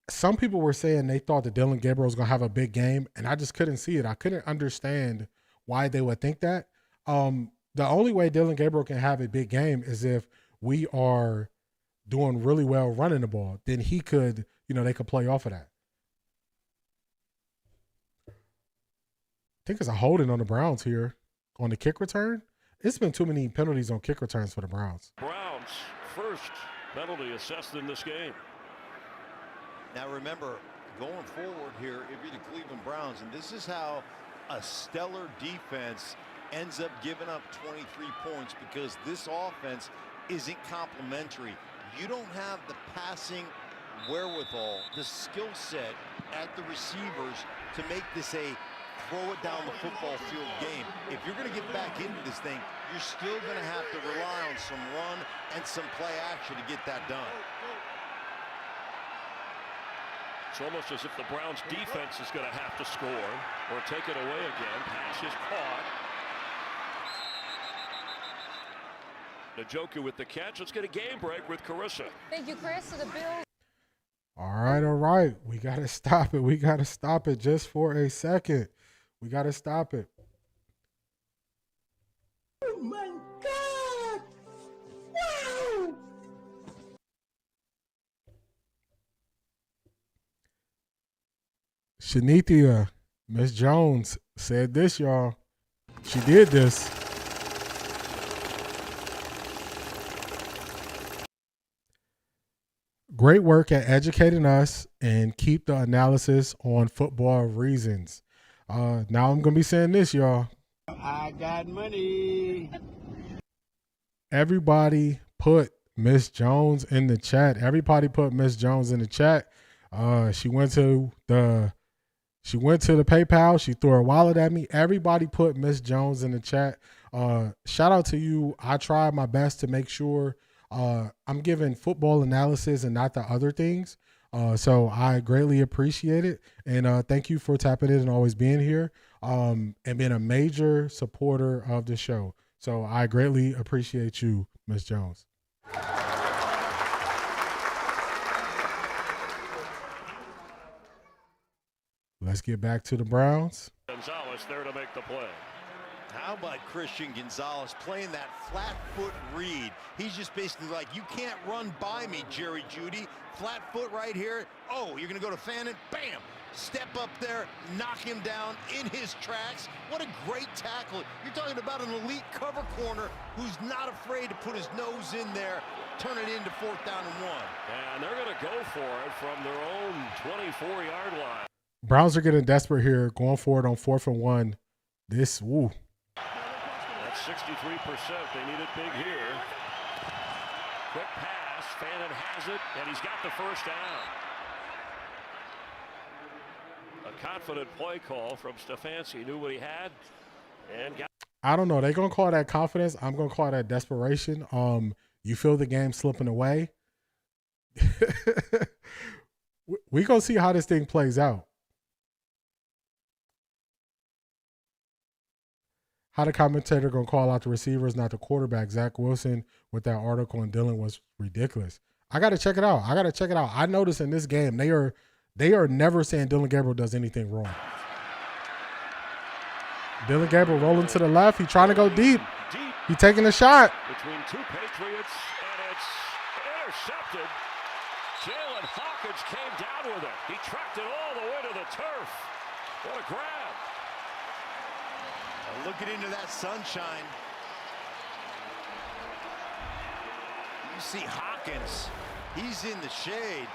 were saying they thought that Dylan Gabriel was going to have a big game, and I just couldn't see it. I couldn't understand why they would think that. The only way Dylan Gabriel can have a big game is if we are doing really well running the ball. Then he could, they could play off of that. I think there's a holding on the Browns here on the kick return. It's been too many penalties on kick returns for the Browns. Browns first penalty assessed in this game. Now remember, going forward here, if you're the Cleveland Browns, and this is how a stellar defense ends up giving up 23 points, because this offense isn't complimentary. You don't have the passing wherewithal, the skill set at the receivers to make this a throw it down the football field game. If you're going to get back into this thing, you're still going to have to rely on some run and some play action to get that done. It's almost as if the Browns defense is going to have to score or take it away again. Pass is caught. Njoku with the catch. Let's get a game break with Carissa. Thank you, Chris. So the Bills. All right. We got to stop it. We got to stop it just for a second. We got to stop it. Oh, my God. Wow. Shanithia, Miss Jones said this, y'all. She did this. Great work at educating us and keep the analysis on football reasons. Now I'm going to be saying this, y'all. I got money. Everybody put Miss Jones in the chat. Everybody put Miss Jones in the chat. She went to the PayPal. She threw her wallet at me. Everybody put Miss Jones in the chat. Shout out to you. I tried my best to make sure I'm giving football analysis and not the other things. So I greatly appreciate it. And thank you for tapping in and always being here and being a major supporter of the show. So I greatly appreciate you, Ms. Jones. Let's get back to the Browns. Gonzalez there to make the play. How about Christian Gonzalez playing that flat foot read? He's just basically like, you can't run by me, Jerry Jeudy. Flat foot right here. Oh, you're going to go to Fannin? Bam! Step up there, knock him down in his tracks. What a great tackle. You're talking about an elite cover corner who's not afraid to put his nose in there, turn it into 4th down and 1. And they're going to go for it from their own 24-yard line. Browns are getting desperate here, going for it on 4th and 1. This, woo. That's 63%. They need it big here. Quick pass. Fannin has it, and he's got the first down. A confident play call from Stefanski. Knew what he had and got. I don't know. They're going to call that confidence. I'm going to call that desperation. You feel the game slipping away. We going to see how this thing plays out. How the commentator going to call out the receivers, not the quarterback. Zach Wilson with that article on Dylan was ridiculous. I got to check it out. I noticed in this game, they are never saying Dylan Gabriel does anything wrong. Dylan Gabriel rolling to the left. He trying to go deep. He taking a shot. Between two Patriots, and it's intercepted. Jalen Hawkins came down with it. He tracked it all the way to the turf. What a grab. Looking into that sunshine. You see Hawkins. He's in the shade,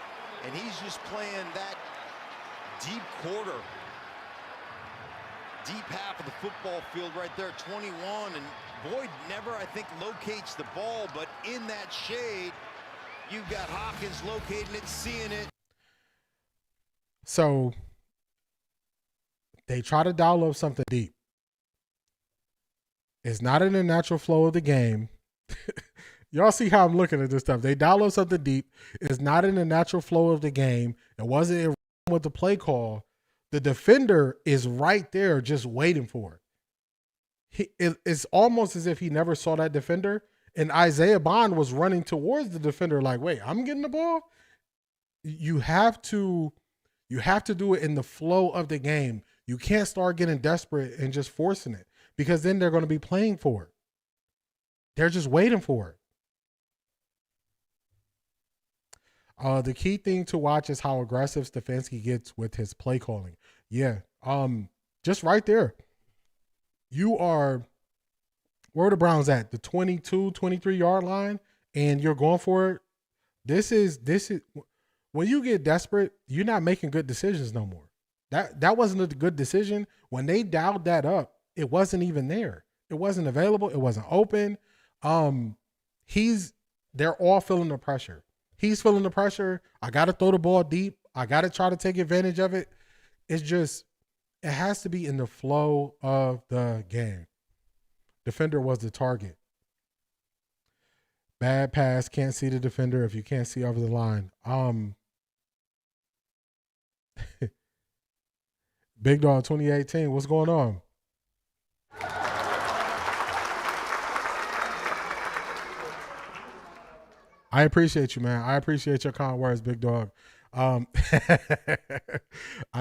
and he's just playing that deep quarter. Deep half of the football field right there, 21. And Boyd never, I think, locates the ball, but in that shade, you've got Hawkins locating it, seeing it. So they try to dial up something deep. It's not in the natural flow of the game. Y'all see how I'm looking at this stuff. They dial up something deep. It's not in the natural flow of the game. It wasn't in with the play call. The defender is right there just waiting for it. It's almost as if he never saw that defender. And Isaiah Bond was running towards the defender like, wait, I'm getting the ball? You have to do it in the flow of the game. You can't start getting desperate and just forcing it, because then they're going to be playing for it. They're just waiting for it. The key thing to watch is how aggressive Stefanski gets with his play calling. Yeah, just right there. You are, where are the Browns at? The 22, 23-yard line, and you're going for it. This is when you get desperate, you're not making good decisions no more. That wasn't a good decision. When they dialed that up, it wasn't even there. It wasn't available. It wasn't open. They're all feeling the pressure. He's feeling the pressure. I got to throw the ball deep. I got to try to take advantage of it. It's just, it has to be in the flow of the game. Defender was the target. Bad pass. Can't see the defender if you can't see over the line. Big Dog 2018. What's going on? I appreciate you, man. I appreciate your kind words, Big Dog. I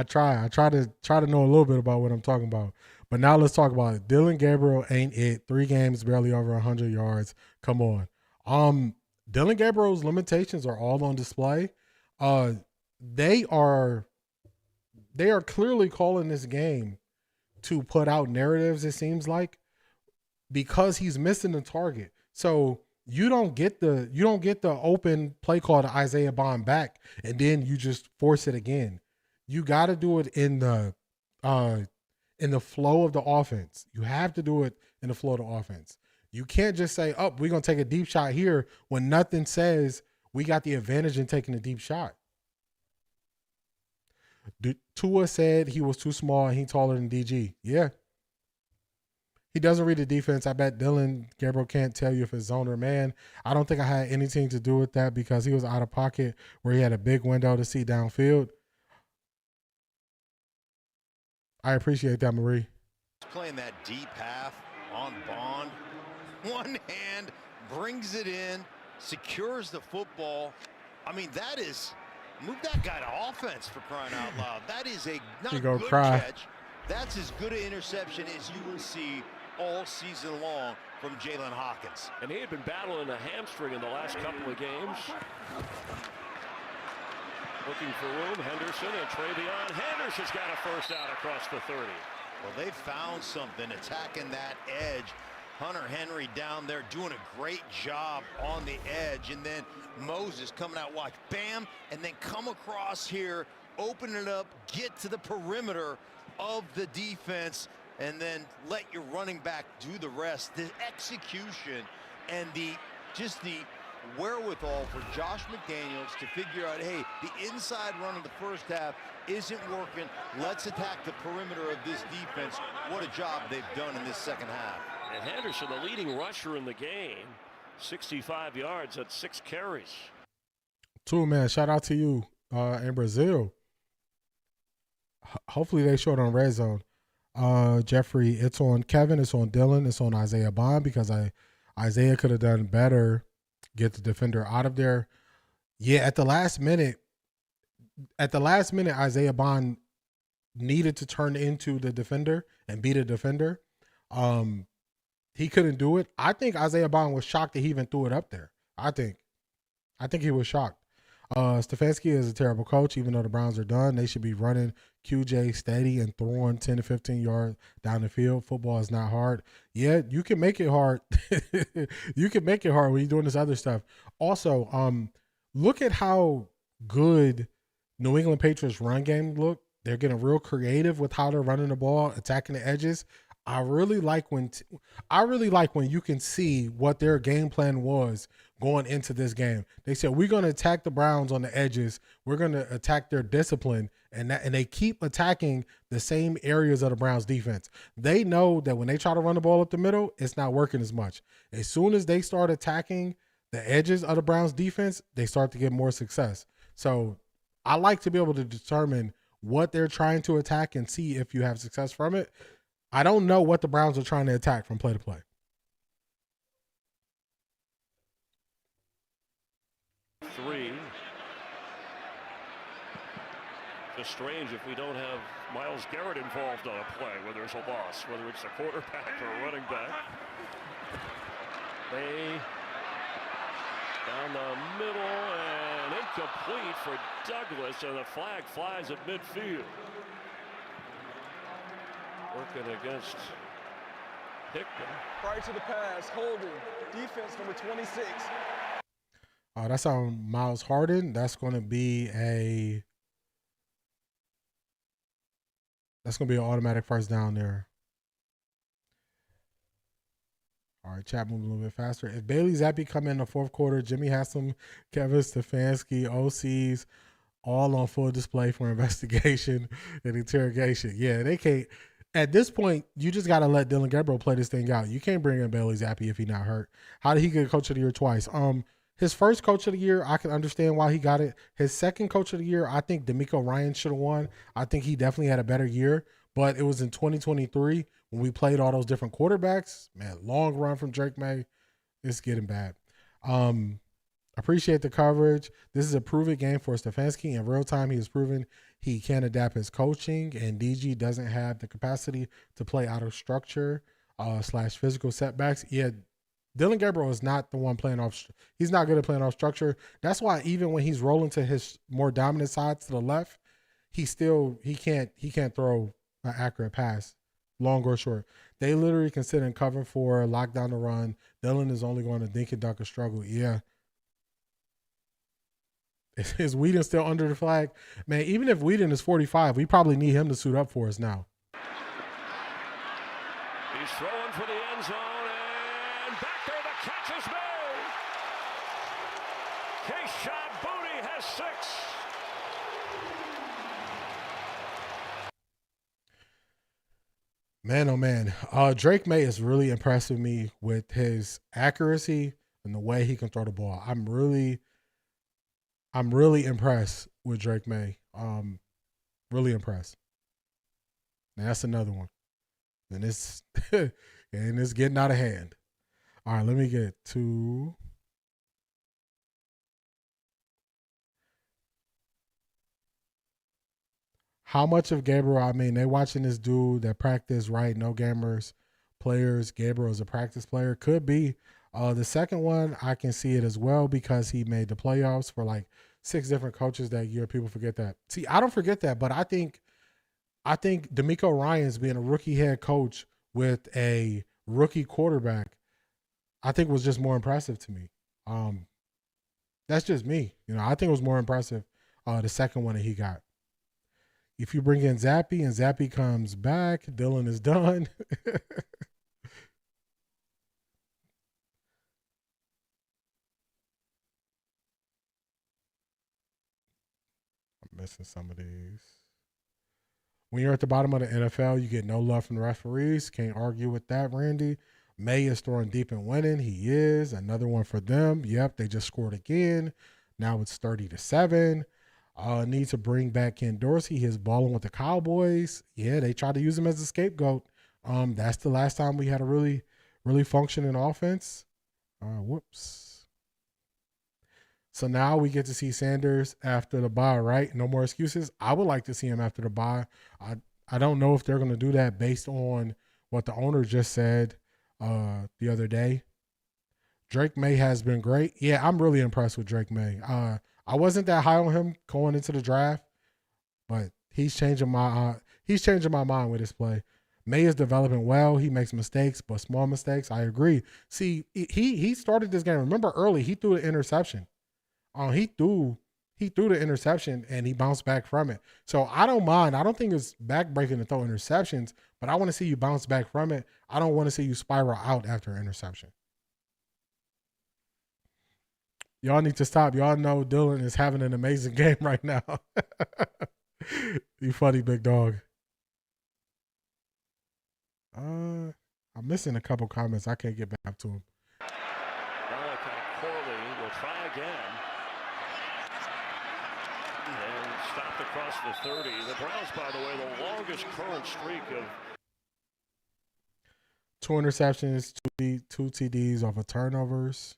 try to know a little bit about what I'm talking about. But now let's talk about it. Dylan Gabriel ain't it. 3 games, barely over 100 yards. Come on. Dylan Gabriel's limitations are all on display. They are clearly calling this game to put out narratives, it seems like, because he's missing the target. So you don't get the open play call to Isaiah Bond back, and then you just force it again. You got to do it in the flow of the offense. You have to do it in the flow of the offense. You can't just say, "Oh, we're gonna take a deep shot here," when nothing says we got the advantage in taking a deep shot. Tua said he was too small and he taller than DG. Yeah. He doesn't read the defense. I bet Dylan Gabriel can't tell you if it's zone or man. I don't think I had anything to do with that because he was out of pocket where he had a big window to see downfield. I appreciate that, Marie. Playing that deep half on Bond. One hand, brings it in, secures the football. I mean, that is, move that guy to offense for crying out loud. That is a not a good catch. That's as good an interception as you will see all season long from Jalen Hawkins. And he had been battling a hamstring in the last couple of games. Looking for room, Henderson and Travion. Henderson's got a first out across the 30. Well, they found something attacking that edge. Hunter Henry down there doing a great job on the edge. And then Moses coming out, watch, bam, and then come across here, open it up, get to the perimeter of the defense, and then let your running back do the rest. The execution and just the wherewithal for Josh McDaniels to figure out, hey, the inside run of the first half isn't working. Let's attack the perimeter of this defense. What a job they've done in this second half. And Henderson, the leading rusher in the game, 65 yards at 6 carries. Man, shout out to you in Brazil. Hopefully they showed on Red Zone. Jeffrey, it's on Kevin, it's on Dylan, it's on Isaiah Bond because Isaiah could have done better, get the defender out of there. Yeah, at the last minute, Isaiah Bond needed to turn into the defender and beat a defender. He couldn't do it. I think Isaiah Bond was shocked that he even threw it up there. I think he was shocked. Stefanski is a terrible coach. Even though the Browns are done, they should be running QJ steady and throwing 10 to 15 yards down the field. Football is not hard. Yeah, you can make it hard. You can make it hard when you're doing this other stuff. Also, look at how good New England Patriots run game look. They're getting real creative with how they're running the ball, attacking the edges. I really like when you can see what their game plan was going into this game. They said, we're going to attack the Browns on the edges. We're going to attack their discipline. And they keep attacking the same areas of the Browns defense. They know that when they try to run the ball up the middle, it's not working as much. As soon as they start attacking the edges of the Browns defense, they start to get more success. So I like to be able to determine what they're trying to attack and see if you have success from it. I don't know what the Browns are trying to attack from play to play. Three. Just strange if we don't have Myles Garrett involved on a play where there's a loss, whether it's the quarterback or running back. They down the middle and incomplete for Douglas, and the flag flies at midfield. Working against Hickman. Prior to the pass, holding, defense number 26. That's on Miles Harden. That's going to be an automatic first down there. All right, chat moving a little bit faster. If Bailey Zappi come in the fourth quarter, Jimmy Haslam, Kevin Stefanski, OCs, all on full display for investigation and interrogation. Yeah, they can't. At this point, you just got to let Dylan Gabriel play this thing out. You can't bring in Bailey Zappi if he's not hurt. How did he get Coach of the Year twice? His first Coach of the Year, I can understand why he got it. His second Coach of the Year, I think DeMeco Ryans should have won. I think he definitely had a better year, but it was in 2023 when we played all those different quarterbacks. Man, long run from Drake May. It's getting bad. Appreciate the coverage. This is a proven game for Stefanski. In real time, he has proven he can adapt his coaching, and DG doesn't have the capacity to play out of structure / physical setbacks. Yeah, Dylan Gabriel is not the one playing off. He's not good at playing off structure. That's why even when he's rolling to his more dominant side to the left, he can't throw an accurate pass, long or short. They literally can sit and cover for, lock down the run. Dylan is only going to dink and dunk and struggle. Yeah. Is Whedon still under the flag? Man, even if Whedon is 45, we probably need him to suit up for us now. He's throwing for the end zone, and back there the catch is made. Kayshon Boutte has 6. Man, oh man. Drake May is really impressed with me with his accuracy and the way he can throw the ball. I'm really impressed with Drake May. Really impressed. Now that's another one. And it's and it's getting out of hand. All right, let me get to how much of Gabriel, I mean, they watching this dude that practice, right? No gamers, players. Gabriel is a practice player. Could be. The second one, I can see it as well because he made the playoffs for like 6 different coaches that year. People forget that. See, I don't forget that, but I think DeMeco Ryans being a rookie head coach with a rookie quarterback, I think was just more impressive to me. That's just me. You know, I think it was more impressive the second one that he got. If you bring in Zappy and Zappy comes back, Dylan is done. I'm missing some of these. When you're at the bottom of the NFL, you get no love from the referees. Can't argue with that, Randy. May is throwing deep and winning. He is. Another one for them. Yep, they just scored again. Now it's 30-7. Need to bring back Ken Dorsey. He's balling with the Cowboys. Yeah, they tried to use him as a scapegoat. That's the last time we had a really, really functioning offense. Whoops. So now we get to see Sanders after the bye, right? No more excuses. I would like to see him after the bye. I don't know if they're going to do that based on what the owner just said the other day. Drake May has been great. Yeah, I'm really impressed with Drake May. I wasn't that high on him going into the draft, but he's changing my mind with his play. May is developing well. He makes mistakes, but small mistakes. I agree. See, he started this game. Remember early, he threw the interception. He threw the interception and he bounced back from it. So I don't mind. I don't think it's backbreaking to throw interceptions, but I want to see you bounce back from it. I don't want to see you spiral out after an interception. Y'all need to stop. Y'all know Dylan is having an amazing game right now. You funny, big dog. I'm missing a couple comments. I can't get back to him. Corley will try again. And stopped across the 30. The Browns, by the way, the longest current streak of 2 interceptions, 2 TDs off of turnovers.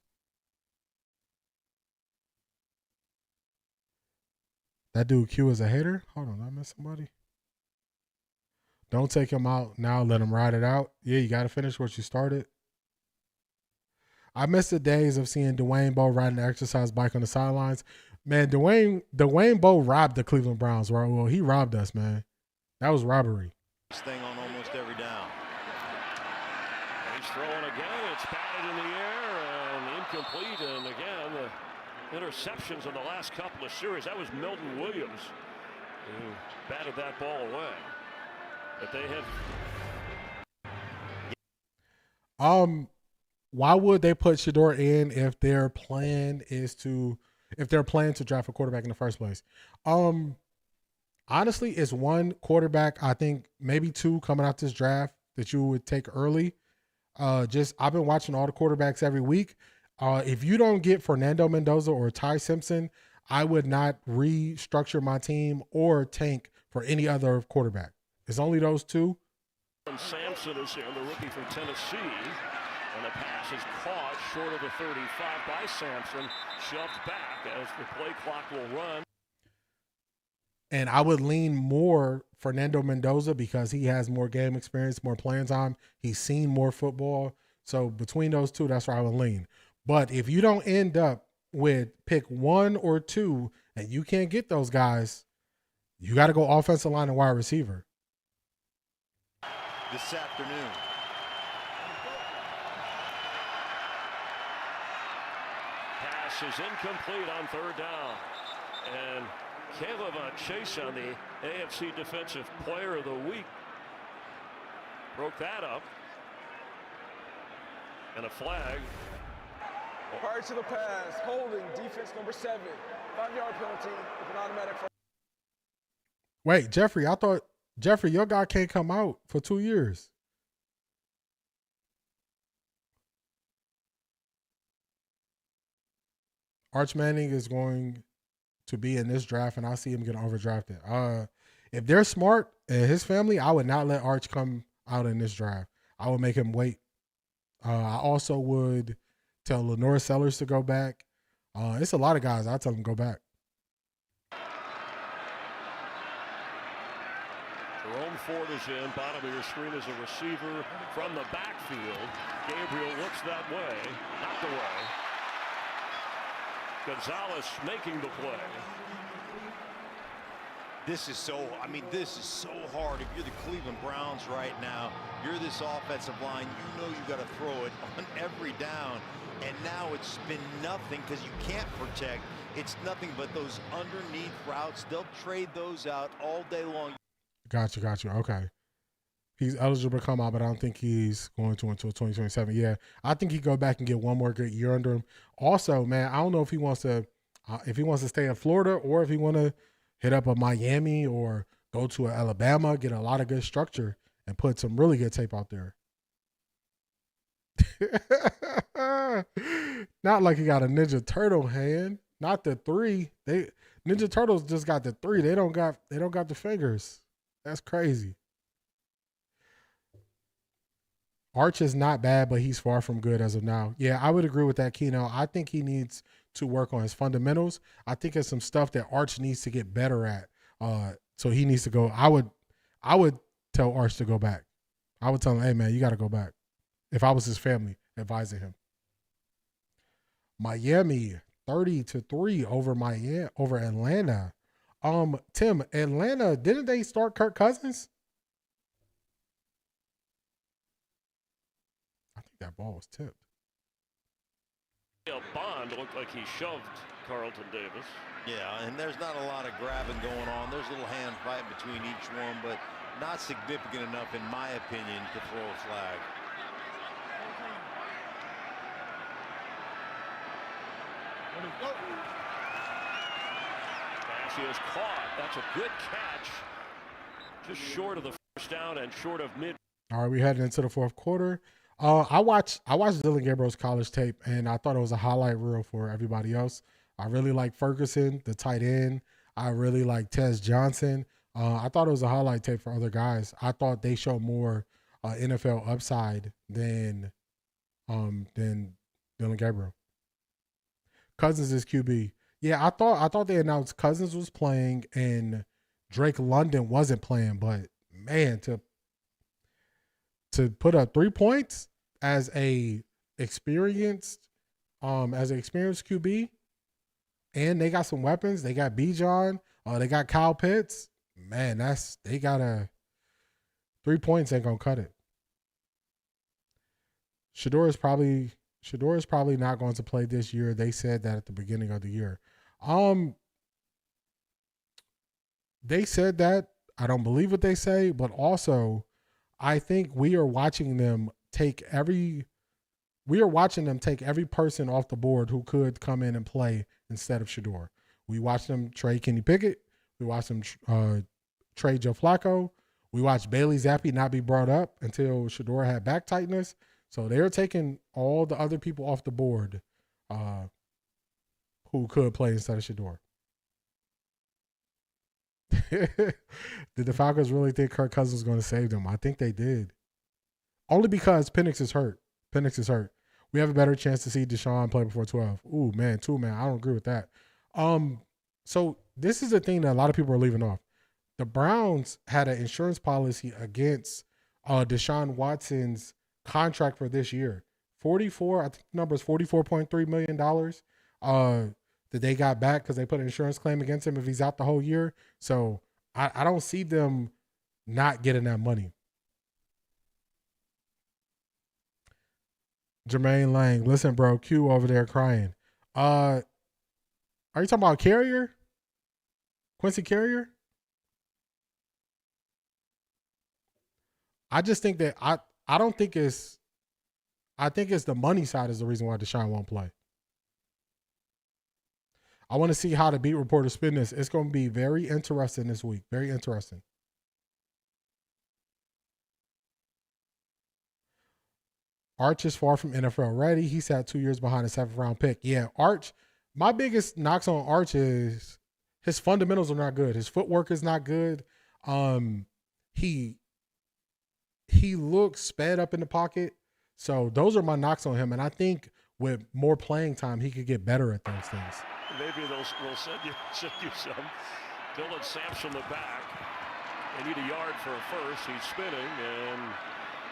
That dude Q is a hater? Hold on, I missed somebody. Don't take him out now. Let him ride it out. Yeah, you got to finish what you started. I miss the days of seeing Dwayne Bowe riding the exercise bike on the sidelines. Man, Dwayne Bowe robbed the Cleveland Browns. Right? Well, he robbed us, man. That was robbery. This thing on almost every down. He's throwing again. It's batted in the air and incomplete. And again, the interceptions in the last couple of series. That was Milton Williams who batted that ball away. But they have. Why would they put Shedeur in if their plan to draft a quarterback in the first place? Honestly, it's one quarterback. I think maybe 2 coming out this draft that you would take early. I've been watching all the quarterbacks every week. If you don't get Fernando Mendoza or Ty Simpson, I would not restructure my team or tank for any other quarterback. It's only those 2. Sampson is here, the rookie from Tennessee. And the pass is caught short of the 35 by Sampson. Shoved back as the play clock will run. And I would lean more Fernando Mendoza because he has more game experience, more playing time. He's seen more football. So between those 2, that's where I would lean. But if you don't end up with pick 1 or 2 and you can't get those guys, you got to go offensive line and wide receiver. This afternoon. Pass is incomplete on 3rd down. And Caleb Chase on the AFC Defensive Player of the Week broke that up. And a flag. Prior to the pass, holding defense number 7, 5-yard penalty with an automatic. Wait, Jeffrey, I thought, your guy can't come out for 2 years. Arch Manning is going to be in this draft, and I see him getting overdrafted. If they're smart and his family, I would not let Arch come out in this draft. I would make him wait. I also would tell Lenore Sellers to go back. It's a lot of guys. I tell them go back. Jerome Ford is in. Bottom of your screen is a receiver from the backfield. Gabriel looks that way. Knocked away. Gonzalez making the play. This is so hard. If you're the Cleveland Browns right now, you're this offensive line, you know you got to throw it on every down. And now it's been nothing because you can't protect. It's nothing but those underneath routes. They'll trade those out all day long. Got you. Okay. He's eligible to come out, but I don't think he's going to until 2027. Yeah, I think he'd go back and get one more good year under him. Also, man, I don't know if he wants to stay in Florida or if he want to hit up a Miami or go to a Alabama, get a lot of good structure, and put some really good tape out there. Not like he got a Ninja Turtle hand. Not the 3. Ninja Turtles just got the 3. They don't got the fingers. That's crazy. Arch is not bad, but he's far from good as of now. Yeah, I would agree with that, Keno. I think he needs to work on his fundamentals. I think it's some stuff that Arch needs to get better at. So he needs to go. I would tell Arch to go back. I would tell him, hey, man, you got to go back. If I was his family advising him. Miami 30-3 over Atlanta. Tim, Atlanta, didn't they start Kirk Cousins? I think that ball was tipped. Bond looked like he shoved Carlton Davis. Yeah, and there's not a lot of grabbing going on. There's a little hand fight between each one, but not significant enough, in my opinion, to throw a flag. Pass is caught. That's a good catch. Just short of the first down and short of mid. All right, we heading into the fourth quarter. I watched Dylan Gabriel's college tape, and I thought it was a highlight reel for everybody else. I really like Ferguson, the tight end. I really like Tez Johnson. I thought it was a highlight tape for other guys. I thought they showed more NFL upside than Dylan Gabriel. Cousins is QB. Yeah, I thought they announced Cousins was playing and Drake London wasn't playing, but man, to put up 3 points as a experienced QB, and they got some weapons. They got Bijan. They got Kyle Pitts. Man, they got 3 points ain't gonna cut it. Shador is probably not going to play this year. They said that at the beginning of the year. They said that. I don't believe what they say, but also I think we are watching them take every person off the board who could come in and play instead of Shador. We watched them trade Kenny Pickett. We watched them trade Joe Flacco. We watched Bailey Zappi not be brought up until Shador had back tightness. So they're taking all the other people off the board who could play instead of Shador. Did the Falcons really think Kirk Cousins was going to save them? I think they did. Only because Penix is hurt. We have a better chance to see Deshaun play before 12. Ooh, man, 2 man. I don't agree with that. So this is the thing that a lot of people are leaving off. The Browns had an insurance policy against Deshaun Watson's contract for this year. I think the number is $44.3 million that they got back because they put an insurance claim against him if he's out the whole year. So I don't see them not getting that money. Jermaine Lang, listen, bro, Q over there crying. Are you talking about Carrier? Quincy Carrier? I just think that I think it's the money side is the reason why Deshaun won't play. I want to see how the beat reporters spin this. It's going to be very interesting this week. Very interesting. Arch is far from NFL ready. He sat 2 years behind a 7th round pick. Yeah, Arch, my biggest knocks on Arch is his fundamentals are not good. His footwork is not good. He looks sped up in the pocket. So those are my knocks on him. And I think with more playing time, he could get better at those things. Maybe they'll send you some. Dylan Sampson the back. They need a yard for a first. He's spinning and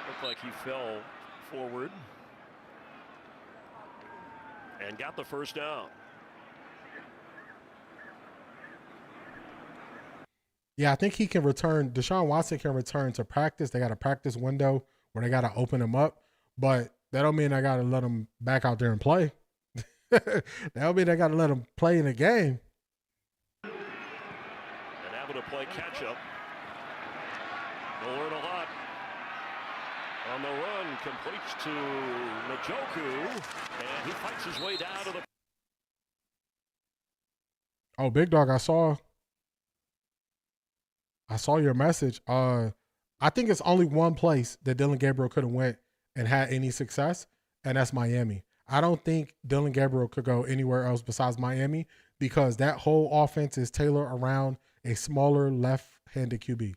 looked like he fell forward. And got the first down. Yeah, I think he can return. Deshaun Watson can return to practice. They got a practice window where they got to open him up. But that don't mean I got to let him back out there and play. That don't mean I got to let him play in a game. And able to play catch up. They'll learn a lot. On the run, completes to Njoku, and he fights his way down to the. Oh, Big Dog, I saw your message. I think it's only one place that Dylan Gabriel could have went and had any success, and that's Miami. I don't think Dylan Gabriel could go anywhere else besides Miami because that whole offense is tailored around a smaller left-handed QB.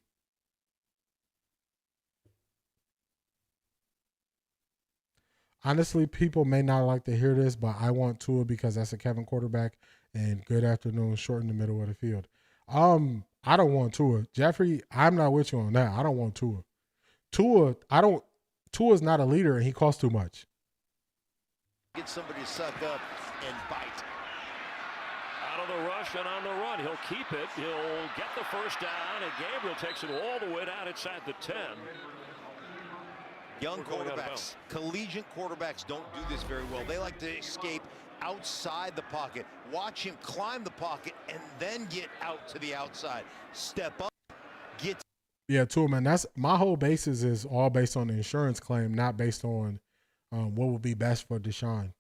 Honestly, people may not like to hear this, but I want Tua because that's a Kevin quarterback, and good afternoon, short in the middle of the field. I don't want Tua. Jeffrey, I'm not with you on that. I don't want Tua. Tua's not a leader, and he costs too much. Get somebody to suck up and bite. Out of the rush and on the run. He'll keep it. He'll get the first down, and Gabriel takes it all the way down inside the 10. Young quarterbacks, collegiate quarterbacks don't do this very well. They like to escape outside the pocket. Watch him climb the pocket and then get out to the outside. Step up, get. Yeah, Tua, man, that's my whole basis is all based on the insurance claim, not based on what would be best for Deshaun.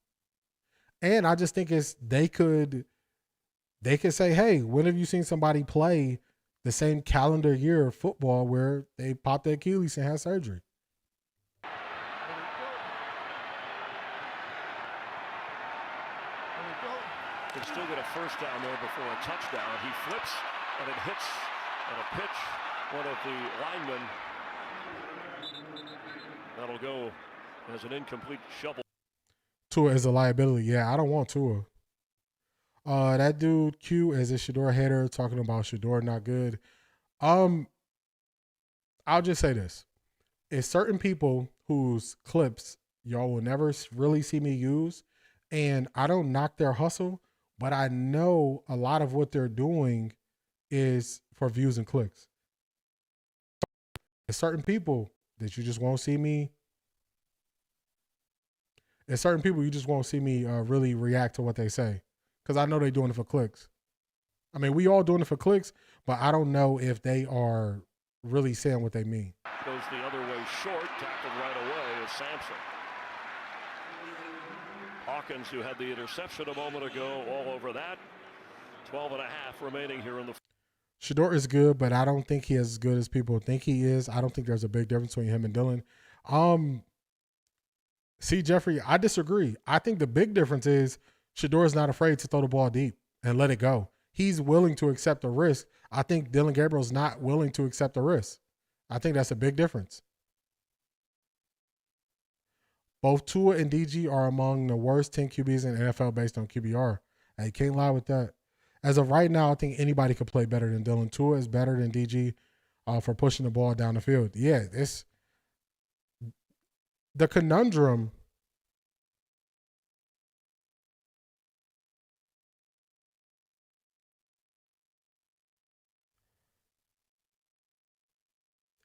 And I just think they could say, hey, when have you seen somebody play the same calendar year of football where they popped their Achilles and had surgery? Can still get a first down there before a touchdown. He flips and it hits on a pitch one of the linemen. That'll go as an incomplete shovel. Tua is a liability. Yeah, I don't want Tua. That dude Q is a Shador hater talking about Shador not good. I'll just say this. It's certain people whose clips y'all will never really see me use, and I don't knock their hustle, but I know a lot of what they're doing is for views and clicks. There's certain people that you just won't see me. There's certain people you just won't see me really react to what they say because I know they're doing it for clicks. I mean, we all doing it for clicks, but I don't know if they are really saying what they mean. Goes the other way short, tackled right away is Sampson. Hawkins, who had the interception a moment ago, all over that. 12 and a half remaining here in the. Shador is good, but I don't think he is as good as people think he is. I don't think there's a big difference between him and Dylan. See, Jeffrey, I disagree. I think the big difference is Shador is not afraid to throw the ball deep and let it go. He's willing to accept the risk. I think Dylan Gabriel's not willing to accept the risk. I think that's a big difference. Both Tua and DG are among the worst 10 QBs in the NFL based on QBR. I can't lie with that. As of right now, I think anybody could play better than Dylan. Tua is better than DG for pushing the ball down the field. Yeah, it's the conundrum.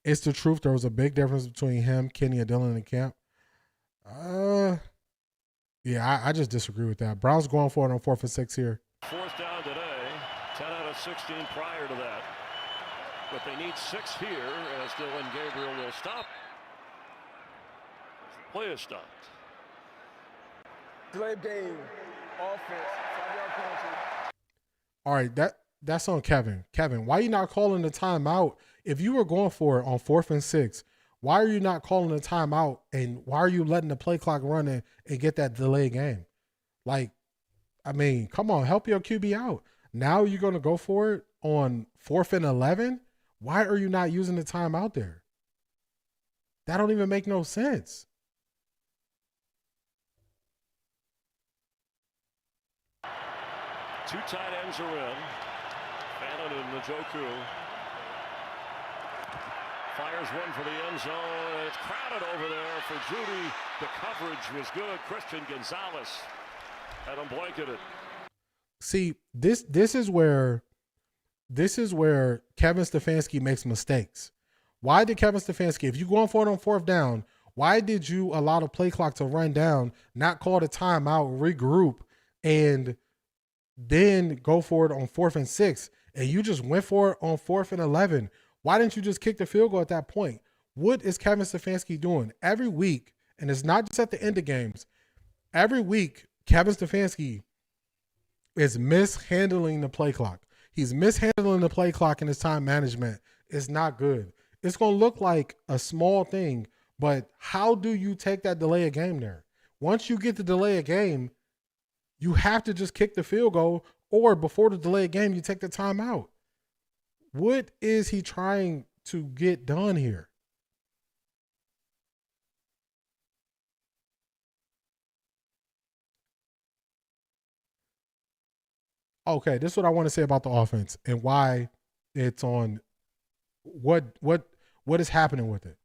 It's the truth. There was a big difference between him, Kenny, and Dylan in camp. Yeah, I just disagree with that. Browns going for it on 4th and 6 here. Fourth down today, 10 out of 16 prior to that. But they need 6 here as Dylan Gabriel will stop. The play is stopped. Delayed game, offense, 5-yard penalty. All right, that's on Kevin. Kevin, why are you not calling the timeout? If you were going for it on 4th and 6, why are you not calling the timeout, and why are you letting the play clock run and get that delay game? Like, I mean, come on, help your QB out. Now you're going to go for it on 4th and 11? Why are you not using the time out there? That don't even make no sense. Two tight ends are in. Fallon and Njoku. Fires one for the end zone, and it's crowded over there for Judy. The coverage was good. Christian Gonzalez had him blanketed. See, this is where Kevin Stefanski makes mistakes. Why did Kevin Stefanski, if you're going for it on 4th down, why did you allow the play clock to run down, not call the timeout, regroup, and then go for it on 4th and 6, and you just went for it on 4th and 11? Why didn't you just kick the field goal at that point? What is Kevin Stefanski doing? Every week, and it's not just at the end of games, every week, Kevin Stefanski is mishandling the play clock. He's mishandling the play clock and his time management. It's not good. It's going to look like a small thing, but how do you take that delay of game there? Once you get the delay of game, you have to just kick the field goal, or before the delay of game, you take the timeout. What is he trying to get done here? Okay, this is what I want to say about the offense and why it's on what is happening with it.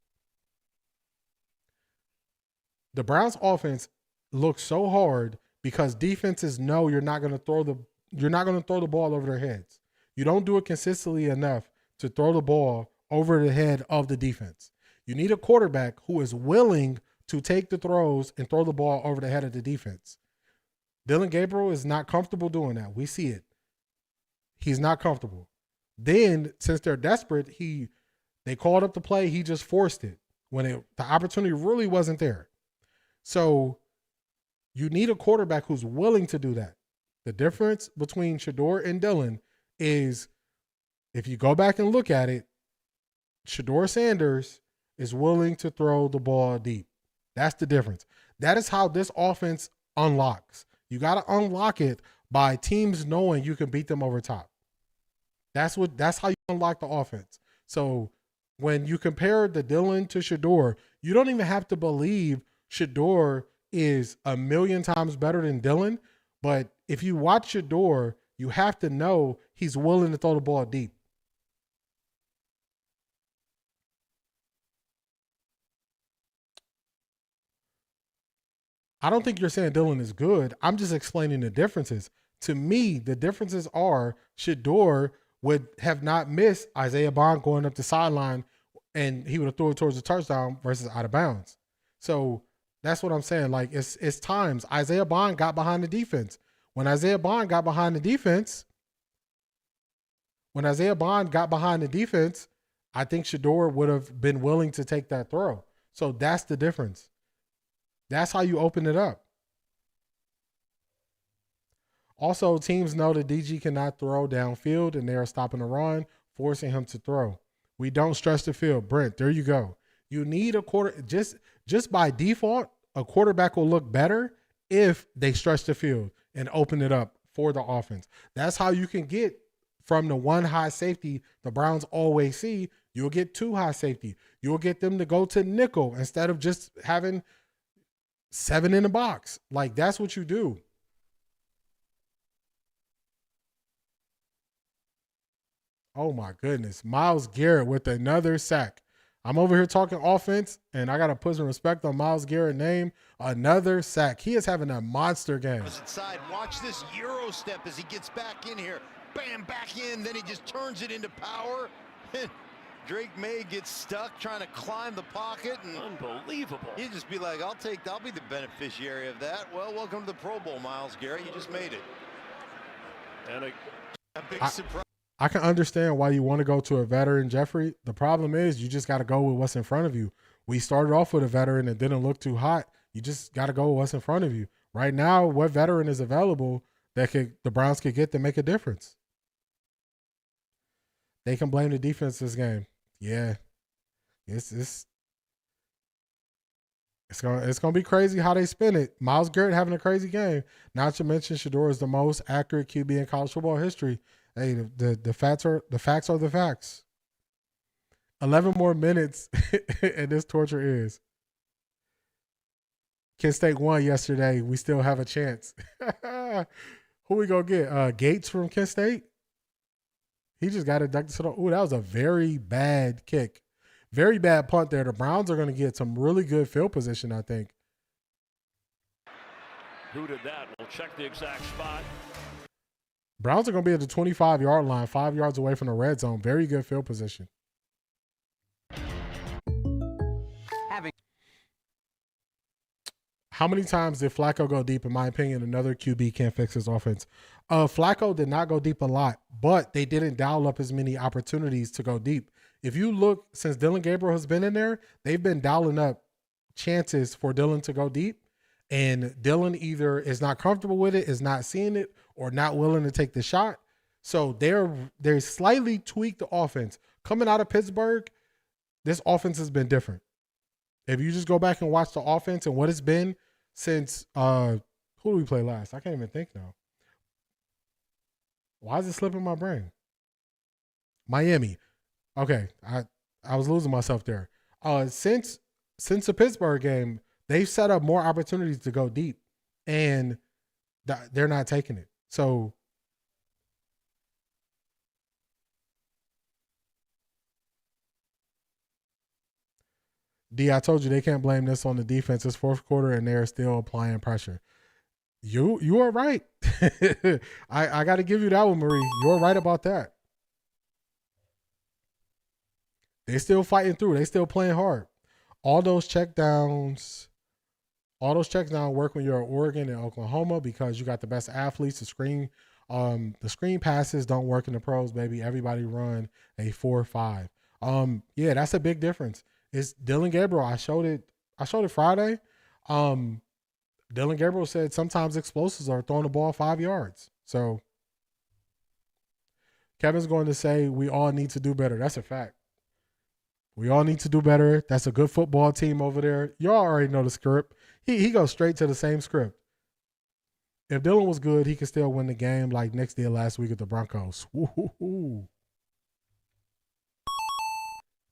The Browns offense looks so hard because defenses know you're not going to throw the ball over their heads. You don't do it consistently enough to throw the ball over the head of the defense. You need a quarterback who is willing to take the throws and throw the ball over the head of the defense. Dylan Gabriel is not comfortable doing that. We see it. He's not comfortable. Then, since they're desperate, they called up the play. He just forced it when the opportunity really wasn't there. So you need a quarterback who's willing to do that. The difference between Shedeur and Dylan is, if you go back and look at it, Shedeur Sanders is willing to throw the ball deep. That's the difference. That is how this offense unlocks. You got to unlock it by teams knowing you can beat them over top. That's how you unlock the offense. So when you compare the Dylan to Shedeur, you don't even have to believe Shedeur is a million times better than Dylan. But if you watch Shedeur, you have to know he's willing to throw the ball deep. I don't think you're saying Dylan is good. I'm just explaining the differences. To me, the differences are Shedeur would have not missed Isaiah Bond going up the sideline, and he would have thrown it towards the touchdown versus out of bounds. So that's what I'm saying. Like, it's times Isaiah Bond got behind the defense. When Isaiah Bond got behind the defense, I think Shedeur would have been willing to take that throw. So that's the difference. That's how you open it up. Also, teams know that DG cannot throw downfield, and they are stopping the run, forcing him to throw. We don't stretch the field. Brent, there you go. You need a quarter. Just by default, a quarterback will look better if they stretch the field and open it up for the offense. That's how you can get from the one high safety the Browns always see. You'll get two high safety. You'll get them to go to nickel instead of just having 7 in the box. Like, that's what you do. Oh my goodness. Myles Garrett with another sack. I'm over here talking offense, and I got to put some respect on Myles Garrett's name. Another sack. He is having a monster game. Inside. Watch this Euro step as he gets back in here. Bam, back in. Then he just turns it into power. Drake May gets stuck trying to climb the pocket. And unbelievable. He'd just be like, I'll be the beneficiary of that. Well, welcome to the Pro Bowl, Myles Garrett. You just made it. And a big surprise. I can understand why you want to go to a veteran, Jeffrey. The problem is you just got to go with what's in front of you. We started off with a veteran that didn't look too hot. You just got to go with what's in front of you. Right now, what veteran is available that the Browns could get to make a difference? They can blame the defense this game. Yeah. It's It's gonna be crazy how they spin it. Myles Garrett having a crazy game. Not to mention Shedeur is the most accurate QB in college football history. Hey, the facts are the facts. 11 more minutes, and this torture is. Kent State won yesterday. We still have a chance. Who we gonna get? Gates from Kent State. He just got inducted to the. Ooh, that was a very bad kick. Very bad punt there. The Browns are going to get some really good field position, I think. Who did that? We'll check the exact spot. Browns are going to be at the 25-yard line, 5 yards away from the red zone. Very good field position. How many times did Flacco go deep? In my opinion, another QB can't fix his offense. Flacco did not go deep a lot, but they didn't dial up as many opportunities to go deep. If you look, since Dylan Gabriel has been in there, they've been dialing up chances for Dylan to go deep. And Dylan either is not comfortable with it, is not seeing it, or not willing to take the shot. So they're slightly tweaked the offense. Coming out of Pittsburgh, this offense has been different. If you just go back and watch the offense and what it's been since who did we play last? I can't even think now. Why is it slipping my brain? Miami. Okay, I was losing myself there. Since the Pittsburgh game, they've set up more opportunities to go deep, and they're not taking it. So D, I told you they can't blame this on the defense. It's fourth quarter, and they're still applying pressure. You are right. I got to give you that one, Marie. You're right about that. They're still fighting through. They're still playing hard. All those checkdowns work when you're at Oregon and Oklahoma because you got the best athletes. The screen passes don't work in the pros, baby. Everybody run a 4-5. Yeah, that's a big difference. It's Dylan Gabriel. I showed it Friday. Dylan Gabriel said sometimes explosives are throwing the ball 5 yards. So Kevin's going to say we all need to do better. That's a fact. We all need to do better. That's a good football team over there. Y'all already know the script. He goes straight to the same script. If Dylan was good, he could still win the game like Knicks did last week at the Broncos. Woo-hoo-hoo.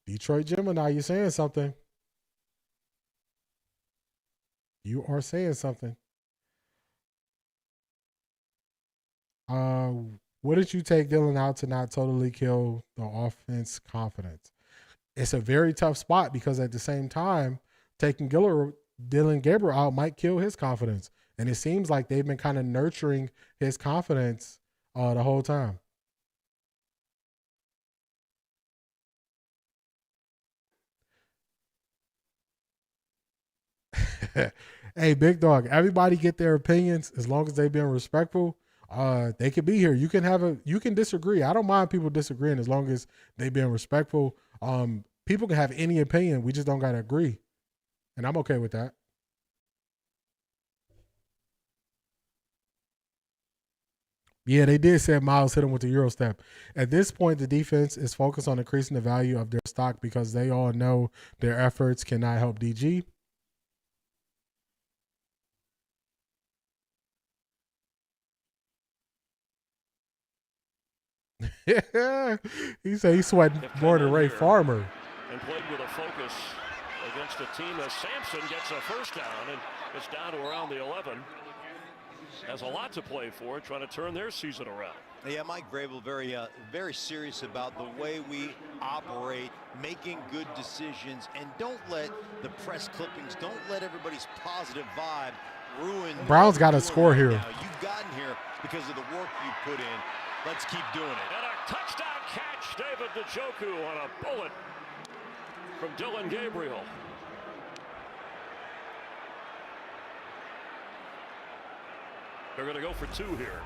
Detroit Gemini, you saying something. You are saying something. What did you take Dylan out to not totally kill the offense confidence? It's a very tough spot because at the same time, taking Dylan Gabriel out might kill his confidence. And it seems like they've been kind of nurturing his confidence the whole time. Hey, big dog, everybody get their opinions as long as they've been respectful. They could be here. You can disagree. I don't mind people disagreeing as long as they've been respectful. People can have any opinion. We just don't got to agree. And I'm okay with that. Yeah, they did say Miles hit him with the Euro step. At this point, the defense is focused on increasing the value of their stock because they all know their efforts cannot help DG. He said he sweating more than Ray Farmer. And played with a focus against a team as Sampson gets a first down and it's down to around the 11. Has a lot to play for, trying to turn their season around. Yeah, Mike Vrabel very serious about the way we operate, making good decisions, and don't let the press clippings, don't let everybody's positive vibe ruin. Browns got to score here. Now. You've gotten here because of the work you put in. Let's keep doing it. And a touchdown catch, David Njoku on a bullet from Dylan Gabriel. They're going to go for two here.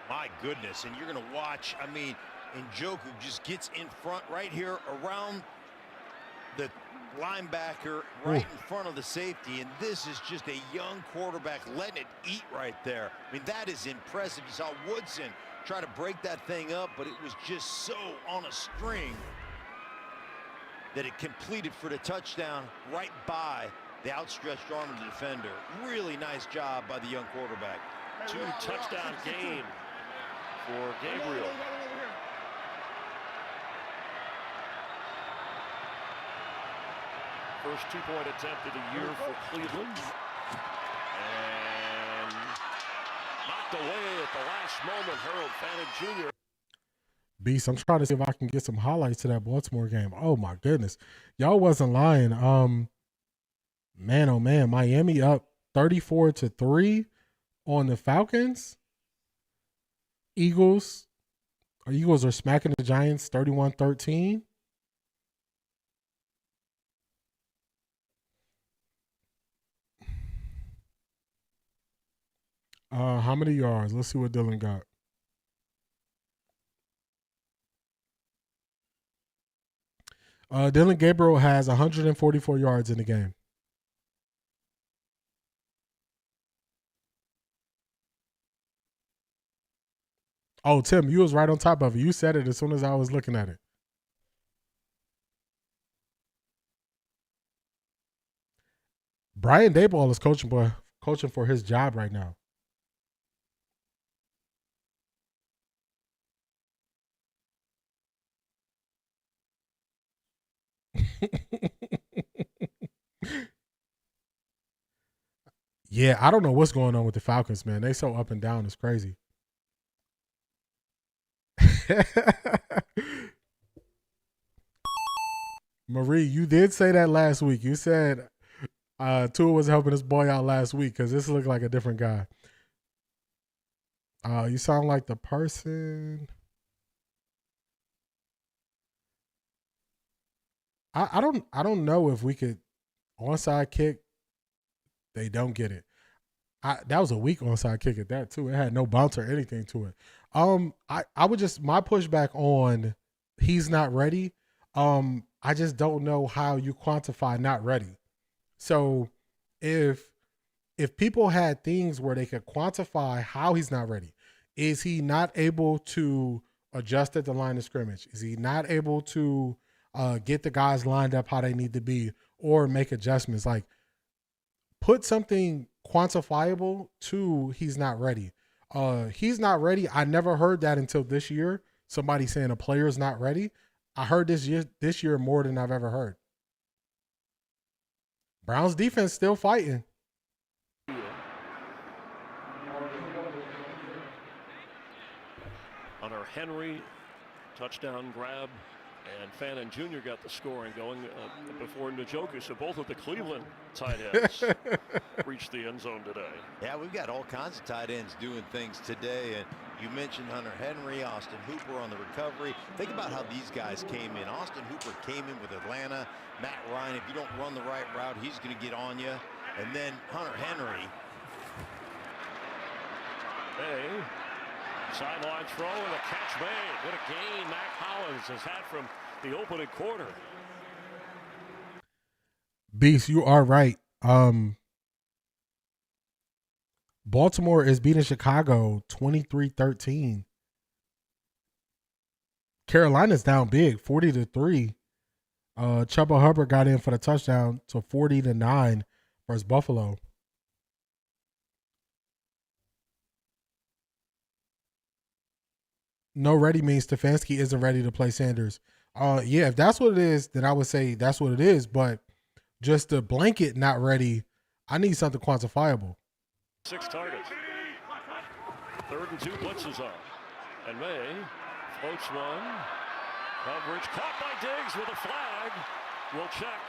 My goodness, and you're going to watch, I mean, Njoku just gets in front right here around the linebacker right in front of the safety, and this is just a young quarterback letting it eat right there. I mean, that is impressive. You saw Woodson try to break that thing up, but it was just so on a string that it completed for the touchdown right by the outstretched arm of the defender. Really nice job by the young quarterback. 2-touchdown game for Gabriel. First 2-point attempt of the year for Cleveland. And knocked away at the last moment, Harold Fannin Jr. Beast, I'm trying to see if I can get some highlights to that Baltimore game. Oh my goodness. Y'all wasn't lying. Man, oh man, Miami up 34-3 on the Falcons. Eagles are smacking the Giants 31-13. How many yards? Let's see what Dylan got. Dylan Gabriel has 144 yards in the game. Oh, Tim, you was right on top of it. You said it as soon as I was looking at it. Brian Daboll is coaching for his job right now. Yeah, I don't know what's going on with the Falcons, man. They so up and down. It's crazy. Marie, you did say that last week. You said Tua was helping this boy out last week because this looked like a different guy. You sound like the person. I don't know if we could onside kick. They don't get it. That was a weak onside kick at that too. It had no bounce or anything to it. I would just, my pushback on he's not ready. I just don't know how you quantify not ready. So if people had things where they could quantify how he's not ready, is he not able to adjust at the line of scrimmage? Is he not able to get the guys lined up how they need to be or make adjustments? Like, put something quantifiable to he's not ready. He's not ready. I never heard that until this year. Somebody saying a player's not ready. I heard this year more than I've ever heard. Browns defense still fighting. Hunter Henry, touchdown grab. And Fannin Jr. got the scoring going before Njoku. So both of the Cleveland tight ends reached the end zone today. Yeah, we've got all kinds of tight ends doing things today. And you mentioned Hunter Henry, Austin Hooper on the recovery. Think about how these guys came in. Austin Hooper came in with Atlanta. Matt Ryan, if you don't run the right route, he's going to get on you. And then Hunter Henry. Hey. Sideline throw and a catch made. What a gain Mac Hollins has had from the opening quarter. Beast, you are right. Baltimore is beating Chicago 23-13. Carolina's down big, 40-3. Chuba Hubbard got in for the touchdown to 40-9 versus Buffalo. No ready means Stefanski isn't ready to play Sanders. Yeah, if that's what it is, then I would say that's what it is. But just the blanket not ready, I need something quantifiable. 6 targets. 3rd and 2 blitzes on. And May floats one. Coverage caught by Diggs with a flag. We'll check.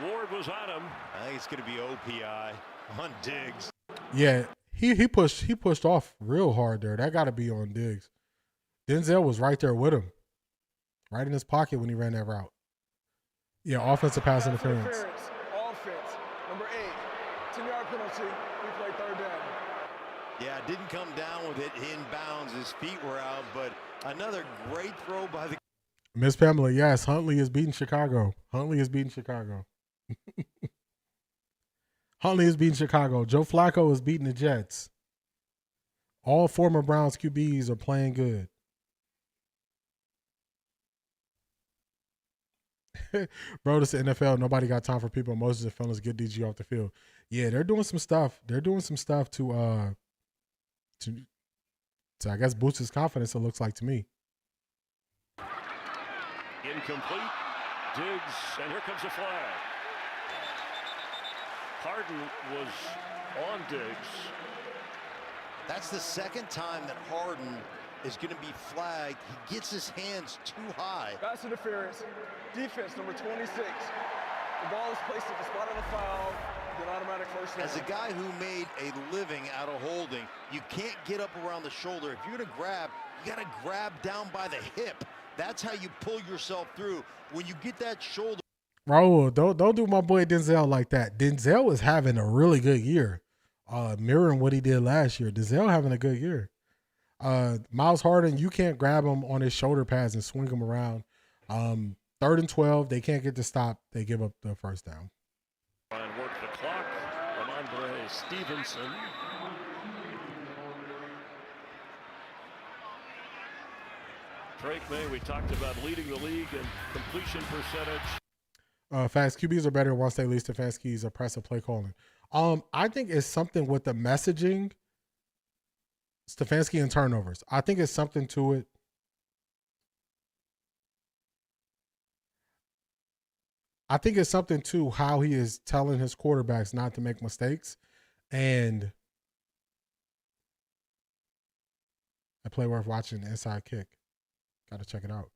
Ward was on him. I think it's going to be OPI on Diggs. Yeah, he pushed off real hard there. That got to be on Diggs. Denzel was right there with him, right in his pocket when he ran that route. Yeah, offensive pass interference. Offense, number 8, 10-yard penalty. We play 3rd down. Yeah, didn't come down with it in bounds. His feet were out, but another great throw by the. Miss Pamela, yes, Huntley is beating Chicago. Huntley is beating Chicago. Huntley is beating Chicago. Joe Flacco is beating the Jets. All former Browns QBs are playing good. Bro, this is the NFL. Nobody got time for people. Moses and fellas get DG off the field. Yeah, they're doing some stuff. They're doing some stuff to I guess boost his confidence, it looks like to me. Incomplete. Diggs, and here comes a flag. Harden was on Diggs. That's the second time that Harden is going to be flagged. He gets his hands too high. Pass interference. Defense, number 26. The ball is placed at the spot of the foul. An automatic first down. As a guy who made a living out of holding, you can't get up around the shoulder. If you're going to grab, you got to grab down by the hip. That's how you pull yourself through. When you get that shoulder. Raul, don't do my boy Denzel like that. Denzel is having a really good year. Mirroring what he did last year. Denzel having a good year. Miles Harden, you can't grab him on his shoulder pads and swing him around. 3rd and 12, they can't get the stop. They give up the first down. And work the clock. Ramondre Stevenson. Drake May, we talked about leading the league in completion percentage. Fast QBs are better once they lead Stefanski's oppressive play calling. I think it's something with the messaging, Stefanski and turnovers. I think it's something to it. I think it's something to how he is telling his quarterbacks not to make mistakes. And a play worth watching, the inside kick. Got to check it out.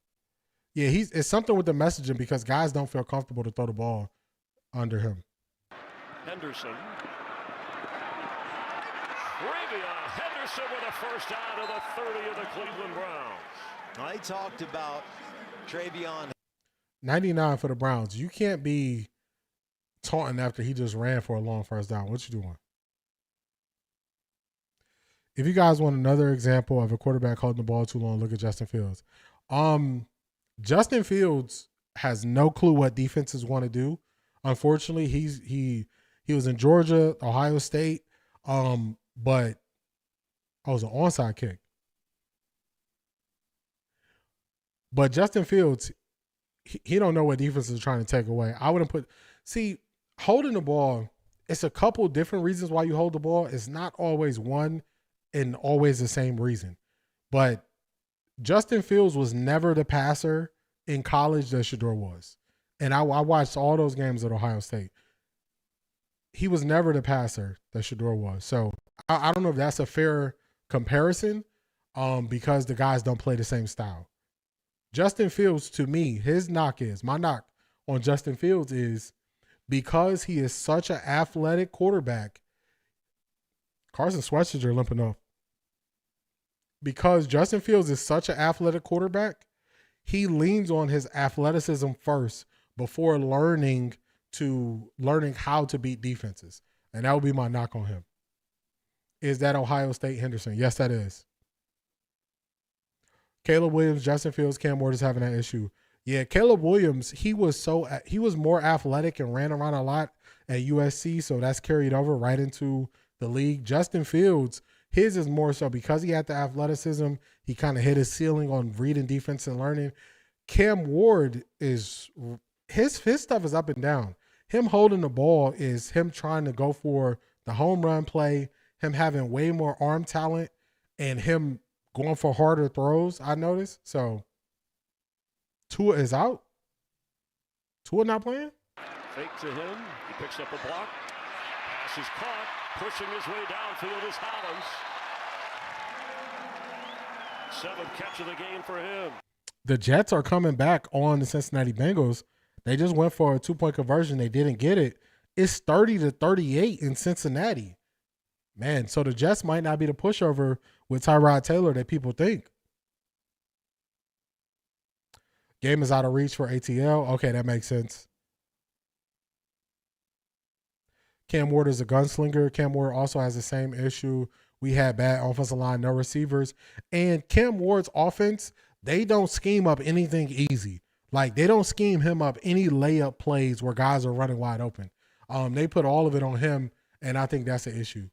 Yeah, it's something with the messaging because guys don't feel comfortable to throw the ball under him. Henderson. Henderson with a first down to the 30 of the Cleveland Browns. I talked about Travion. 99 for the Browns. You can't be taunting after he just ran for a long first down. What you doing? If you guys want another example of a quarterback holding the ball too long, look at Justin Fields. Justin Fields has no clue what defenses want to do. Unfortunately, he was in Georgia, Ohio State, but it was an onside kick. But Justin Fields, he don't know what defenses are trying to take away. I wouldn't holding the ball, it's a couple different reasons why you hold the ball. It's not always one and always the same reason. But Justin Fields was never the passer in college that Shedeur was. And I watched all those games at Ohio State. He was never the passer that Shedeur was. So I don't know if that's a fair comparison because the guys don't play the same style. Justin Fields, to me, my knock on Justin Fields is because he is such an athletic quarterback. Carson Sweatshirts are limping off. Because Justin Fields is such an athletic quarterback, he leans on his athleticism first before learning how to beat defenses. And that would be my knock on him. Is that Ohio State Henderson? Yes, that is. Caleb Williams, Justin Fields, Cam Ward is having that issue. Yeah, Caleb Williams, he was more athletic and ran around a lot at USC, so that's carried over right into the league. Justin Fields, his is more so because he had the athleticism, he kind of hit his ceiling on reading defense and learning. Cam Ward is his stuff is up and down. Him holding the ball is him trying to go for the home run play, him having way more arm talent, and him going for harder throws, I noticed. So Tua is out. Tua not playing? Fake to him. He picks up a block. Pass is caught. Pushing his way downfield is Hollins. 7th catch of the game for him. The Jets are coming back on the Cincinnati Bengals. They just went for a 2-point conversion. They didn't get it. It's 30-38 in Cincinnati. Man, so the Jets might not be the pushover with Tyrod Taylor that people think. Game is out of reach for ATL. Okay, that makes sense. Cam Ward is a gunslinger. Cam Ward also has the same issue. We had bad offensive line, no receivers. And Cam Ward's offense, they don't scheme up anything easy. Like, they don't scheme him up any layup plays where guys are running wide open. They put all of it on him, and I think that's the issue.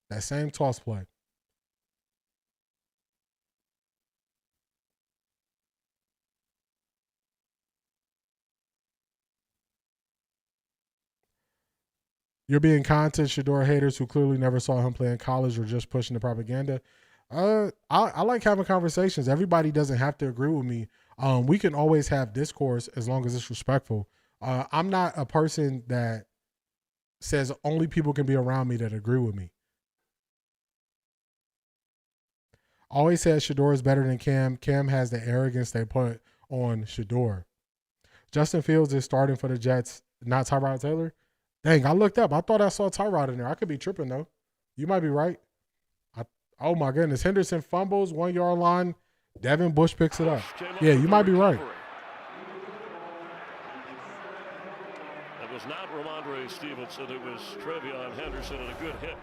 That same toss play. You're being kind to Shedeur haters who clearly never saw him play in college or just pushing the propaganda. I like having conversations. Everybody doesn't have to agree with me. We can always have discourse as long as it's respectful. I'm not a person that says only people can be around me that agree with me. Always says Shedeur is better than Cam. Cam has the arrogance they put on Shedeur. Justin Fields is starting for the Jets, not Tyrod Taylor. Dang, I looked up. I thought I saw Tyrod in there. I could be tripping, though. You might be right. Oh, my goodness. Henderson fumbles, 1 yard line. Devin Bush picks it up. Yeah, you might be right. It was not Ramondre Stevenson. It was Trevion Henderson, and a good hit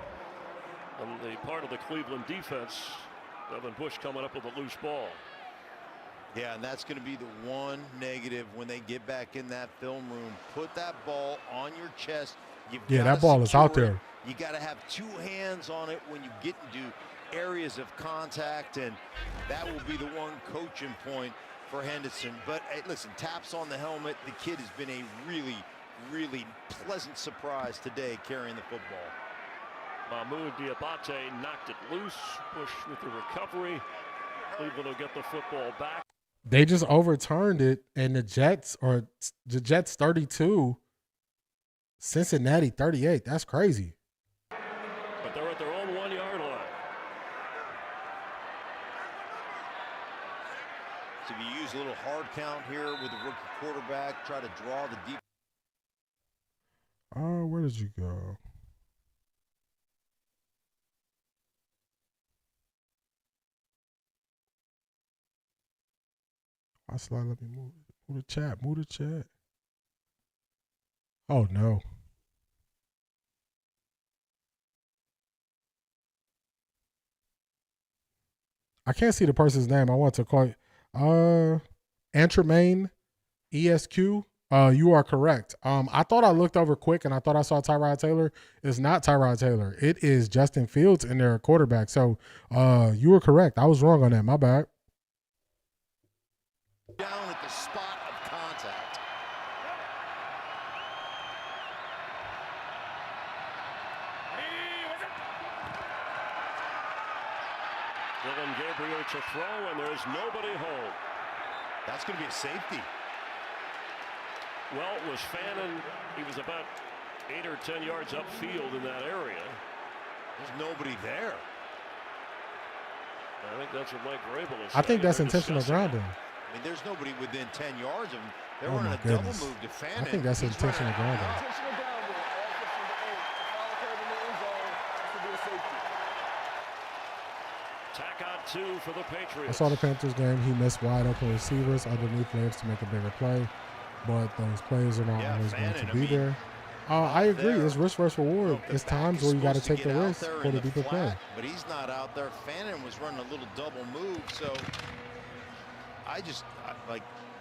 on the part of the Cleveland defense. Devin Bush coming up with a loose ball. Yeah, and that's going to be the one negative when they get back in that film room. Put that ball on your chest. Yeah, that ball is out there. You got to have two hands on it when you get into areas of contact, and that will be the one coaching point for Henderson. But hey, listen, taps on the helmet. The kid has been a really, really pleasant surprise today carrying the football. Mahmoud Diabate knocked it loose. Bush with the recovery. Cleveland will get the football back. They just overturned it, and the Jets 32, Cincinnati 38. That's crazy. But they're at their own 1 yard line. So if you use a little hard count here with the rookie quarterback, try to draw the deep. Oh, where did you go? I slide. Let me move the chat. Move the chat. Oh no. I can't see the person's name. I want to call it Antremain ESQ. You are correct. I thought I looked over quick and I thought I saw Tyrod Taylor. It's not Tyrod Taylor. It is Justin Fields in their quarterback. So you were correct. I was wrong on that. My bad. Down at the spot of contact. Dylan Gabriel to throw, and there's nobody home. That's going to be a safety. Well, it was Fannin. He was about 8 or 10 yards upfield in that area. There's nobody there. I think that's what Mike Vrabel is saying. I think that's intentional grounding. I mean, there's nobody within 10 yards of him. They're running a double move to Fannin. I think that's intentional grounding. Tack on 2 for the Patriots. I saw the Panthers game. He missed wide open receivers underneath legs to make a bigger play, but those plays are not always going to be there. I agree. It's risk versus reward. It's times where you got to take the risk for the deeper play. But he's not out there. Fannin was running a little double move, so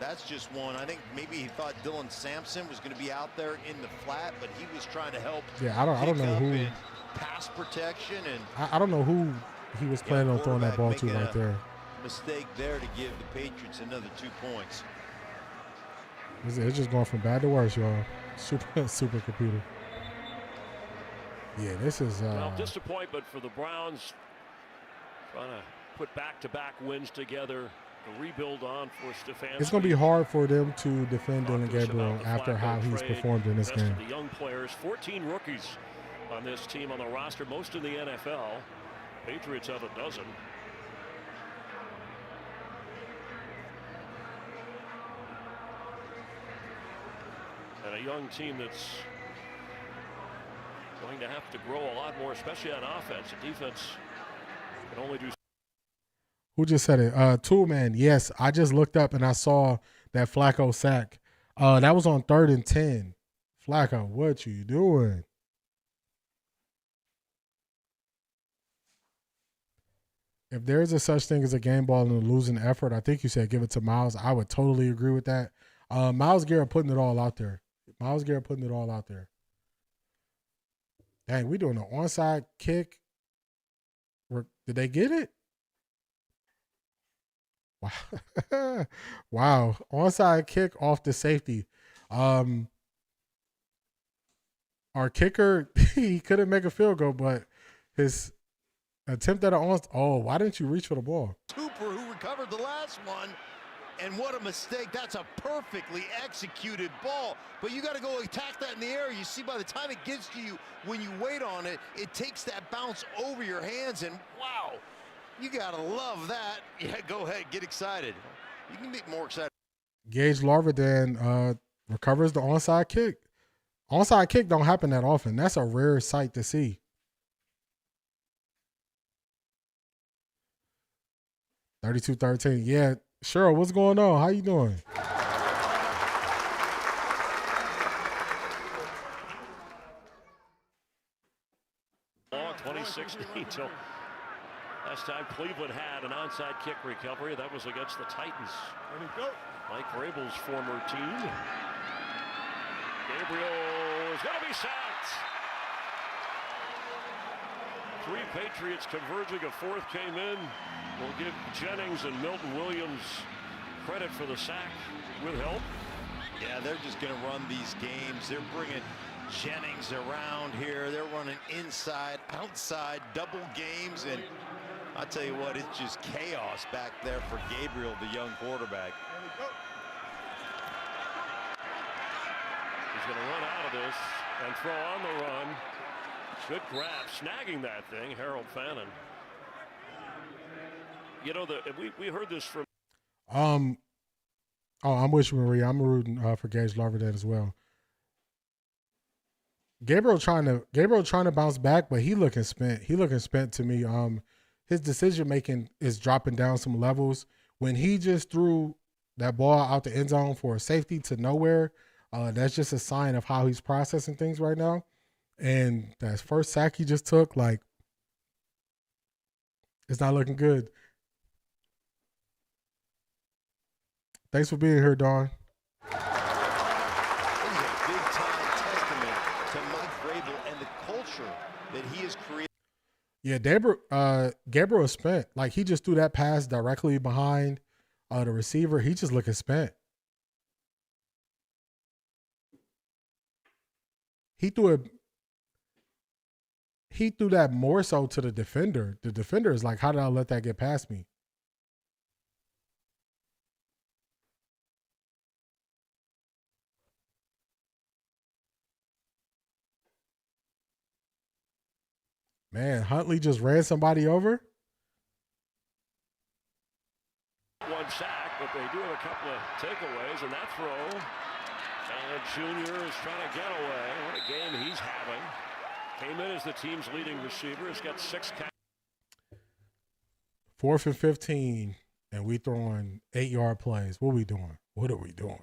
that's just one. I think maybe he thought Dylan Sampson was going to be out there in the flat, but he was trying to help. Yeah, I don't know who. Pass protection, and I don't know who he was planning on throwing that ball to right there. Mistake there to give the Patriots another 2 points. It's just going from bad to worse, y'all. Super computer. Yeah, this is. Well, disappointment for the Browns. Trying to put back-to-back wins together. The rebuild on for Stefanski. It's going to be hard for them to defend Dylan Gabriel after how he's performed in this game. The young players, 14 rookies on this team on the roster, most in the NFL. Patriots have a dozen. And a young team that's going to have to grow a lot more, especially on offense. The defense can only do. Who just said it? Toolman. Yes, I just looked up and I saw that Flacco sack. That was on 3rd and 10. Flacco, what you doing? If there's a such thing as a game ball and a losing effort, I think you said give it to Myles. I would totally agree with that. Myles Garrett putting it all out there. Dang, we doing an onside kick. Did they get it? Wow. Wow. Onside kick off the safety. our kicker, he couldn't make a field goal, but his attempt at why didn't you reach for the ball? Cooper, who recovered the last one, and what a mistake. That's a perfectly executed ball, but you got to go attack that in the air. You see, by the time it gets to you, when you wait on it, it takes that bounce over your hands, and wow, you got to love that. Yeah, go ahead, get excited. You can be more excited. Gage Larvadan recovers the onside kick. Onside kick don't happen that often. That's a rare sight to see. $32-13. Yeah, Cheryl, what's going on? How you doing? Long 2016 till last time Cleveland had an onside kick recovery. That was against the Titans. Mike Vrabel's former team. Gabriel is going to be sacked. 3 Patriots converging. A 4th came in. We'll give Jennings and Milton Williams credit for the sack with help. Yeah, they're just going to run these games. They're bringing Jennings around here. They're running inside, outside, double games. And I'll tell you what, it's just chaos back there for Gabriel, the young quarterback. He's going to run out of this and throw on the run. Good grab, snagging that thing, Harold Fannin. You know, we heard this from. I'm with you, Maria. I'm rooting for Gage Larvadan as well. Gabriel trying to bounce back, but he looking spent. He looking spent to me. His decision making is dropping down some levels. When he just threw that ball out the end zone for a safety to nowhere, that's just a sign of how he's processing things right now. And that first sack he just took, like, it's not looking good. Thanks for being here, Dawn. This is a big-time testament to Mike Vrabel and the culture that he has created. Yeah, Gabriel is spent. Like, he just threw that pass directly behind the receiver. He just looking spent. He threw that more so to the defender. The defender is like, how did I let that get past me? Man, Huntley just ran somebody over. One sack, but they do have a couple of takeaways, and that throw. And Junior is trying to get away. What a game he's having. Came in as the team's leading receiver. He's got 6 catches. 4th and 15, and we throwing 8-yard plays. What are we doing? What are we doing?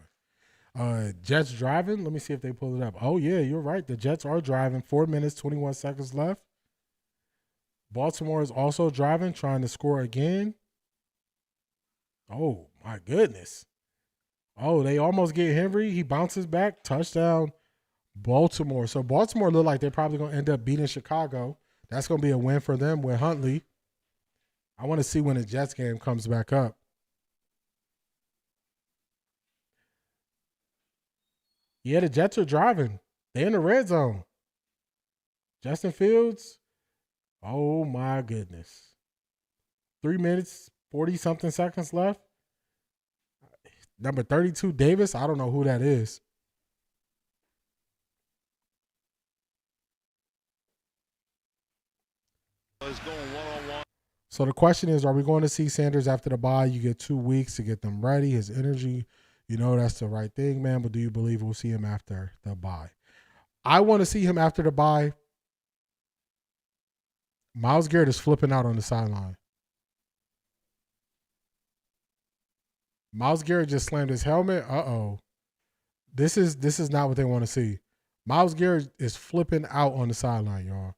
Jets driving. Let me see if they pull it up. Oh, yeah, you're right. The Jets are driving. 4 minutes, 21 seconds left. Baltimore is also driving, trying to score again. Oh, my goodness. Oh, they almost get Henry. He bounces back. Touchdown, Baltimore. So Baltimore look like they're probably going to end up beating Chicago. That's going to be a win for them with Huntley. I want to see when the Jets game comes back up. Yeah, the Jets are driving. They're in the red zone. Justin Fields. Oh, my goodness. 3 minutes, 40-something seconds left. Number 32, Davis. I don't know who that is. It's going one-on-one. So the question is, are we going to see Sanders after the bye? You get 2 weeks to get them ready. His energy, you know that's the right thing, man. But do you believe we'll see him after the bye? I want to see him after the bye. Myles Garrett is flipping out on the sideline. Myles Garrett just slammed his helmet. Uh-oh. This is not what they want to see. Myles Garrett is flipping out on the sideline, y'all.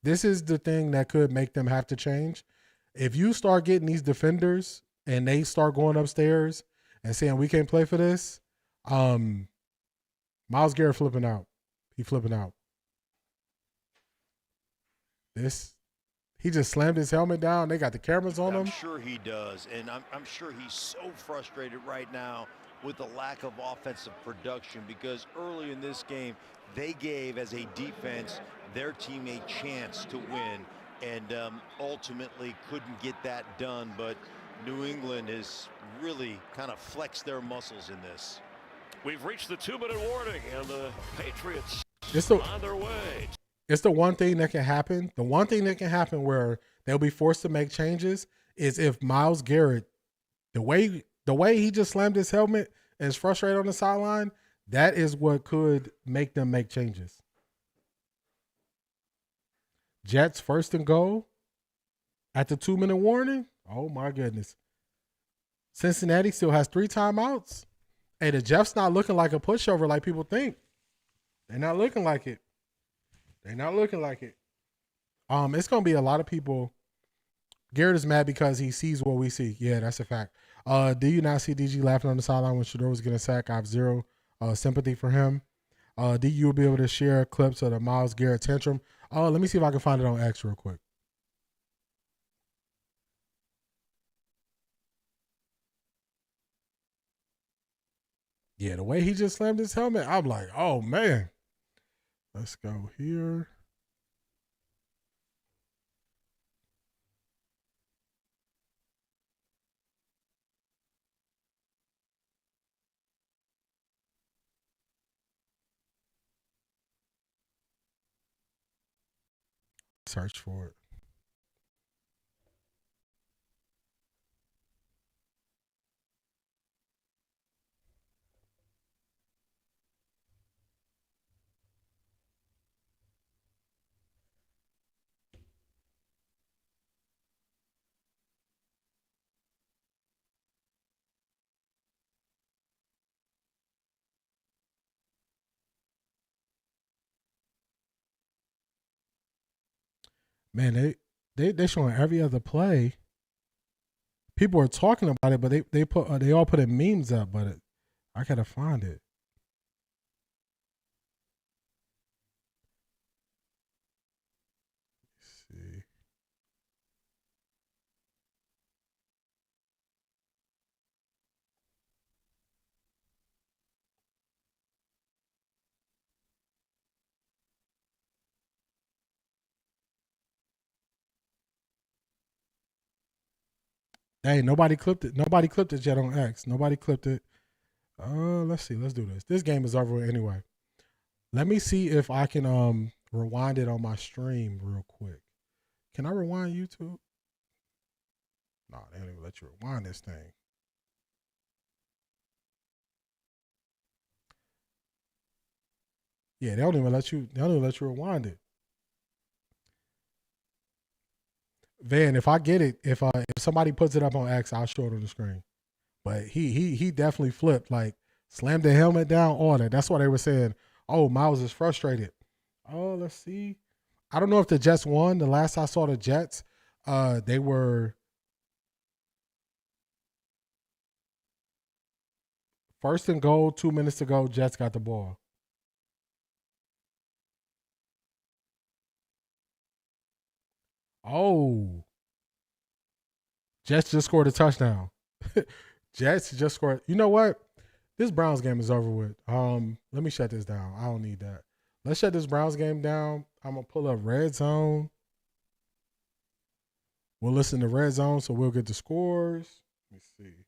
This is the thing that could make them have to change. If you start getting these defenders and they start going upstairs and saying we can't play for this, Myles Garrett flipping out. He flipping out. This He just slammed his helmet down. They got the cameras on him. I'm sure he does, and I'm sure he's so frustrated right now with the lack of offensive production, because early in this game, they gave, as a defense, their team a chance to win, and ultimately couldn't get that done. But New England has really kind of flexed their muscles in this. We've reached the 2-minute warning, and the Patriots on their way. It's the one thing that can happen. The one thing that can happen where they'll be forced to make changes is if Myles Garrett, the way he just slammed his helmet and is frustrated on the sideline, that is what could make them make changes. Jets 1st and goal at the 2-minute warning. Oh my goodness. Cincinnati still has 3 timeouts. Hey, the Jets not looking like a pushover like people think. They're not looking like it. They're not looking like it. It's gonna be a lot of people. Garrett is mad because he sees what we see. Yeah, that's a fact. Do you not see DG laughing on the sideline when Shador was getting sacked? I have zero sympathy for him. Do you be able to share clips of the Myles Garrett tantrum? Let me see if I can find it on X real quick. Yeah, the way he just slammed his helmet, I'm like, oh man. Let's go here. Search for it. Man, they showing every other play. People are talking about it, but they all put in memes up, but I gotta find it. Let's see. Hey, nobody clipped it. Nobody clipped it yet on X. Nobody clipped it. Let's see. Let's do this. This game is over anyway. Let me see if I can rewind it on my stream real quick. Can I rewind YouTube? No, they don't even let you rewind this thing. Yeah, they don't even let you rewind it. Van, if I get it, if somebody puts it up on X, I'll show it on the screen. But he definitely flipped, like slammed the helmet down, all that. That's why they were saying, oh, Myles is frustrated. Oh, let's see. I don't know if the Jets won. The last I saw the Jets, they were first and goal, 2 minutes to go. Jets got the ball. Oh. Jets just scored a touchdown. Jets just scored. You know what? This Browns game is over with. Let me shut this down. I don't need that. Let's shut this Browns game down. I'm going to pull up Red Zone. We'll listen to Red Zone, so we'll get the scores. Let me see.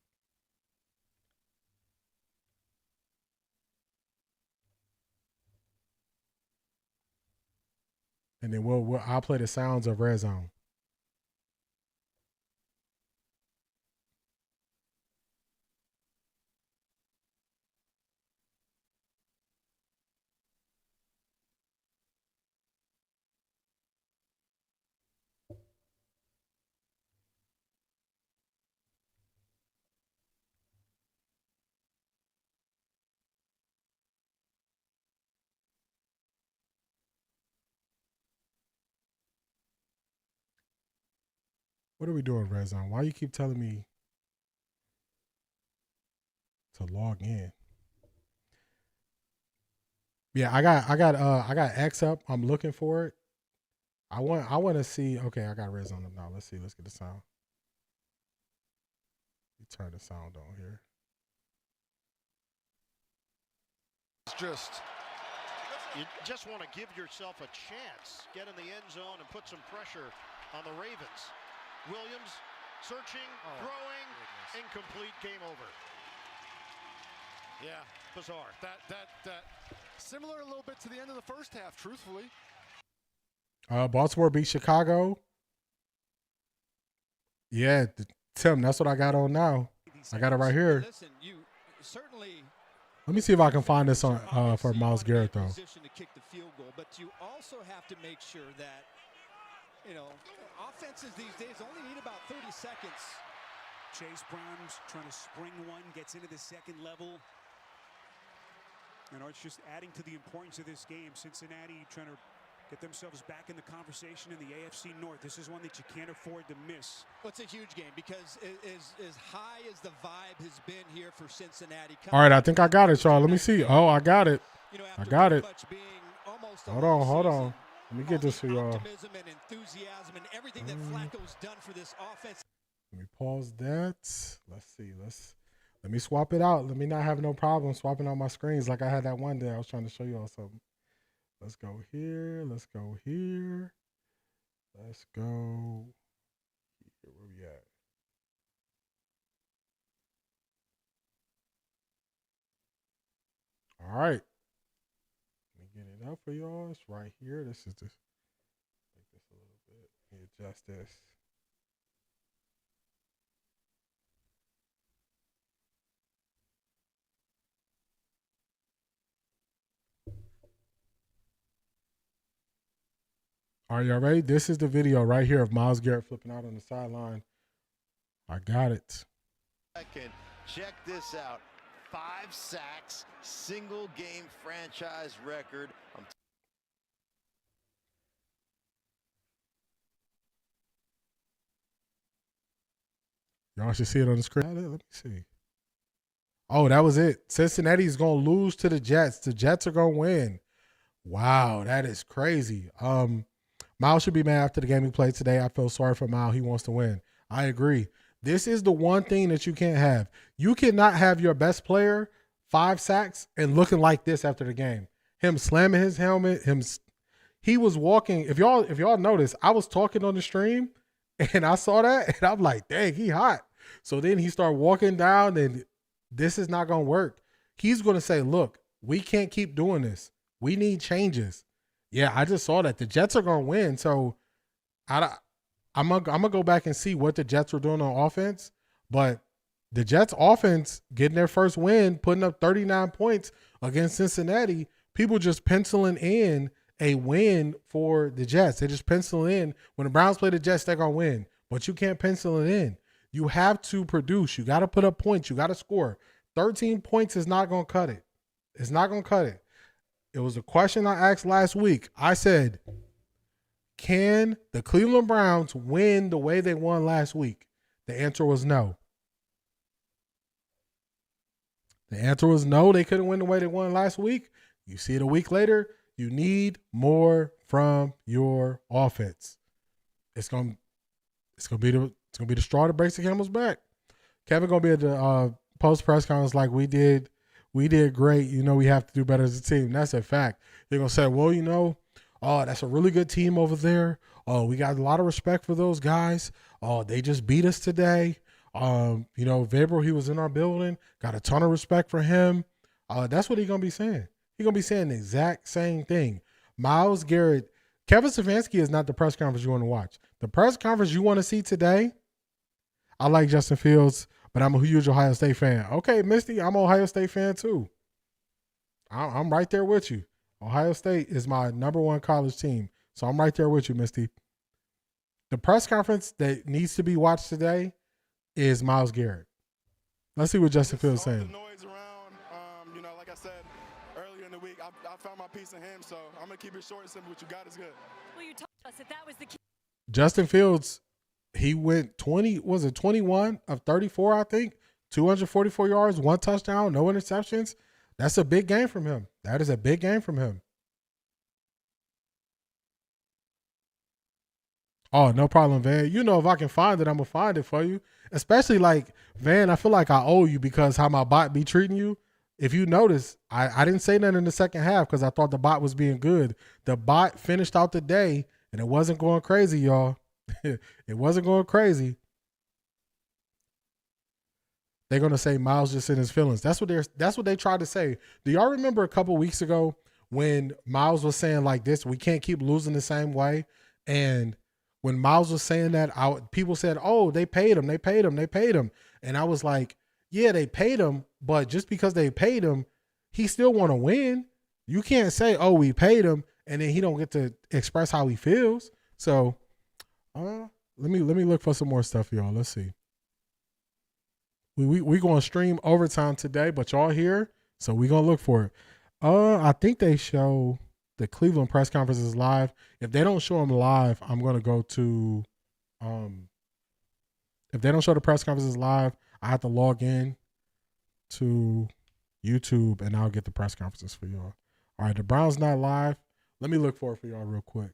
And then I'll play the sounds of Red Zone. What are we doing, Red Zone? Why you keep telling me to log in? Yeah, I got X up. I'm looking for it. I want to see. Okay, I got Riz on them now. Let's see. Let's get the sound. You turn the sound on here. You just want to give yourself a chance. Get in the end zone and put some pressure on the Ravens. Williams searching, throwing, incomplete, game over. Yeah, bizarre. That similar a little bit to the end of the first half, truthfully. Baltimore beat Chicago. Yeah, Tim, that's what I got on now. I got it right here. Listen, you certainly. Let me see if I can find this on for Myles Garrett though. Position to kick the field goal, but you also have to make sure that offenses these days only need about 30 seconds. Chase Brown's trying to spring one, gets into the second level. It's just adding to the importance of this game. Cincinnati trying to get themselves back in the conversation in the AFC North. This is one that you can't afford to miss. Well, it's a huge game because as high as the vibe has been here for Cincinnati. All right, I think I got it, y'all. Let me see. Oh, I got it. I got it. Hold on. Let me get this for y'all. Optimism and enthusiasm and everything that Flacco's done for this offense. Let me pause that. Let's see. Let me swap it out. Let me not have no problem swapping out my screens like I had that one day. I was trying to show y'all something. Let's go here. Let's go here. Let's go here. Where we at? All right. Let me get it up for y'all. It's right here. This is this. Make this a little bit. Let me adjust this. All right, y'all ready? This is the video right here of Myles Garrett flipping out on the sideline. I got it. Check this out. 5 sacks, single game franchise record. Y'all should see it on the screen. Let me see. Oh, that was it. Cincinnati's going to lose to the Jets. The Jets are going to win. Wow, that is crazy. Myles should be mad after the game he played today. I feel sorry for Myles. He wants to win. I agree. This is the one thing that you can't have. You cannot have your best player 5 sacks and looking like this after the game. Him slamming his helmet. He was walking. If y'all notice, I was talking on the stream and I saw that and I'm like, dang, he hot. So then he started walking down and this is not going to work. He's going to say, look, we can't keep doing this. We need changes. Yeah, I just saw that. The Jets are going to win. So I'm gonna go back and see what the Jets were doing on offense. But the Jets offense getting their first win, putting up 39 points against Cincinnati, people just penciling in a win for the Jets. They just pencil in. When the Browns play the Jets, they're going to win. But you can't pencil it in. You have to produce. You got to put up points. You got to score. 13 points is not going to cut it. It's not going to cut it. It was a question I asked last week. I said, can the Cleveland Browns win the way they won last week? The answer was no. The answer was no. They couldn't win the way they won last week. You see it a week later. You need more from your offense. It's gonna be the straw that breaks the camel's back. Kevin gonna be at the post press conference like we did great. We have to do better as a team. That's a fact. They're going to say, well, oh, that's a really good team over there. Oh, we got a lot of respect for those guys. Oh, they just beat us today. Vrabel, he was in our building. Got a ton of respect for him. That's what he's going to be saying. He's going to be saying the exact same thing. Myles Garrett, Kevin Stefanski is not the press conference you want to watch. The press conference you want to see today, I like Justin Fields, but I'm a huge Ohio State fan. Okay, Misty, I'm an Ohio State fan too. I'm right there with you. Ohio State is my #1 college team, so I'm right there with you, Misty. The press conference that needs to be watched today is Myles Garrett. Let's see what Justin Fields is saying. Noise around, like I said earlier in the week, I found my peace in him, so I'm going to keep it short and simple. What you got is good. Well, you told us that was the key. Justin Fields, he went 21 of 34, I think, 244 yards, 1 touchdown, no interceptions. That's a big game from him. That is a big game from him. Oh, no problem, Van. You know, if I can find it, I'm going to find it for you. Especially like, Van, I feel like I owe you because how my bot be treating you. If you notice, I didn't say nothing in the second half because I thought the bot was being good. The bot finished out the day, and it wasn't going crazy, y'all. It wasn't going crazy. They're going to say Miles just in his feelings. That's what they tried to say. Do y'all remember a couple weeks ago when Miles was saying like this, we can't keep losing the same way? And when Miles was saying that, people said, oh, they paid him. And I was like, yeah, they paid him, but just because they paid him, he still want to win. You can't say, oh, we paid him, and then he don't get to express how he feels. So let me look for some more stuff, y'all. Let's see. We going to stream overtime today, but y'all here, so we going to look for it. I think they show the Cleveland press conferences live. If they don't show them live, I'm going to go to if they don't show the press conferences live, I have to log in to YouTube and I'll get the press conferences for y'all. All right, the Browns not live. Let me look for it for y'all real quick.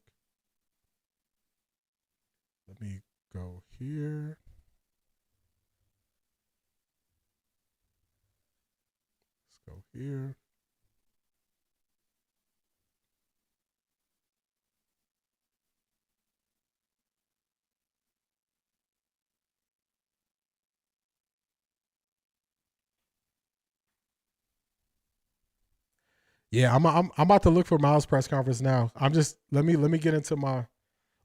Let me go here. Let's go here. Yeah, I'm about to look for Miles' press conference now. Let me get into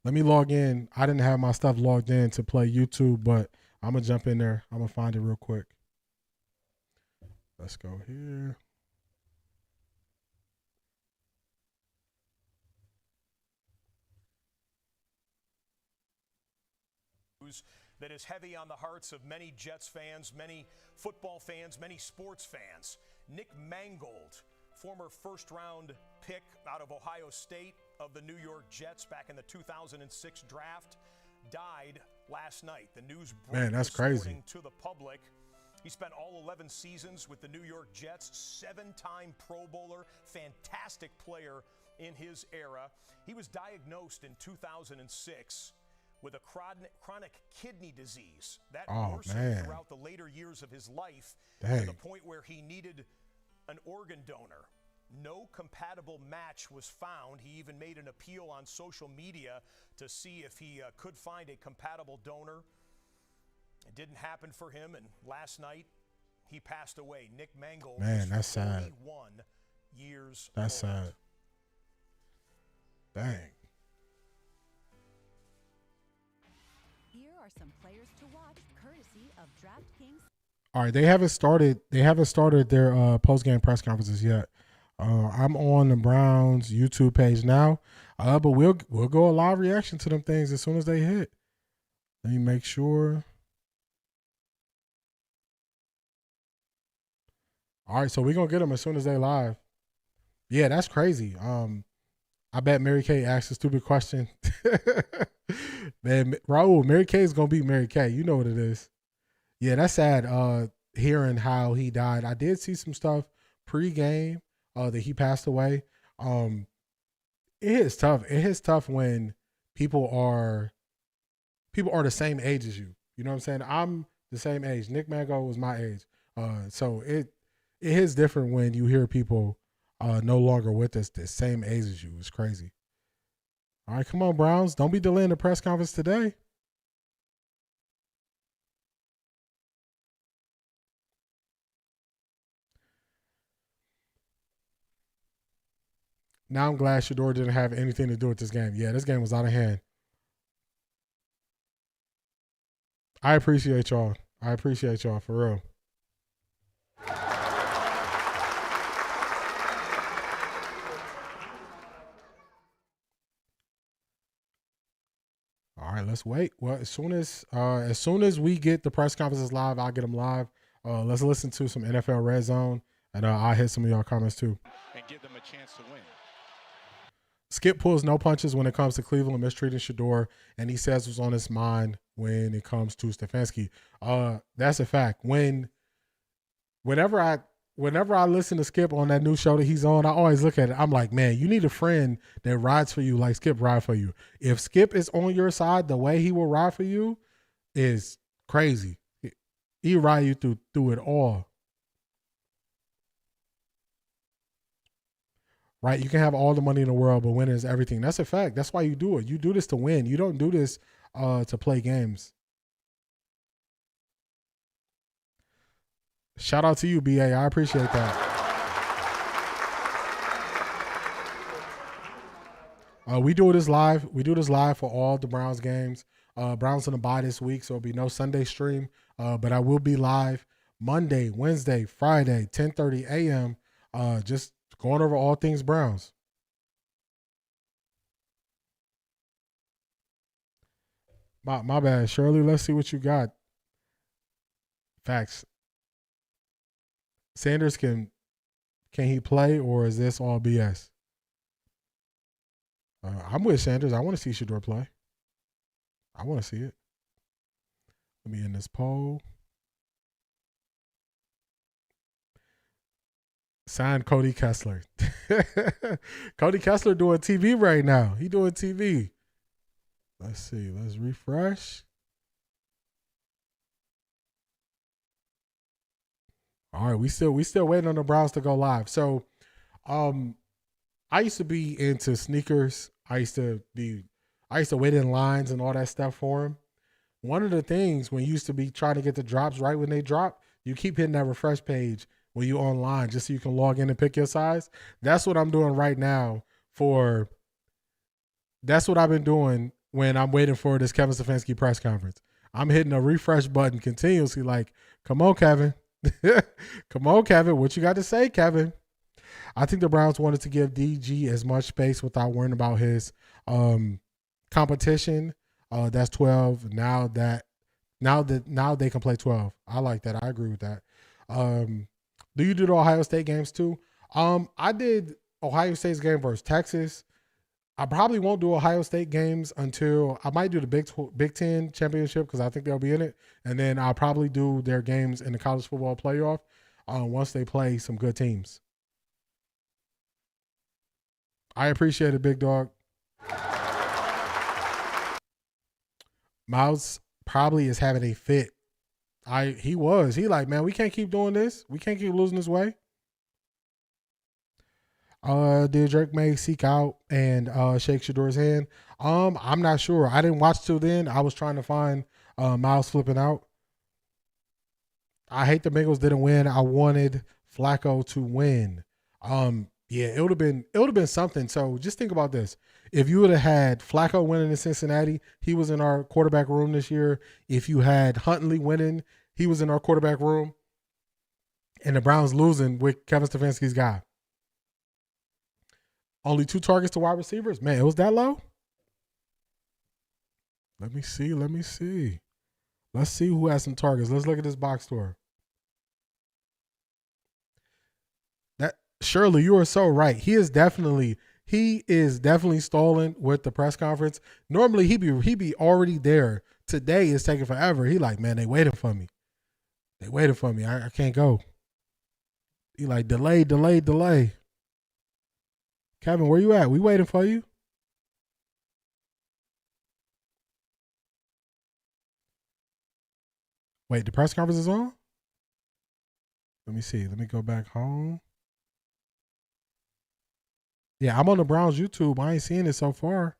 let me log in. I didn't have my stuff logged in to play YouTube, but I'm gonna jump in there. I'm gonna find it real quick. Let's go here. That is heavy on the hearts of many Jets fans, many football fans, many sports fans. Nick Mangold, former first-round pick out of Ohio State of the New York Jets back in the 2006 draft, died last night. The news broke, man, that's crazy, to the public. He spent all 11 seasons with the New York Jets, 7-time Pro Bowler, fantastic player in his era. He was diagnosed in 2006 with a chronic kidney disease that worsened throughout the later years of his life to the point where he needed an organ donor. No compatible match was found. He even made an appeal on social media to see if he could find a compatible donor. It didn't happen for him, and last night he passed away. Nick Mangold, man, that's sad. 41 years That's old. sad. Dang. Here are some players to watch, courtesy of DraftKings. All right, they haven't started their post-game press conferences yet. I'm on the Browns YouTube page now, but we'll go a live reaction to them things as soon as they hit. Let me make sure. All right, so we're gonna get them as soon as they live. Yeah, that's crazy. I bet Mary Kay asked a stupid question. Man, Raul, Mary Kay is gonna be Mary Kay. You know what it is. Yeah, that's sad. Hearing how he died. I did see some stuff pre-game that he passed away. It is tough. It is tough when people are the same age as you. You know what I'm saying? I'm the same age. Nick Mango was my age. So it is different when you hear people no longer with us the same age as you. It's crazy. All right, come on, Browns. Don't be delaying the press conference today. Now I'm glad Shador didn't have anything to do with this game. Yeah, this game was out of hand. I appreciate y'all. For real. All right, let's wait. Well, as soon as we get the press conferences live, I'll get them live. Let's listen to some NFL Red Zone, and I'll hit some of y'all comments too. And give them a chance to win. Skip pulls no punches when it comes to Cleveland mistreating Shador, and he says what's on his mind when it comes to Stefanski. That's a fact. Whenever whenever I listen to Skip on that new show that he's on, I always look at it. I'm like, man, you need a friend that rides for you like Skip ride for you. If Skip is on your side, the way he will ride for you is crazy. He ride you through it all. Right? You can have all the money in the world, but winning is everything. That's a fact. That's why you do it. You do this to win. You don't do this to play games. Shout out to you, BA. I appreciate that. We do this live. We do this live for all the Browns games. Browns on the bye this week, so it'll be no Sunday stream. But I will be live Monday, Wednesday, Friday, 10:30 a.m. Just going over all things Browns. My bad, Shirley. Let's see what you got. Facts. Sanders can he play, or is this all BS? I'm with Sanders. I want to see Shedeur play. I want to see it. Let me end this poll. Sign Cody Kessler. Cody Kessler doing TV right now. He doing TV. Let's see. Let's refresh. All right, we still waiting on the Browns to go live. So, I used to be into sneakers. I used to wait in lines and all that stuff for them. One of the things when you used to be trying to get the drops right when they drop, you keep hitting that refresh page when you online just so you can log in and pick your size. That's what I'm doing right now that's what I've been doing when I'm waiting for this Kevin Stefanski press conference. I'm hitting a refresh button continuously like, come on, Kevin. Come on, Kevin. What you got to say, Kevin? I think the Browns wanted to give DG as much space without worrying about his competition. That's 12. Now they can play 12. I like that. I agree with that. Do you do the Ohio State games too? I did Ohio State's game versus Texas. I probably won't do Ohio State games until I might do the Big Ten championship because I think they'll be in it, and then I'll probably do their games in the college football playoff once they play some good teams. I appreciate it, big dog. Miles probably is having a fit. He like, man, we can't keep doing this. We can't keep losing this way. Did Drake May seek out and shake Shedeur's hand? I'm not sure. I didn't watch till then. I was trying to find Miles flipping out. I hate the Bengals didn't win. I wanted Flacco to win. Yeah, it would have been something. So just think about this. If you would have had Flacco winning in Cincinnati, he was in our quarterback room this year. If you had Huntley winning, he was in our quarterback room. And the Browns losing with Kevin Stefanski's guy. Only 2 targets to wide receivers? Man, it was that low? Let me see. Let's see who has some targets. Let's look at this box score. Shirley, you are so right. He is definitely stalling with the press conference. Normally he be already there. Today is taking forever. He like, man, they waiting for me. I can't go. He like, delay. Kevin, where you at? We waiting for you. Wait, the press conference is on? Let me see. Let me go back home. Yeah, I'm on the Browns YouTube. I ain't seeing it so far.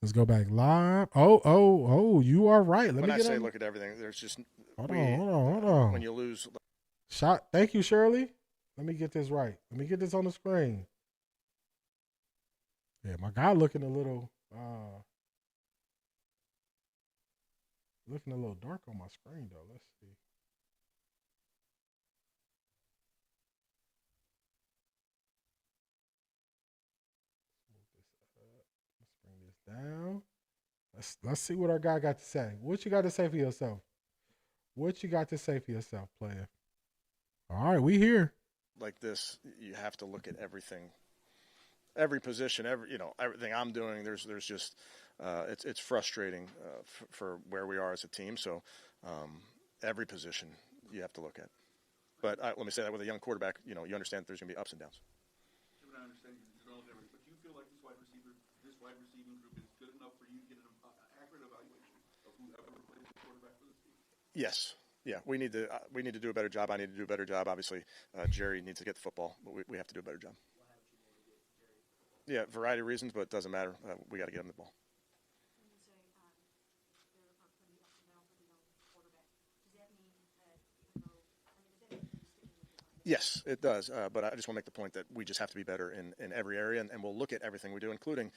Let's go back live. Oh, you are right. When I say look at everything, there's just hold on. When you lose. Thank you, Shirley. Let me get this right. Let me get this on the screen. Yeah, my guy looking a little dark on my screen though. Let's see. Down. Let's see what our guy got to say. What you got to say for yourself? Player? All right, we here. Like this, you have to look at everything, every position, everything I'm doing. There's just it's frustrating for where we are as a team. So every position you have to look at. But let me say that with a young quarterback, you understand there's going to be ups and downs. I understand you don't know everything, but do you feel like this wide receiving group is good enough for you to get an accurate evaluation of whoever plays the quarterback for this team? Yes. Yeah, we need to do a better job. I need to do a better job. Obviously, Jerry needs to get the football, but we have to do a better job. Yeah, variety of reasons, but it doesn't matter. We got to get him the ball. Yes, it does. But I just want to make the point that we just have to be better in every area, and we'll look at everything we do, including,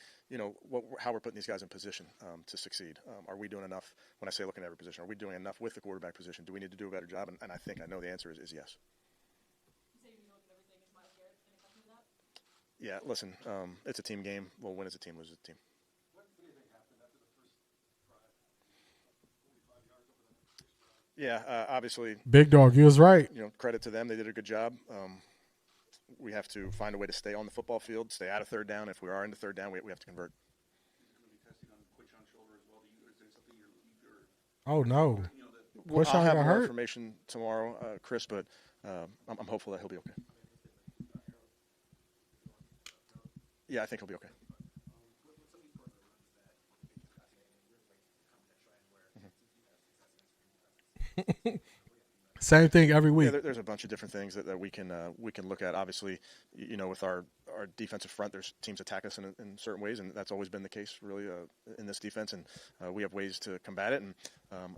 how we're putting these guys in position to succeed. Are we doing enough? When I say looking at every position, are we doing enough with the quarterback position? Do we need to do a better job? And I know the answer is yes. Yeah, listen, it's a team game. We'll win as a team, lose as a team. Yeah, obviously. Big dog, you was right. Credit to them. They did a good job. We have to find a way to stay on the football field, stay out of third down. If we are into third down, we have to convert. Oh, no. I'll have more information tomorrow, Chris, but I'm hopeful that he'll be okay. Yeah, I think he'll be okay. Same thing every week. Yeah, there's a bunch of different things that we can look at. Obviously, with our defensive front, there's teams attack us in certain ways, and that's always been the case really in this defense. And we have ways to combat it. And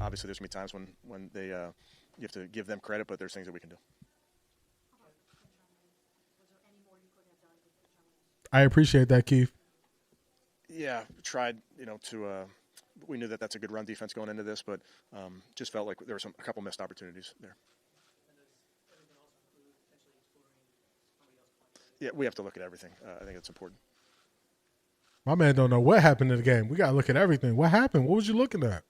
obviously, there's gonna be times when they you have to give them credit, but there's things that we can do. I appreciate that, Keith. Yeah, tried to. We knew that that's a good run defense going into this, but just felt like there were a couple missed opportunities there. Yeah, we have to look at everything. I think it's important. My man don't know what happened in the game. We got to look at everything. What happened? What was you looking at?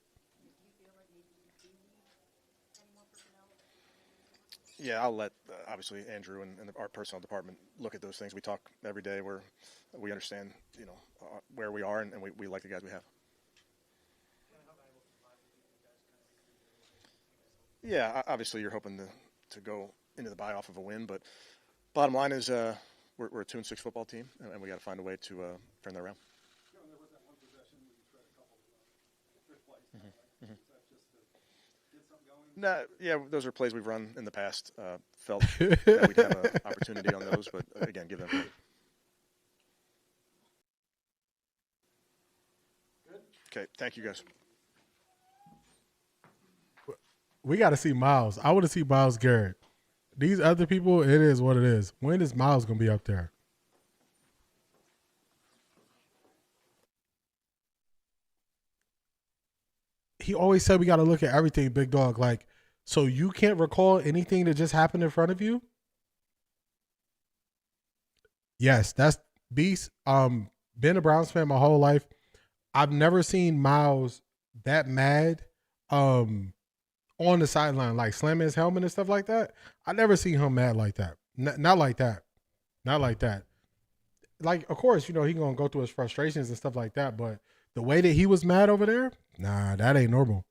Yeah, I'll let, obviously, Andrew and our personnel department look at those things. We talk every day where we understand, where we are, and we like the guys we have. Yeah, obviously you're hoping to go into the bye off of a win, but bottom line is we're a 2-6 football team, and we got to find a way to turn that around. No, yeah, those are plays we've run in the past. Felt that we'd have an opportunity on those, but again, give them credit. Okay, thank you guys. We got to see Miles. I want to see Myles Garrett. These other people, it is what it is. When is Miles going to be up there? He always said we got to look at everything, big dog. Like, so you can't recall anything that just happened in front of you? Yes, that's beast. Been a Browns fan my whole life. I've never seen Miles that mad. On the sideline, like slamming his helmet and stuff like that. I never seen him mad like that. Not like that. Not like that. Like, of course, he going to go through his frustrations and stuff like that, but the way that he was mad over there, nah, that ain't normal.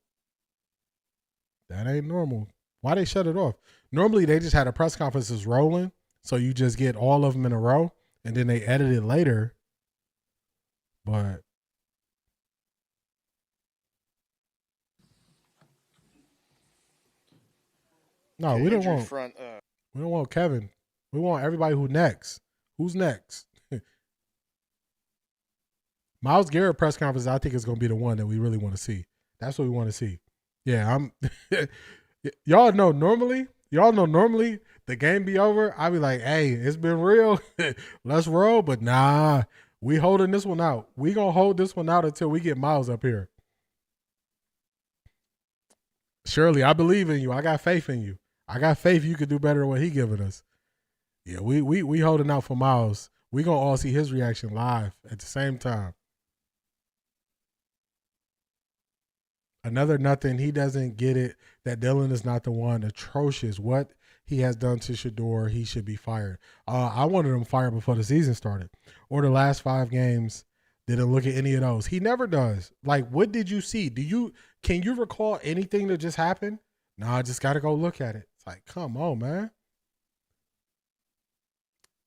That ain't normal. Why they shut it off? Normally, they just had a press conferences rolling, so you just get all of them in a row, and then they edit it later. But no, we don't want. We don't want Kevin. We want everybody who next. Who's next? Myles Garrett press conference, I think is going to be the one that we really want to see. That's what we want to see. Yeah, y'all know normally the game be over. I be like, hey, it's been real. Let's roll. But nah, we holding this one out. We going to hold this one out until we get Myles up here. Shirley, I believe in you. I got faith in you. I got faith you could do better than what he giving us. Yeah, we holding out for Myles. We going to all see his reaction live at the same time. Another nothing. He doesn't get it that Dylan is not the one. Atrocious. What he has done to Shador, he should be fired. I wanted him fired before the season started. Or the last 5 games, didn't look at any of those. He never does. Like, what did you see? Can you recall anything that just happened? No, I just got to go look at it. It's like, come on, man.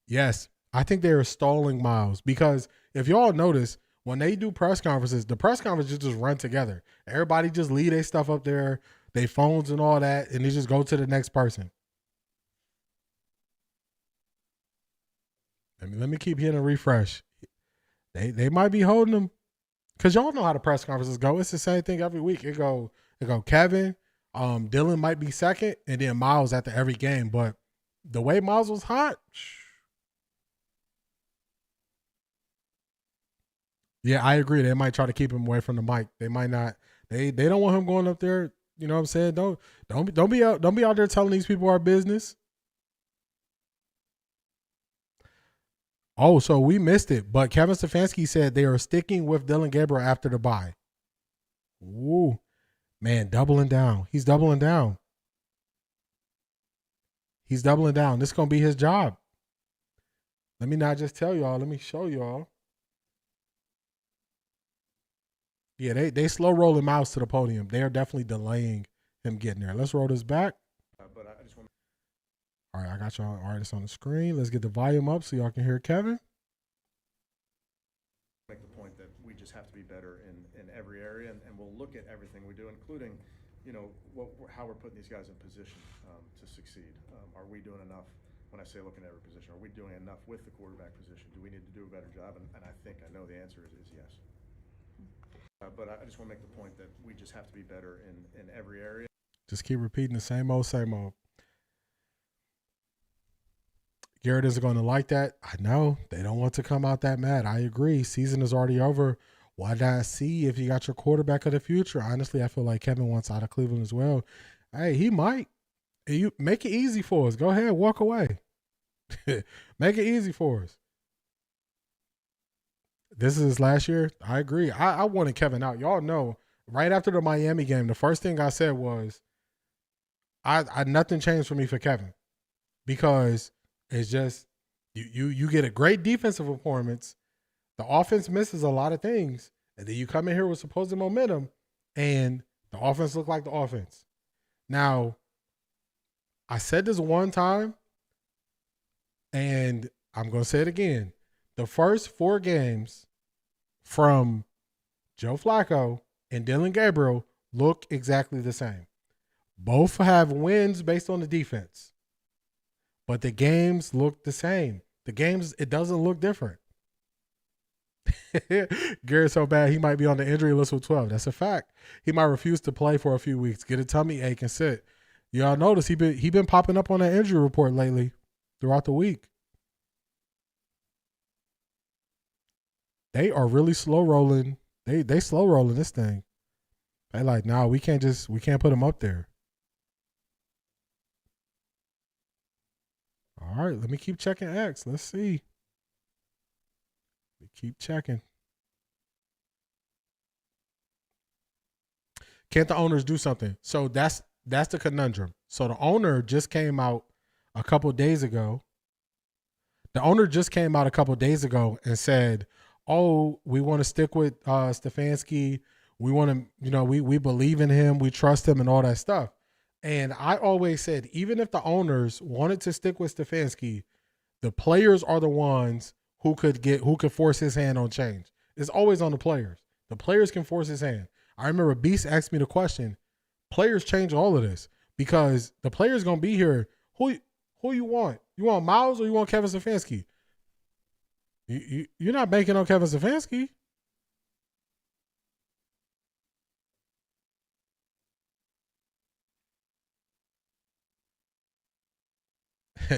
Yes. I think they are stalling Miles because if y'all notice, when they do press conferences, the press conferences just run together. Everybody just leave their stuff up there, their phones and all that, and they just go to the next person. Let me keep hitting a refresh. They might be holding them because y'all know how the press conferences go. It's the same thing every week. It go Kevin, Dylan might be second, and then Miles after every game. But the way Miles was hot, yeah, I agree. They might try to keep him away from the mic. They might not. They don't want him going up there. You know what I'm saying? Don't be out there telling these people our business. Oh, so we missed it. But Kevin Stefanski said they are sticking with Dylan Gabriel after the bye. Ooh, man, doubling down. He's doubling down. He's doubling down. This is going to be his job. Let me not just tell y'all. Let me show y'all. Yeah, they slow rolling Miles to the podium. They are definitely delaying him getting there. Let's roll this back. But I just want. All right, I got y'all artists on the screen. Let's get the volume up so y'all can hear Kevin. Make the point that we just have to be better in every area, and we'll look at everything we do, including, how we're putting these guys in position to succeed. Are we doing enough? When I say looking at every position, are we doing enough with the quarterback position? Do we need to do a better job? And I know the answer is yes. But I just want to make the point that we just have to be better in every area. Just keep repeating the same old, same old. Garrett isn't going to like that. I know. They don't want to come out that mad. I agree. Season is already over. Why not see if you got your quarterback of the future? Honestly, I feel like Kevin wants out of Cleveland as well. Hey, he might. You make it easy for us. Go ahead, walk away. Make it easy for us. This is his last year. I agree. I wanted Kevin out. Y'all know, right after the Miami game, the first thing I said was, I nothing changed for me for Kevin, because it's just you get a great defensive performance. The offense misses a lot of things, and then you come in here with supposed momentum, and the offense look like the offense. Now, I said this one time, and I'm going to say it again. The first 4 games from Joe Flacco and Dylan Gabriel look exactly the same. Both have wins based on the defense, but the games look the same. The games, it doesn't look different. Garrett's so bad he might be on the injury list with 12. That's a fact. He might refuse to play for a few weeks, get a tummy ache, and sit. Y'all notice he been popping up on that injury report lately throughout the week. They are really slow rolling. They slow rolling this thing. They like, nah, we can't put him up there. All right, let me keep checking X. Let's see. Keep checking. Can't the owners do something? So that's the conundrum. So the owner just came out a couple of days ago. And said, "Oh, we want to stick with Stefanski. We want to, we believe in him. We trust him and all that stuff." And I always said, even if the owners wanted to stick with Stefanski, the players are the ones who could force his hand on change. It's always on the players. The players can force his hand. I remember Beast asked me the question, players change all of this because the players going to be here. Who you want? You want Miles or you want Kevin Stefanski? You're not banking on Kevin Stefanski.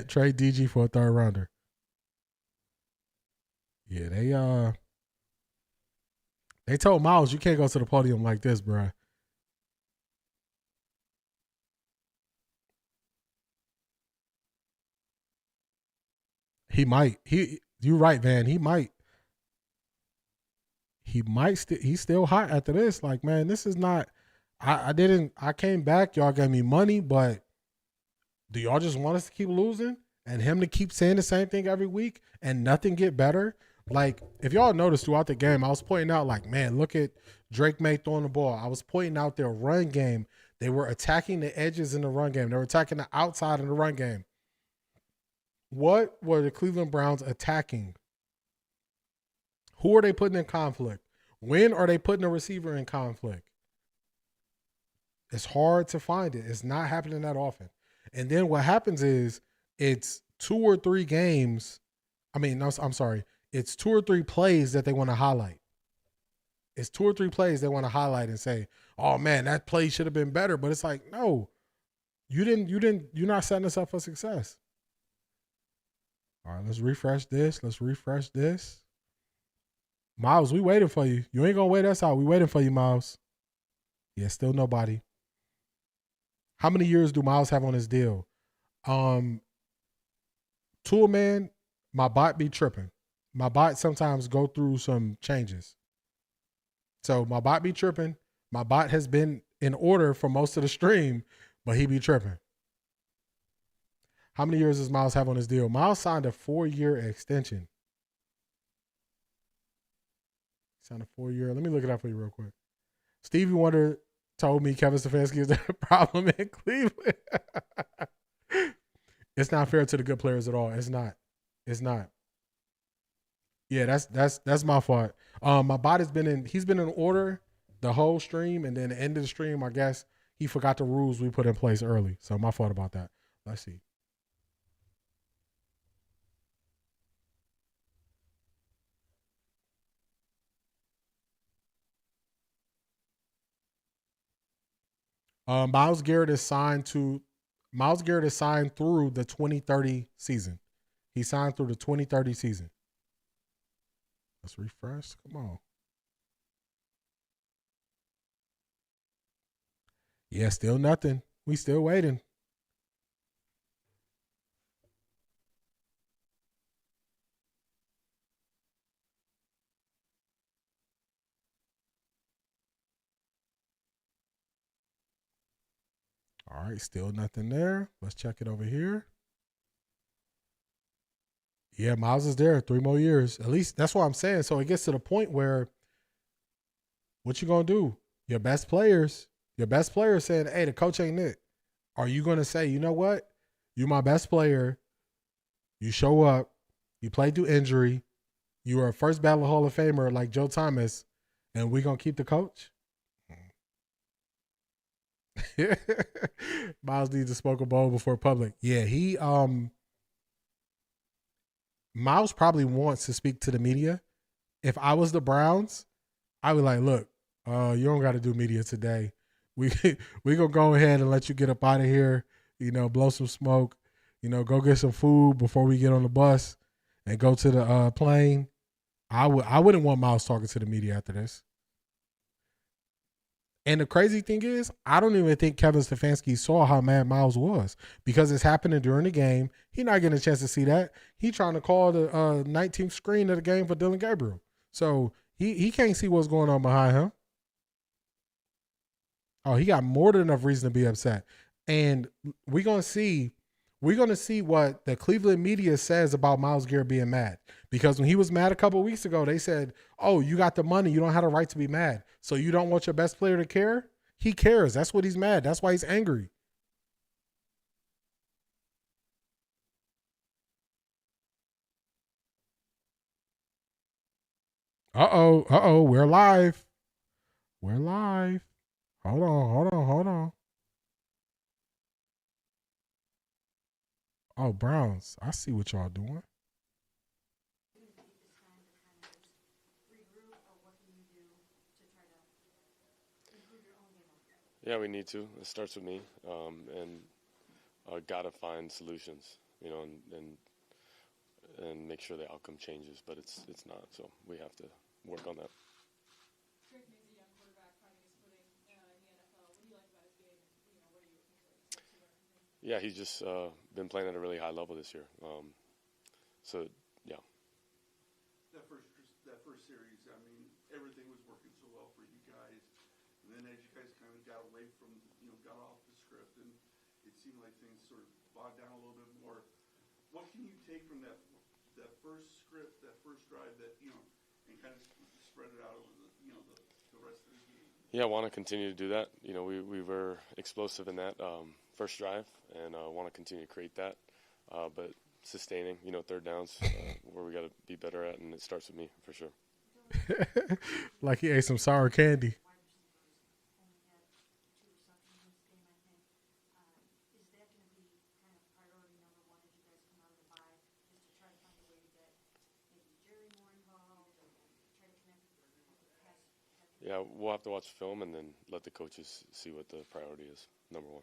Trade DG for a 3rd rounder. Yeah, they told Miles, you can't go to the podium like this, bro. He might. You're right, man. He might. He's still hot after this. Like, man, this is not. I came back. Y'all gave me money, but do y'all just want us to keep losing and him to keep saying the same thing every week and nothing get better? Like, if y'all noticed throughout the game, I was pointing out, like, man, look at Drake May throwing the ball. I was pointing out their run game. They were attacking the edges in the run game. They were attacking the outside in the run game. What were the Cleveland Browns attacking? Who are they putting in conflict? When are they putting a receiver in conflict? It's hard to find it. It's not happening that often. And then what happens is it's 2 or 3 games. It's 2 or 3 plays that they want to highlight. It's 2 or 3 plays they want to highlight and say, oh man, that play should have been better. But it's like, no, you're not setting us up for success. All right, let's refresh this. Miles, we waiting for you. You ain't gonna wait us out. We waiting for you, Miles. Yeah, still nobody. How many years do Miles have on his deal? Tool man, my bot be tripping. My bot sometimes go through some changes. So my bot be tripping. My bot has been in order for most of the stream, but he be tripping. How many years does Miles have on his deal? Miles signed a 4-year extension. Signed a 4-year. Let me look it up for you real quick. Stevie Wonder told me Kevin Stefanski is the problem in Cleveland. It's not fair to the good players at all. It's not. Yeah, that's my fault. My bot he's been in order the whole stream, and then the end of the stream, I guess he forgot the rules we put in place early. So my fault about that. Let's see. Myles Garrett is signed through the 2030 season. He signed through the 2030 season. Let's refresh. Come on. Yeah, still nothing. We still waiting. All right, still nothing there. Let's check it over here. Yeah, Miles is there. 3 more years. At least that's what I'm saying. So it gets to the point where what you going to do? Your best players saying, hey, the coach ain't it. Are you going to say, you know what? You're my best player. You show up. You play through injury. You are a first ballot Hall of Famer like Joe Thomas, and we're going to keep the coach? Miles needs to smoke a bowl before public. Yeah, Miles probably wants to speak to the media. If I was the Browns, I would like, look, you don't got to do media today. We gonna go ahead and let you get up out of here. Blow some smoke. Go get some food before we get on the bus and go to the plane. I wouldn't want Miles talking to the media after this. And the crazy thing is, I don't even think Kevin Stefanski saw how mad Miles was because it's happening during the game. He's not getting a chance to see that. He's trying to call the 19th screen of the game for Dylan Gabriel. So he can't see what's going on behind him. Oh, he got more than enough reason to be upset. And we're going to see what the Cleveland media says about Myles Garrett being mad. Because when he was mad a couple of weeks ago, they said, oh, you got the money. You don't have a right to be mad. So you don't want your best player to care? He cares. That's what he's mad. That's why he's angry. Uh-oh. We're live. Hold on. Oh, Browns. I see what y'all doing. Yeah, we need to. It starts with me, and gotta find solutions, and make sure the outcome changes. But it's not, so we have to work on that. Yeah, he's just been playing at a really high level this year. So yeah. That first series, I mean, everything was working so well for you guys. And then as you guys kind of got away from, got off the script, and it seemed like things sort of bogged down a little bit more. What can you take from that first script, that first drive, and kind of spread it out over the rest of the game? Yeah, I want to continue to do that. We were explosive in that first drive, and want to continue to create that. But sustaining, third downs, where we got to be better at, and it starts with me for sure. Like he ate some sour candy. Yeah, we'll have to watch film and then let the coaches see what the priority is, number one.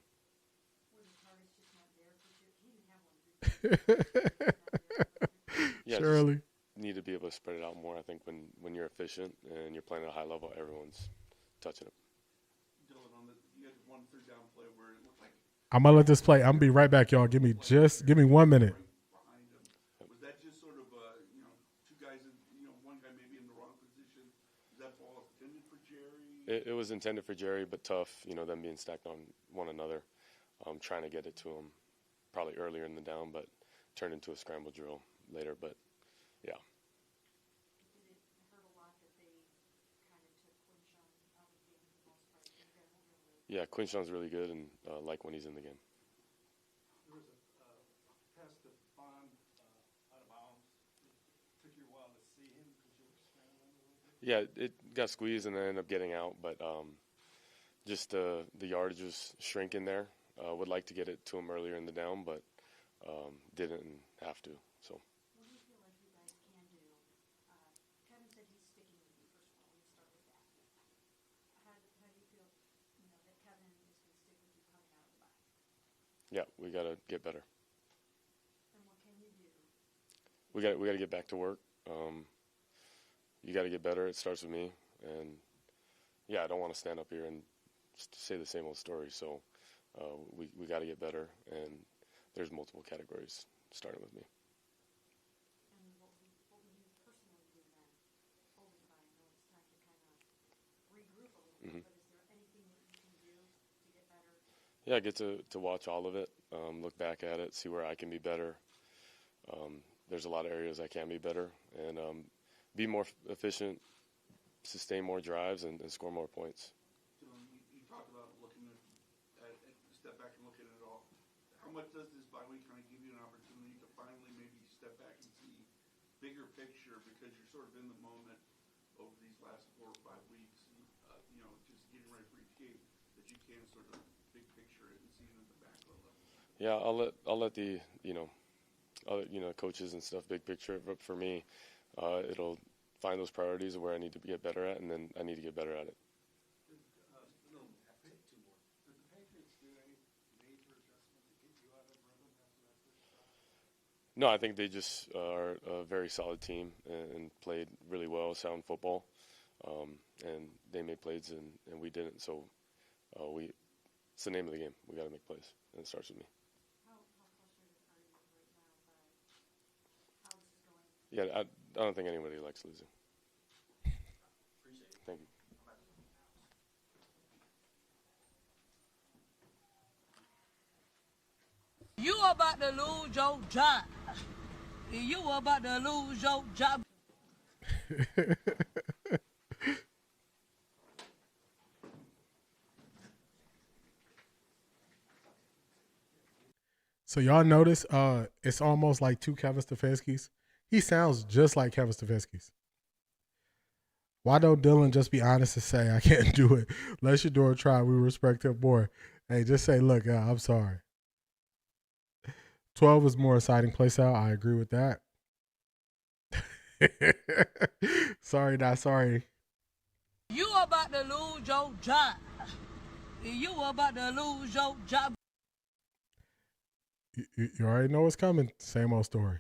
Yeah, Surely. just need to be able to spread it out more. I think when you're efficient and you're playing at a high level, everyone's touching it. You had one third down play where it looked like I'm going to let this play. I'm going to be right back, y'all. Give me 1 minute. was that just sort of two guys, one guy maybe in the wrong position? Is that ball intended for Jerry? It was intended for Jerry, but tough, them being stacked on one another. Trying to get it to him probably earlier in the down, but turned into a scramble drill later. But, yeah. Yeah, Quinshon's really good and like when he's in the game. There was a pass to Bond out of bounds. It took you a while to see him because you were scrambling a little bit. Yeah, it got squeezed and then ended up getting out, but just the yardage was shrinking there. Would like to get it to him earlier in the down, but didn't and have to. So. What do you feel like you guys can do? Kevin said he's sticking with you. First of all, let's start with that. How do you feel, that Kevin is going to stick with you coming out of the bye? Yeah, we got to get better. And what can you do? We got to get back to work. You got to get better. It starts with me, and yeah, I don't want to stand up here and say the same old story. So. We got to get better, and there's multiple categories starting with me. And what would you personally do then? Over the bye, I know it's time to kind of regroup a little bit, but is there anything that you can do to get better? Yeah, I get to watch all of it, look back at it, see where I can be better. There's a lot of areas I can be better, and be more efficient, sustain more drives, and score more points. You talked about looking at step back and looking at it all. How much does this bye week kind of give you an opportunity to finally maybe step back and see bigger picture, because you're sort of in the moment over these last 4 or 5 weeks, just getting ready for each game, that you can sort of big picture it and see it at the macro level? Yeah, I'll let the other coaches and stuff big picture. But for me, it'll find those priorities of where I need to get better at, and then I need to get better at it. No, I think they just are a very solid team and played really well, sound football, and they made plays and we didn't. So it's the name of the game. We got to make plays, and it starts with me. How frustrated are you right now by how this is going? Yeah, I don't think anybody likes losing. Appreciate it. Thank you. You about to lose your job. You about to lose your job. So y'all notice it's almost like 2 Kevin Stefanskis. He sounds just like Kevin Stefanski's. Why don't Dylan just be honest and say, I can't do it? Let Shador try. We respect him more. Hey, just say, look, I'm sorry. 12 is more exciting play style. I agree with that. Sorry, not sorry. You about to lose your job. You about to lose your job. You already know what's coming. Same old story.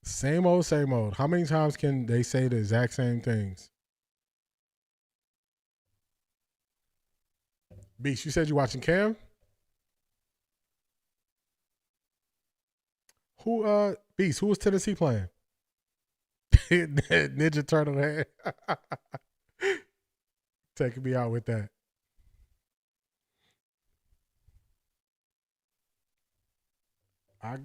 Same old, same old. How many times can they say the exact same things? Beast, you said you're watching Cam? Beast, who was Tennessee playing? Ninja Turtle head. Taking me out with that. I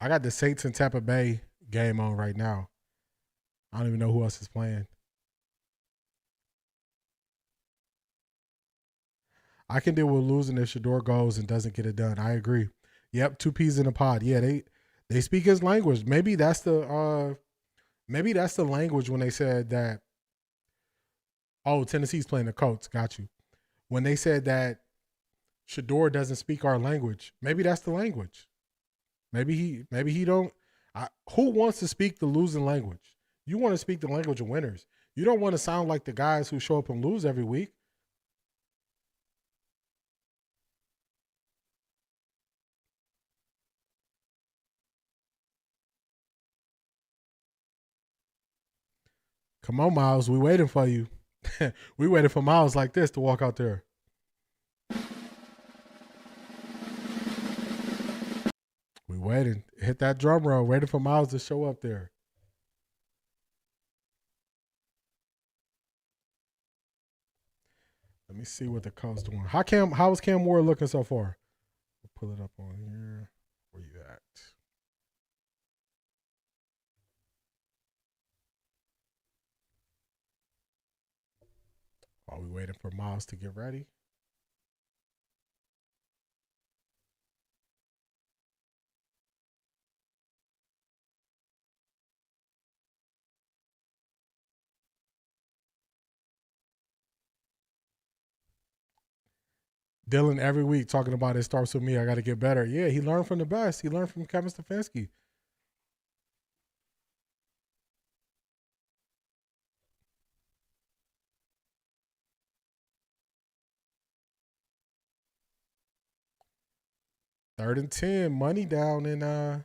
got the Saints and Tampa Bay game on right now. I don't even know who else is playing. I can deal with losing if Shador goes and doesn't get it done. I agree. Yep, 2 peas in a pod. Yeah, they speak his language. Maybe that's the language when they said that. Oh, Tennessee's playing the Colts. Got you. When they said that Shador doesn't speak our language, maybe that's the language. Maybe he don't. Who wants to speak the losing language? You want to speak the language of winners. You don't want to sound like the guys who show up and lose every week. Come on, Miles. We waiting for you. We waited for Miles like this to walk out there. We waited. Hit that drum roll. Waiting for Miles to show up there. Let me see what the Colts doing. How is Cam Ward looking so far? We'll pull it up on here. Where you at? While we waiting for Miles to get ready. Dylan every week talking about it starts with me. I got to get better. Yeah, he learned from the best. He learned from Kevin Stefanski. Third and 10, money down, and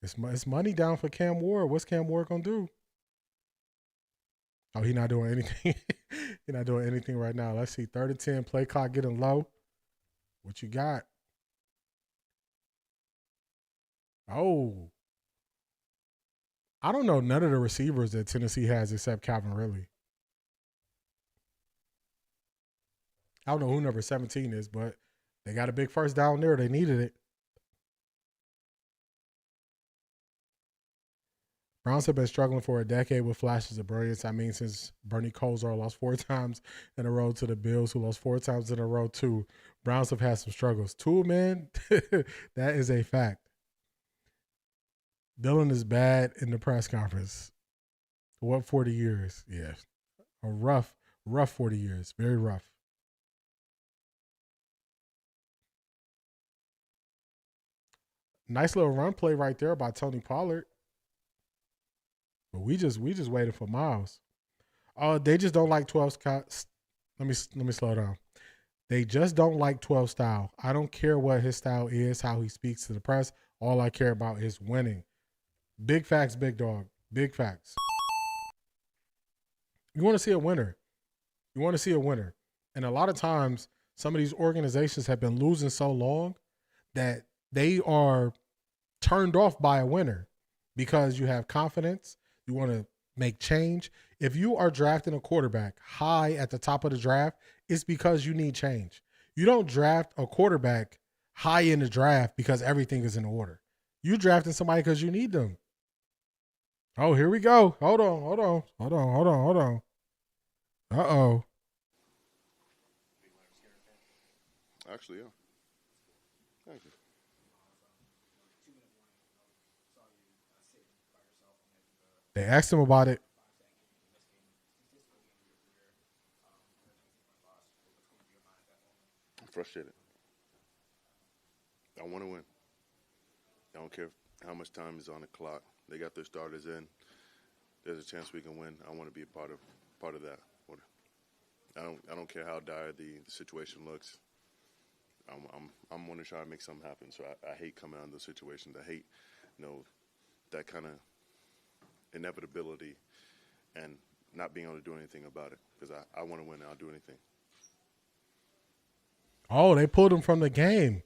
it's money down for Cam Ward. What's Cam Ward gonna do? Oh, he's not doing anything. He's not doing anything right now. Let's see. 3rd and 10, play clock getting low. What you got? Oh. I don't know none of the receivers that Tennessee has except Calvin Ridley. I don't know who number 17 is, but they got a big first down there. They needed it. Browns have been struggling for a decade with flashes of brilliance. I mean, since Bernie Kosar lost 4 times in a row to the Bills, who lost 4 times in a row too. Browns have had some struggles. 2, man, that is a fact. Dylan is bad in the press conference. What 40 years? Yeah. A rough 40 years. Very rough. Nice little run play right there by Tony Pollard. But we just waited for Miles. They just don't like 12 Let me slow down. They just don't like 12 style. I don't care what his style is, how he speaks to the press. All I care about is winning. Big facts, big dog. Big facts. You want to see a winner. You want to see a winner. And a lot of times, some of these organizations have been losing so long that they are turned off by a winner because you have confidence. You want to make change. If you are drafting a quarterback high at the top of the draft, it's because you need change. You don't draft a quarterback high in the draft because everything is in order. You drafting somebody because you need them. Oh, here we go. Hold on. Uh-oh. Actually, yeah. Thank you. They asked him about it. I'm frustrated. I want to win. I don't care how much time is on the clock. They got their starters in. There's a chance we can win. I want to be a part of that. I don't care how dire the situation looks. I'm want to try to make something happen. So I hate coming out of those situations. I hate, that kind of inevitability and not being able to do anything about it because I want to win and I'll do anything. Oh, they pulled him from the game.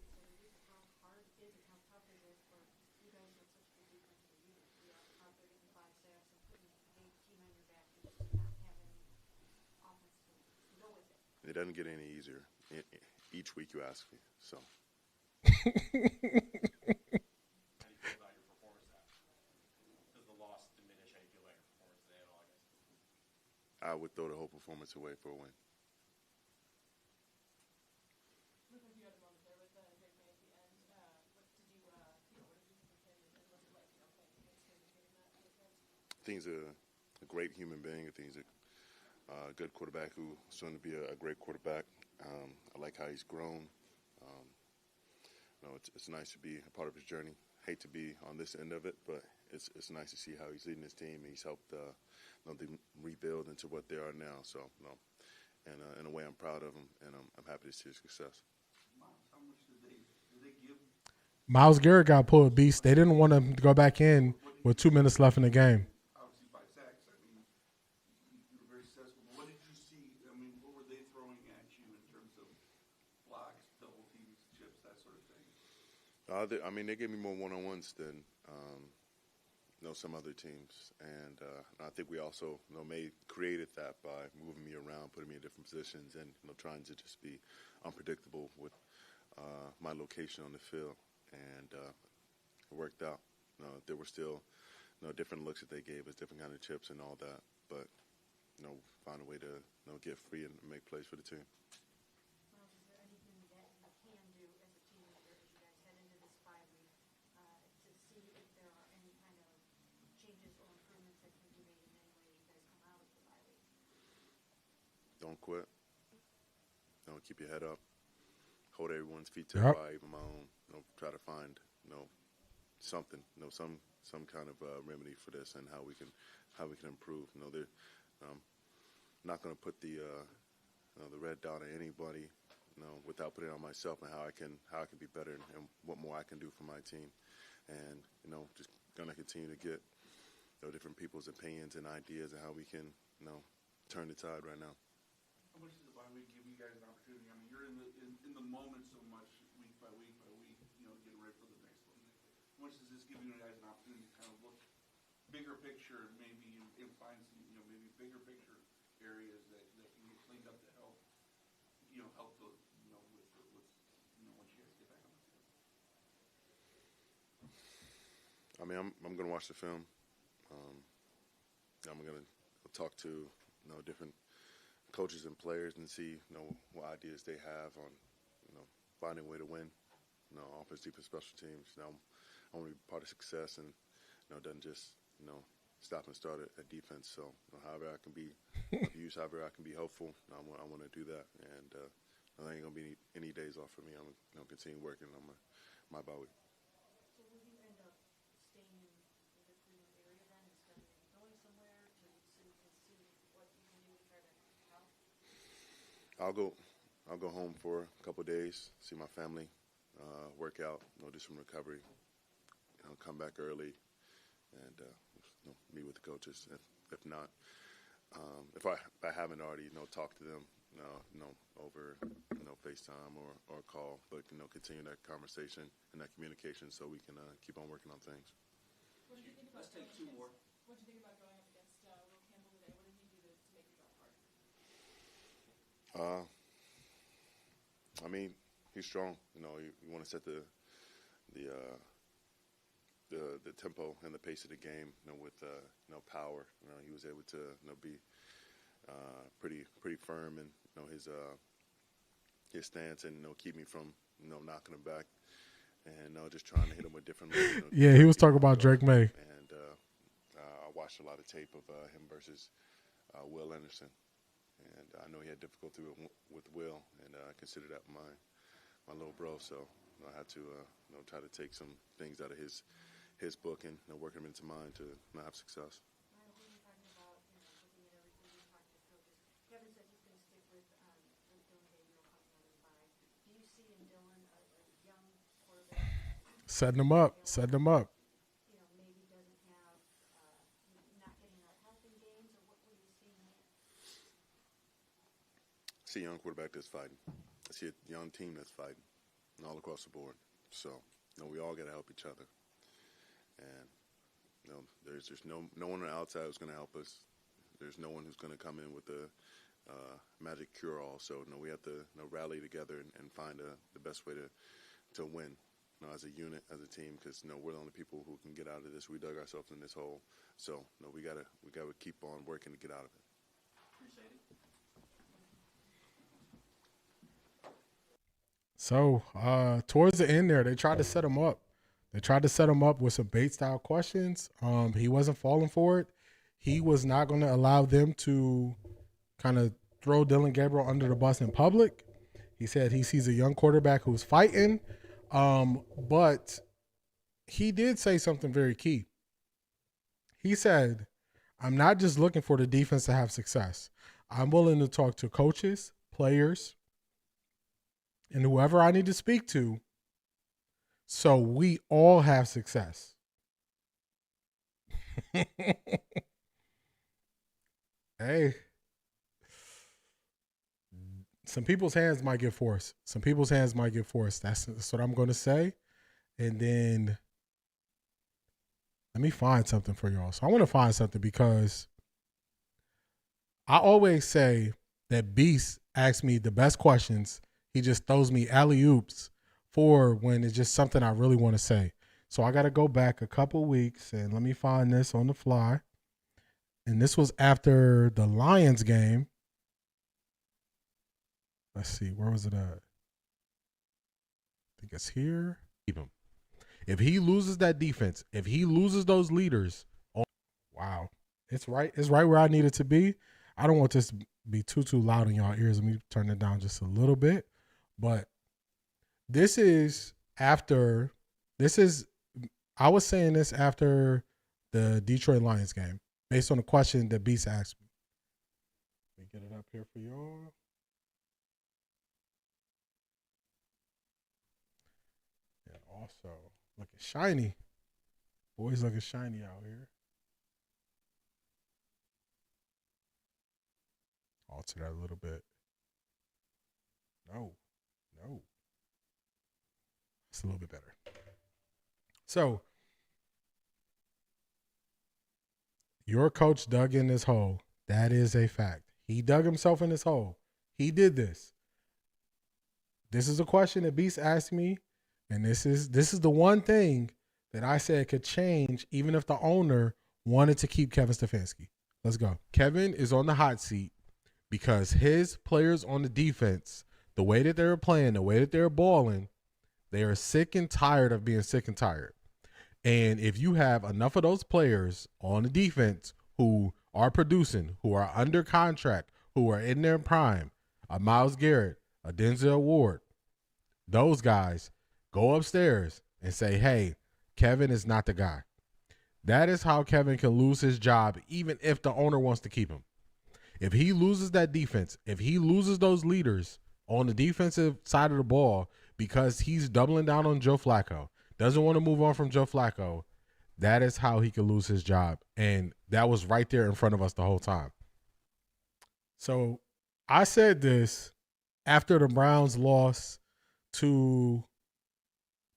It doesn't get any easier each week you ask me, so. I would throw the whole performance away for a win. think he's a great human being. I think he's a good quarterback who's soon to be a great quarterback. I like how he's grown. It's nice to be a part of his journey. Hate to be on this end of it, but it's nice to see how he's leading his team. He's helped them rebuild into what they are now. So, and in a way, I'm proud of him, and I'm happy to see his success. How much did they give? Myles Garrett got pulled beast. They didn't want to go back in with 2 minutes left in the game. Obviously by sacks. I mean, you were very successful. What did you see? I mean, what were they throwing at you in terms of blocks, double teams, chips, that sort of thing? They gave me more one-on-ones than some other teams, and I think we also created that by moving me around, putting me in different positions, and trying to just be unpredictable with my location on the field, and it worked out. There were still different looks that they gave us, different kind of chips and all that, but find a way to get free and make plays for the team. Is there anything that you can do as a team member as you guys head into this 5 week to see if there are any kind of changes or improvements that can be made in any way you guys come out of the 5 week? Don't quit. Keep your head up. Hold everyone's feet to the fire, even my own. Try to find something, some kind of remedy for this and how we can improve. Not going to put the red dot on anybody, without putting it on myself and how I can be better and what more I can do for my team, and just going to continue to get different people's opinions and ideas and how we can turn the tide right now. How much does the bye week give you guys an opportunity? I mean, you're in the moment so much, week by week, getting ready for the next one. How much does this give you guys an opportunity to kind of look bigger picture, maybe and find some maybe bigger picture areas that can get cleaned up to help help the with once you guys get back on the field? I'm going to watch the film. I'm going to talk to different coaches and players and see what ideas they have on finding a way to win. Offense, defense, special teams. I want to be part of success, and doesn't just stop and start at defense. So however I can be of use, however I can be helpful, I want to do that. And there ain't gonna be any days off for me. I'm gonna continue working on my bye week. So will you end up staying in the Cleveland area then instead of going somewhere so you can see what you can do to try to help? I'll go home for a couple of days, see my family, work out, do some recovery, come back early, and meet with the coaches. If not, if I haven't already, talked to them, over FaceTime or call, but continue that conversation and that communication so we can keep on working on things. What do you think about Let's take 2 more. What do you think about going up against Will Campbell today? What did he do to make your job hard? He's strong. You want to set the tempo and the pace of the game, with power. He was able to be pretty firm and his stance and keep me from knocking him back and just trying to hit him with different. Yeah, he was talking about Drake May. And I watched a lot of tape of him versus Will Anderson, and I know he had difficulty with Will, and I consider that my little bro. So I had to try to take some things out of his book and work them into mine to have success. Kevin said he's going to stick with Dylan Gabriel coming out of the bye. Do you see in Dylan a young quarterback? Setting them up. Maybe doesn't have, not getting enough help in games, or what are you seeing there? I see a young quarterback that's fighting. I see a young team that's fighting all across the board. So, we all got to help each other. And, there's just no one on the outside who's going to help us. There's no one who's going to come in with a magic cure-all. So, we have to rally together and find the best way to win, as a unit, as a team, because we're the only people who can get out of this. We dug ourselves in this hole. So, we gotta keep on working to get out of it. Appreciate it. So, towards the end there, they tried to set him up. They tried to set him up with some bait-style questions. He wasn't falling for it. he was not going to allow them to kind of throw Dylan Gabriel under the bus in public. He said he sees a young quarterback who's fighting, but he did say something very key. He said, I'm not just looking for the defense to have success. I'm willing to talk to coaches, players, and whoever I need to speak to so we all have success. Hey. Some people's hands might get forced. That's what I'm going to say. And then let me find something for y'all. So I want to find something because I always say that Beast asks me the best questions. He just throws me alley-oops for when it's just something I really want to say. So I got to go back a couple weeks and let me find this on the fly. And this was after the Lions game. Let's see, where was it at? I think it's here. Keep him. If he loses that defense, if he loses those leaders, oh, wow. It's right where I need it to be. I don't want this to be too loud in y'all ears. Let me turn it down just a little bit. But I was saying this after the Detroit Lions game, based on the question that Beast asked me. Let me get it up here for y'all. Also, looking shiny. Boys looking shiny out here. Alter that a little bit. No. It's a little bit better. So, your coach dug in this hole. That is a fact. He dug himself in this hole. He did this. This is a question that Beast asked me. And this is the one thing that I said could change even if the owner wanted to keep Kevin Stefanski. Let's go. Kevin is on the hot seat because his players on the defense, the way that they're playing, the way that they're balling, they are sick and tired of being sick and tired. And if you have enough of those players on the defense who are producing, who are under contract, who are in their prime, a Myles Garrett, a Denzel Ward, those guys go upstairs and say, hey, Kevin is not the guy. That is how Kevin can lose his job even if the owner wants to keep him. If he loses that defense, if he loses those leaders on the defensive side of the ball because he's doubling down on Joe Flacco, doesn't want to move on from Joe Flacco, that is how he could lose his job. And that was right there in front of us the whole time. So I said this after the Browns lost to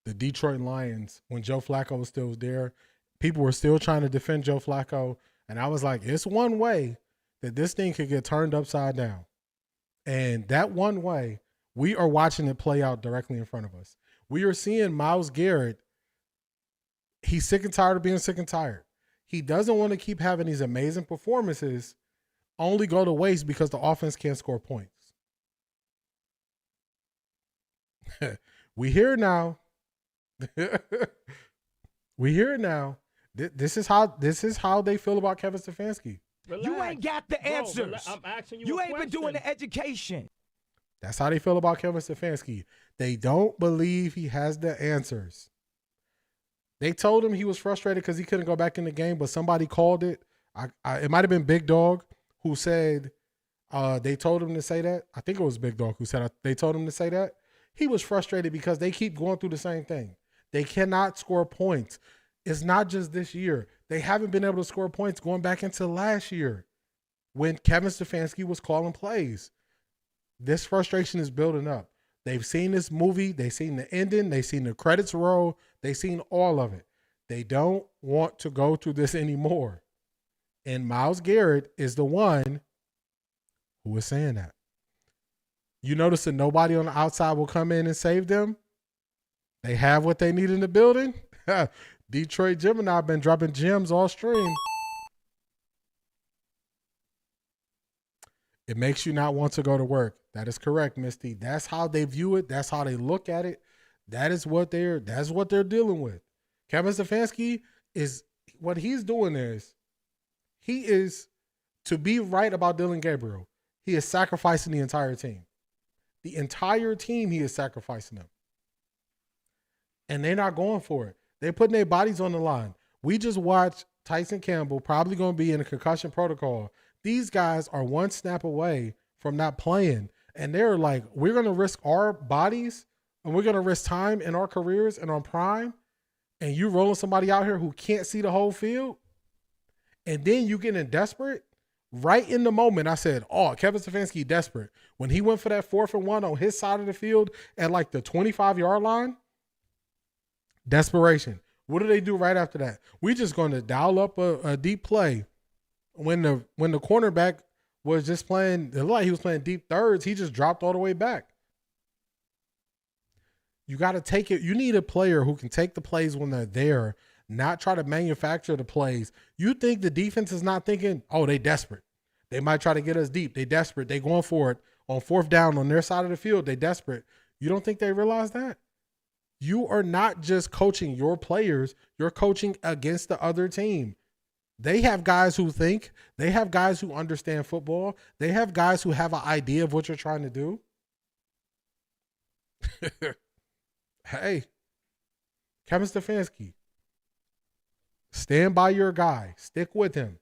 the Detroit Lions when Joe Flacco was still there. People were still trying to defend Joe Flacco. And I was like, it's one way that this thing could get turned upside down. And that one way, we are watching it play out directly in front of us. We are seeing Myles Garrett. He's sick and tired of being sick and tired. He doesn't want to keep having these amazing performances only go to waste because the offense can't score points. We hear now. We hear it now. This is how they feel about Kevin Stefanski. Relax. You ain't got the answers. I'm asking you. You ain't been doing the education. That's how they feel about Kevin Stefanski. They don't believe he has the answers. They told him he was frustrated because he couldn't go back in the game, but somebody called it. It might have been Big Dog who said they told him to say that. I think it was Big Dog who said they told him to say that. He was frustrated because they keep going through the same thing. They cannot score points. It's not just this year. They haven't been able to score points going back into last year when Kevin Stefanski was calling plays. This frustration is building up. They've seen this movie. They've seen the ending. They've seen the credits roll. They've seen all of it. They don't want to go through this anymore. And Myles Garrett is the one who is saying that. You notice that nobody on the outside will come in and save them? They have what they need in the building? Detroit Gemini have been dropping gems all stream. It makes you not want to go to work. That is correct, Misty. That's how they view it. That's how they look at it. That's what they're dealing with. Kevin Stefanski is what he's doing is He is, to be right about Dylan Gabriel, he is sacrificing the entire team. The entire team, he is sacrificing them. And they're not going for it. They're putting their bodies on the line. We just watched Tyson Campbell, probably going to be in a concussion protocol. These guys are one snap away from not playing. And they're like, we're going to risk our bodies and we're going to risk time in our careers and on prime. And you rolling somebody out here who can't see the whole field. And then you getting desperate. Right in the moment, I said, oh, Kevin Stefanski desperate. When he went for that 4th and 1 on his side of the field at like the 25-yard line, desperation. What do they do right after that? We're just going to dial up a deep play. When the cornerback was just playing, it looked like he was playing deep thirds, he just dropped all the way back. You got to take it. You need a player who can take the plays when they're there, not try to manufacture the plays. You think the defense is not thinking, oh, they desperate. They might try to get us deep. They desperate. They going for it on 4th down on their side of the field. They desperate. You don't think they realize that? You are not just coaching your players. You're coaching against the other team. They have guys who think. They have guys who understand football. They have guys who have an idea of what you're trying to do. Hey, Kevin Stefanski, stand by your guy. Stick with him.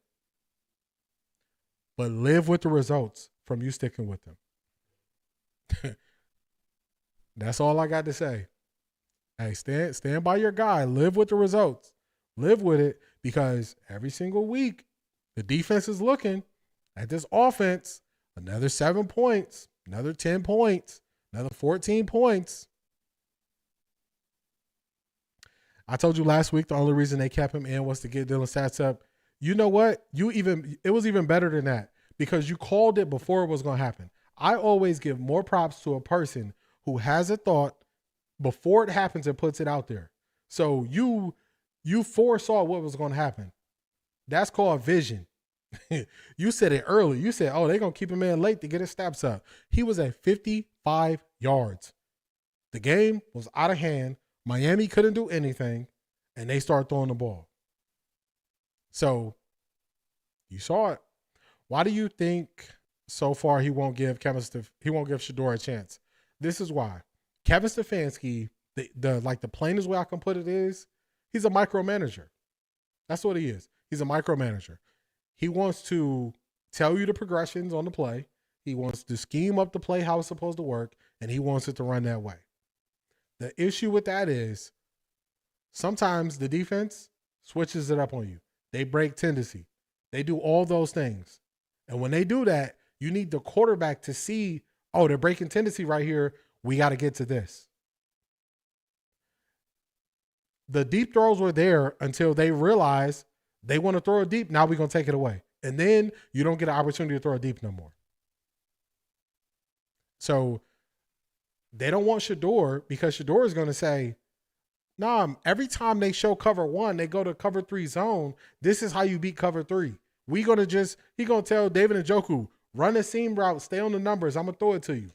But live with the results from you sticking with him. That's all I got to say. Hey, stand by your guy. Live with the results. Live with it, because every single week the defense is looking at this offense. Another 7 points, another 10 points, another 14 points. I told you last week the only reason they kept him in was to get Dylan Stats up. You know what? It was even better than that, because you called it before it was going to happen. I always give more props to a person who has a thought before it happens and puts it out there. So you foresaw what was going to happen. That's called vision. You said it early. You said, oh, they're going to keep him in late to get his stats up. He was at 55 yards. The game was out of hand. Miami couldn't do anything, and they started throwing the ball. So you saw it. Why do you think so far he won't give Shedeur a chance? This is why. Kevin Stefanski, the plainest way I can put it is, he's a micromanager. That's what he is. He's a micromanager. He wants to tell you the progressions on the play. He wants to scheme up the play how it's supposed to work, and he wants it to run that way. The issue with that is sometimes the defense switches it up on you. They break tendency. They do all those things. And when they do that, you need the quarterback to see, oh, they're breaking tendency right here. We got to get to this. The deep throws were there until they realize they want to throw it deep. Now we're going to take it away. And then you don't get an opportunity to throw it deep no more. So they don't want Shedeur, because Shedeur is going to say, nah, every time they show cover 1, they go to cover 3 zone. This is how you beat cover 3. He going to tell David Njoku, run a seam route, stay on the numbers. I'm going to throw it to you.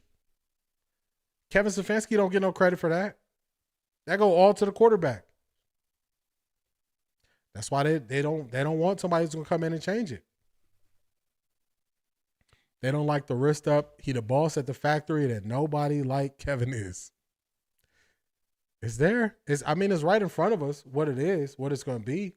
Kevin Stefanski don't get no credit for that. That go all to the quarterback. That's why they don't want somebody who's going to come in and change it. They don't like the wrist up. He the boss at the factory that nobody like Kevin is. It's there. It's right in front of us what it is, what it's going to be.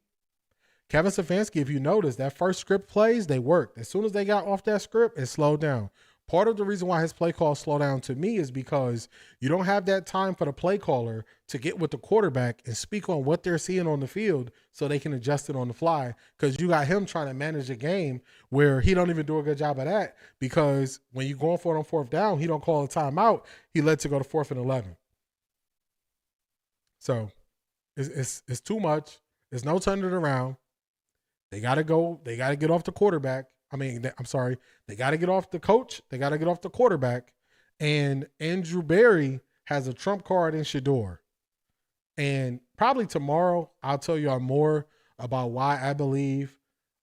Kevin Stefanski, if you notice, that first script plays, they worked. As soon as they got off that script, it slowed down. Part of the reason why his play calls slow down to me is because you don't have that time for the play caller to get with the quarterback and speak on what they're seeing on the field so they can adjust it on the fly, because you got him trying to manage a game where he don't even do a good job of that, because when you're going for it on 4th down, he don't call a timeout. He lets it go to 4th and 11. So it's too much. There's no turning it around. They got to go. They got to get off the quarterback. They got to get off the coach. They got to get off the quarterback. And Andrew Berry has a trump card in Shedeur. And probably tomorrow, I'll tell y'all more about why I believe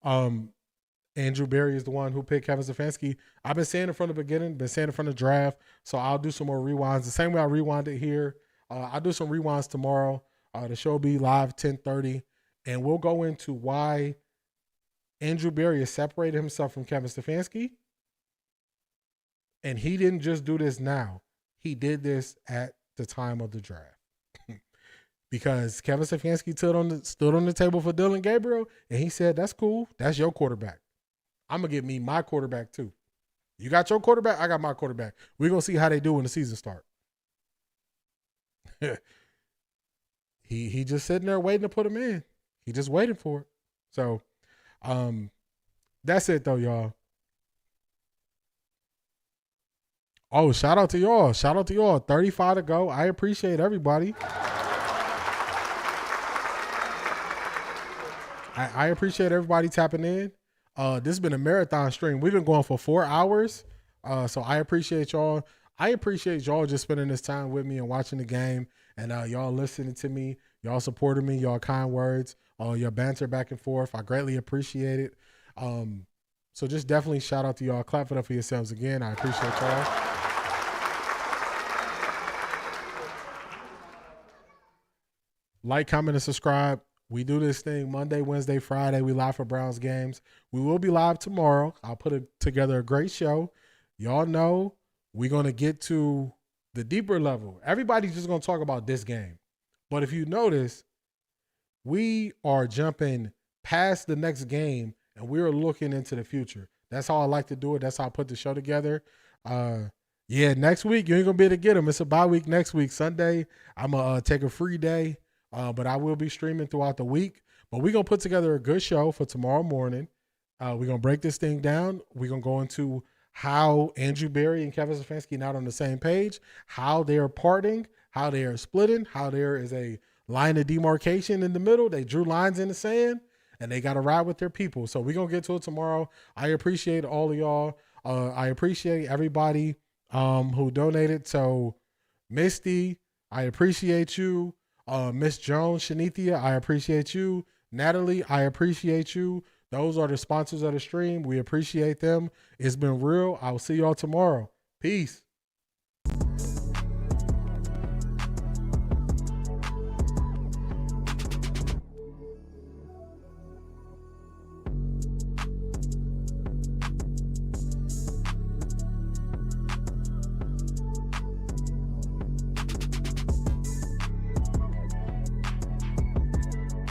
Andrew Berry is the one who picked Kevin Stefanski. I've been saying it from the beginning, been saying it from the draft. So I'll do some more rewinds. The same way I rewind it here. I'll do some rewinds tomorrow. The show will be live 10:30. And we'll go into why Andrew Berry has separated himself from Kevin Stefanski. And he didn't just do this now. He did this at the time of the draft. Because Kevin Stefanski stood on the table for Dylan Gabriel, and he said, that's cool. That's your quarterback. I'm going to get me my quarterback too. You got your quarterback, I got my quarterback. We're going to see how they do when the season starts. He just sitting there waiting to put him in. He just waiting for it. So that's it though, y'all. Oh, shout out to y'all. Shout out to y'all. 35 to go. I appreciate everybody. I appreciate everybody tapping in. This has been a marathon stream. We've been going for 4 hours. So I appreciate y'all. I appreciate y'all just spending this time with me and watching the game and y'all listening to me. Y'all supporting me. Y'all kind words. Your banter back and forth. I greatly appreciate it. So just definitely shout out to y'all. Clap it up for yourselves again. I appreciate y'all. Like, comment, and subscribe. We do this thing Monday, Wednesday, Friday. We live for Browns games. We will be live tomorrow. I'll put together a great show. Y'all know we're going to get to the deeper level. Everybody's just going to talk about this game. But if you notice, we are jumping past the next game and we're looking into the future. That's how I like to do it. That's how I put the show together. Yeah, next week, you ain't going to be able to get them. It's a bye week next week. Sunday, I'm going to take a free day. But I will be streaming throughout the week. But we're going to put together a good show for tomorrow morning. We're going to break this thing down. We're going to go into how Andrew Berry and Kevin Stefanski not on the same page, how they are parting, how they are splitting, how there is a line of demarcation in the middle. They drew lines in the sand, and they got to ride with their people. So we're going to get to it tomorrow. I appreciate all of y'all. I appreciate everybody who donated. So Misty, I appreciate you. Miss Jones, Shanithia, I appreciate you. Natalie, I appreciate you. Those are the sponsors of the stream. We appreciate them. It's been real. I'll see y'all tomorrow. Peace.